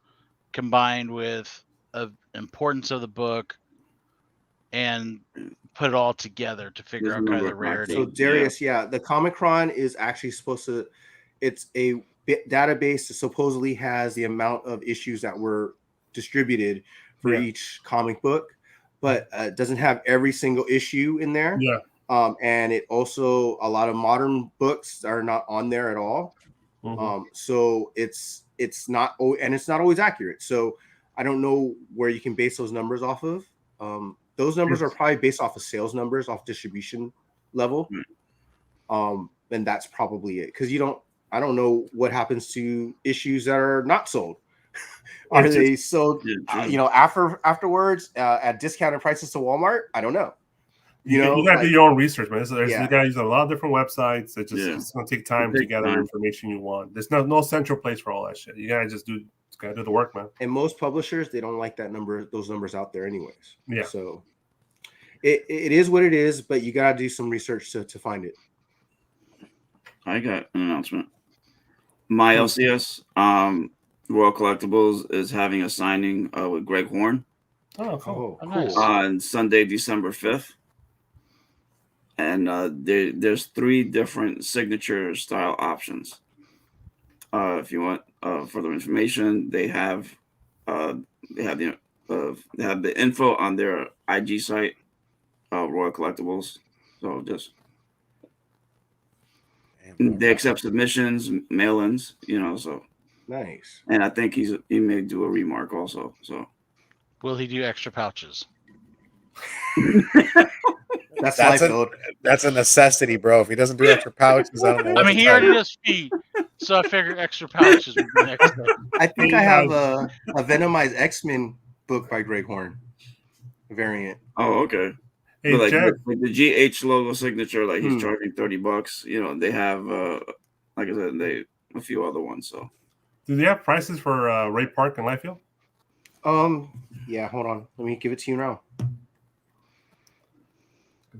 combined with the importance of the book and put it all together to figure out kind of the rarity. So Darius, the Comicron is actually supposed to, it's a database that supposedly has the amount of issues that were distributed for each comic book, but it doesn't have every single issue in there. Yeah. And it also, a lot of modern books are not on there at all. So it's not always accurate. So I don't know where you can base those numbers off of. Those numbers are probably based off of sales numbers, off distribution level. And that's probably it. Because I don't know what happens to issues that are not sold. Are they sold, afterwards at discounted prices to Walmart? I don't know. You gotta do your own research, man. You gotta use a lot of different websites. It's gonna take time to gather the information you want. There's no central place for all that shit. You gotta just do the work, man. And most publishers, they don't like those numbers out there anyways. Yeah. So it is what it is, but you gotta do some research to find it. I got an announcement. My LCS, Royal Collectibles is having a signing with Greg Horn. Oh, cool. Nice. On Sunday, December 5th. And there's 3 different signature style options. If you want further information, they have the info on their IG site, Royal Collectibles. So they accept submissions, mail-ins, so nice. And I think he may do a remark also. So will he do extra pouches? That's a necessity, bro. If he doesn't do extra pouches, I don't know. I mean, he already does feet, so I figure extra pouches would be next. I think I have a Venomized XMen book by Greg Horn variant. Oh, okay. Hey, but like the GH logo signature, like he's charging $30. They have, like I said, a few other ones. So, do they have prices for Ray Park and Liefeld? Yeah. Hold on. Let me give it to you now.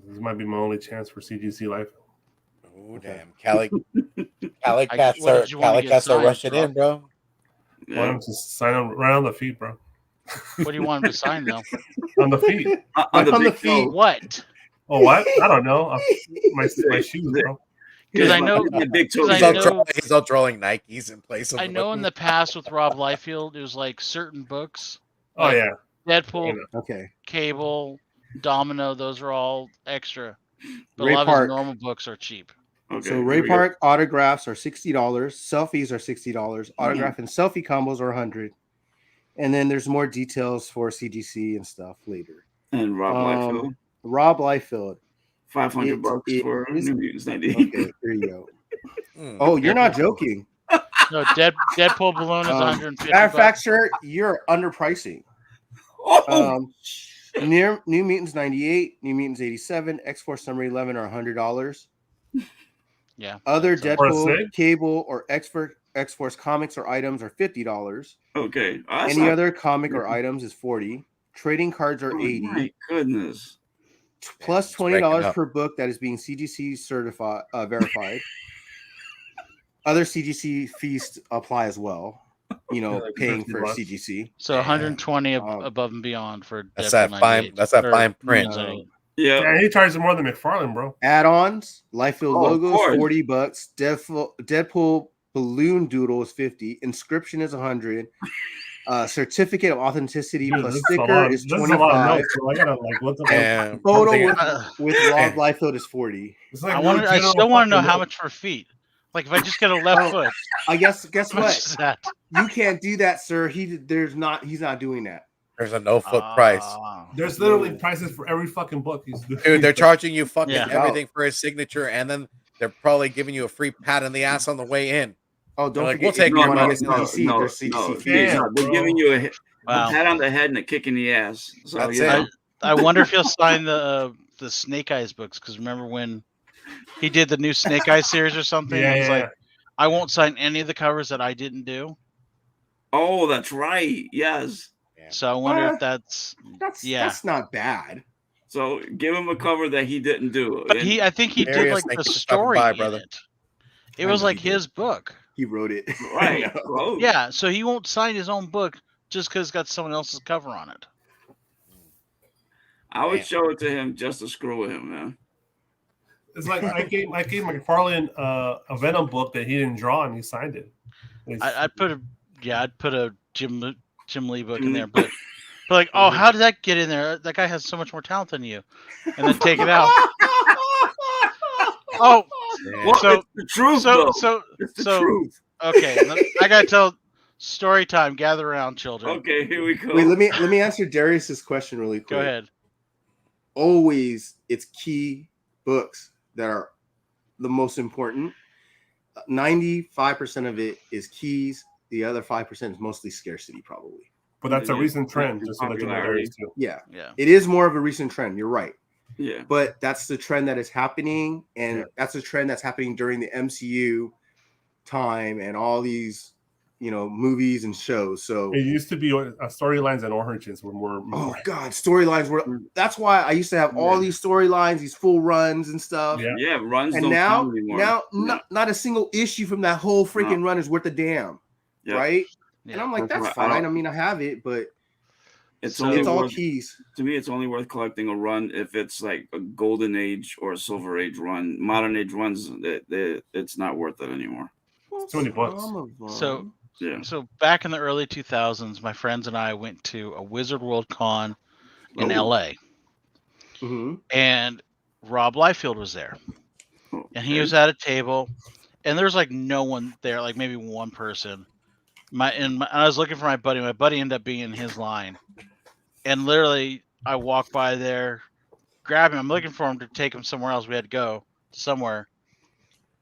This might be my only chance for CGC Life. Oh damn, Cali Cats are rushing in, bro. Yeah. Why don't you sign right on the feet, bro? What do you want him to sign though? On the feet. On the feet. What? Oh, what? I don't know. My shoes, bro. Because I know he's all drawing Nikes in place of. I know in the past with Rob Liefeld, it was like certain books. Oh yeah. Deadpool. Okay. Cable. Domino, those are all extra. But Ray a lot Park. of his normal books are cheap. Okay, so Ray Park autographs are $60. Selfies are $60. Autograph and selfie combos are $100. And then there's more details for CGC and stuff later. And Rob Liefeld. $500 for New Mutants 90. Okay, there you go. Oh, you're not joking. No, Deadpool balloon is $150. Matter of fact, sir, you're underpricing. New Mutants 98, New Mutants 87, X-Force Summer 11 are $100. Yeah. Other Deadpool, Cable, or X-Force comics or items are $50. Okay. Any other comic or items is $40. Trading cards are $80. My goodness. Plus $20 per book that is being CGC certified verified. Other CGC fees apply as well. paying for $50. CGC. So 120 Um, above and beyond for That's Deadpool that fine. 98, That's that or fine print. Minions 98. Yeah. Yeah, he charges more than McFarlane, bro. Add-ons, Liefeld Oh, of logos, course. $40. Deadpool balloon doodle is $50. Inscription is $100. Certificate of authenticity Dude, plus this is a sticker lot. is This is a lot of $25. notes, bro. I gotta like what the And Photo I'm with Rob Liefeld is $40. It's like I one wonder. I general still want to know fucking how note. much for feet. Like if I just get a left Oh, foot, I guess how much what? is that? You can't do that, sir. He's not doing that. there's a no foot price. Ah. There's literally prices for every fucking book he's doing. Dude, they're charging you fucking Yeah. everything for his signature, and then they're probably giving you a free pat in the ass on the way in. Oh, don't Like, forget we'll take if you your want money. to get CDC. There's CDC fees. Damn, No, they're bro. giving you a Wow. pat on the head and a kick in the ass. So That's yeah. it. I wonder if he'll sign the Snake Eyes books, because remember when he did the new Snake Eyes series or something? Yeah, He's yeah, like, I won't sign any of the covers that I didn't do. Oh, that's right. Yes. So I wonder if that's That's not bad. So give him a cover that he didn't do. But And- I think he did Darius, like thank the you for stopping story by, in brother. it. It I was know like he did. his book. He wrote it. right. Oh. Yeah, so he won't sign his own book just because it's got someone else's cover on it. I would Damn. show it to him just to screw with him, man. It's like I gave McFarlane a Venom book that he didn't draw and he signed it. I'd put a Jim Lee book in there, but like, oh, how did that get in there? That guy has so much more talent than you, and then take it out. Oh, Well, so it's the truth, though. It's the truth. okay, I gotta tell story time. Gather around, children. Okay, here we go. Wait, let me answer Darius's question really quick. Go ahead. Always, it's key books that are the most important. 95% of it is keys. The other 5% is mostly scarcity, probably. But that's a Yeah. recent trend, just so that you know there is too. Yeah, Yeah. it is more of a recent trend. You're right. Yeah. But that's the trend that is happening, and that's a trend that's happening during the MCU time and all these, movies and shows. So, It used to be storylines and origins were more. oh god, storylines were. That's why I used to have all these storylines, these full runs and stuff. Yeah. Yeah, runs And don't now, count anymore. not a single issue from that whole freaking run is worth a damn, Yeah. right? Yeah. And I'm like, That's that's right. fine. I mean, I have it, but It's So- only it's all worth, keys. to me. It's only worth collecting a run if it's like a golden age or a silver age run. Modern age runs, it's not worth it anymore. Too many books. Some of them. So Yeah. So back in the early 2000s, my friends and I went to a Wizard World Con in Oh. LA, Mhm. and Rob Liefeld was there, and he Okay. was at a table, and there's like no one there, like maybe one person. And I was looking for my buddy. My buddy ended up being in his line, and literally I walked by there, grab him. I'm looking for him to take him somewhere else. We had to go somewhere,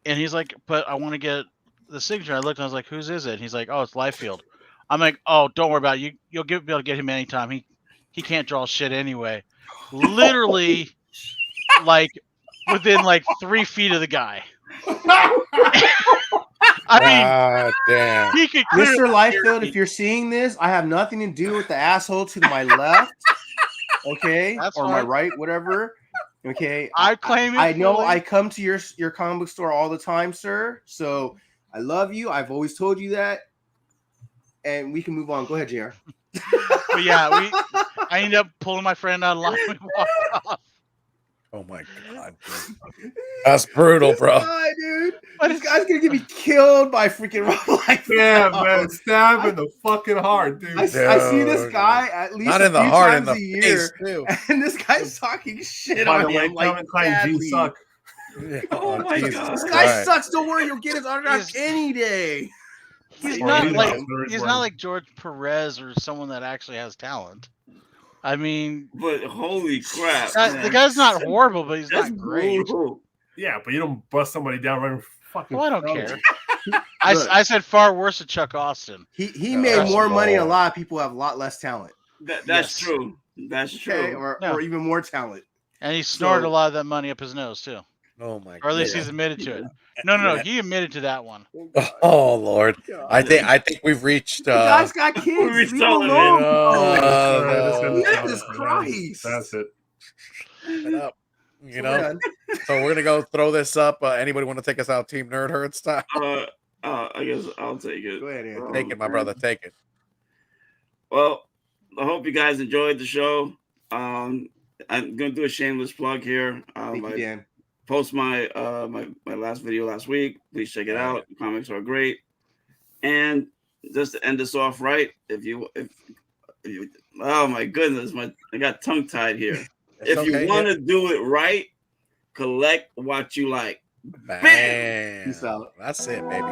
and he's like, "But I want to get the signature." I looked and I was like, "Whose is it?" And he's like, "Oh, it's Liefeld." I'm like, "Oh, don't worry about it. You'll be able to get him anytime. He can't draw shit anyway." Literally, like within like 3 feet of the guy. I God damn. mean, he could Mr. clearly Liefeld, if you're seeing this, I have nothing to do with the asshole to my left, okay, That's or my fine. right, whatever. Okay, I claim it. I know fully. I come to your comic book store all the time, sir. So I love you. I've always told you that, and we can move on. Go ahead, Jr. But yeah, I ended up pulling my friend out of line. We walked off. Oh my god, dude. That's brutal, This bro. guy, dude. This guy's gonna get me killed by freaking Rob Liefeld. Yeah, man, stab in the fucking heart, dude. I see this guy at least Not a in the few heart, in times the a face year, too. and this guy's talking shit By on the way, him like Calvin Klein badly. jeans suck. Oh my Jesus God. This guy Christ. sucks. Don't worry, you'll get his autograph He's- any day. He's Or not maybe like that's where it he's was. not like George Perez or someone that actually has talent. I mean, But holy crap. the man. guy's not horrible, but he's That's not great. brutal. Yeah, but you don't bust somebody down right in fucking. Well, I don't front of care. you. Look. I said far worse than Chuck Austin. He No, made that's more money than a low. lot of people who have a lot less talent. That's Yes. true. That's true. Okay, or Yeah. even more talent. And he snorted So- a lot of that money up his nose too. Oh my Or at least god. he's admitted to it. No, he admitted to that one. Oh Lord. I think we've reached The guy's got kids. Leave him selling it. alone. no. Jesus Christ. That's it. it up. You So we're know, done. so we're gonna go throw this up. Anybody want to take us out, Team Nerd Herd style? I guess I'll take it. Go ahead, Anthony. Take it, my brother. Take it. Well, I hope you guys enjoyed the show. I'm gonna do a shameless plug here. Thank you, Dan. Post my my last video last week. Please check it out. The comics are great. And just to end this off right, if you oh my goodness, I got tongue tied here. If you want to do it right, collect what you like. Bam. Peace out. That's it, baby.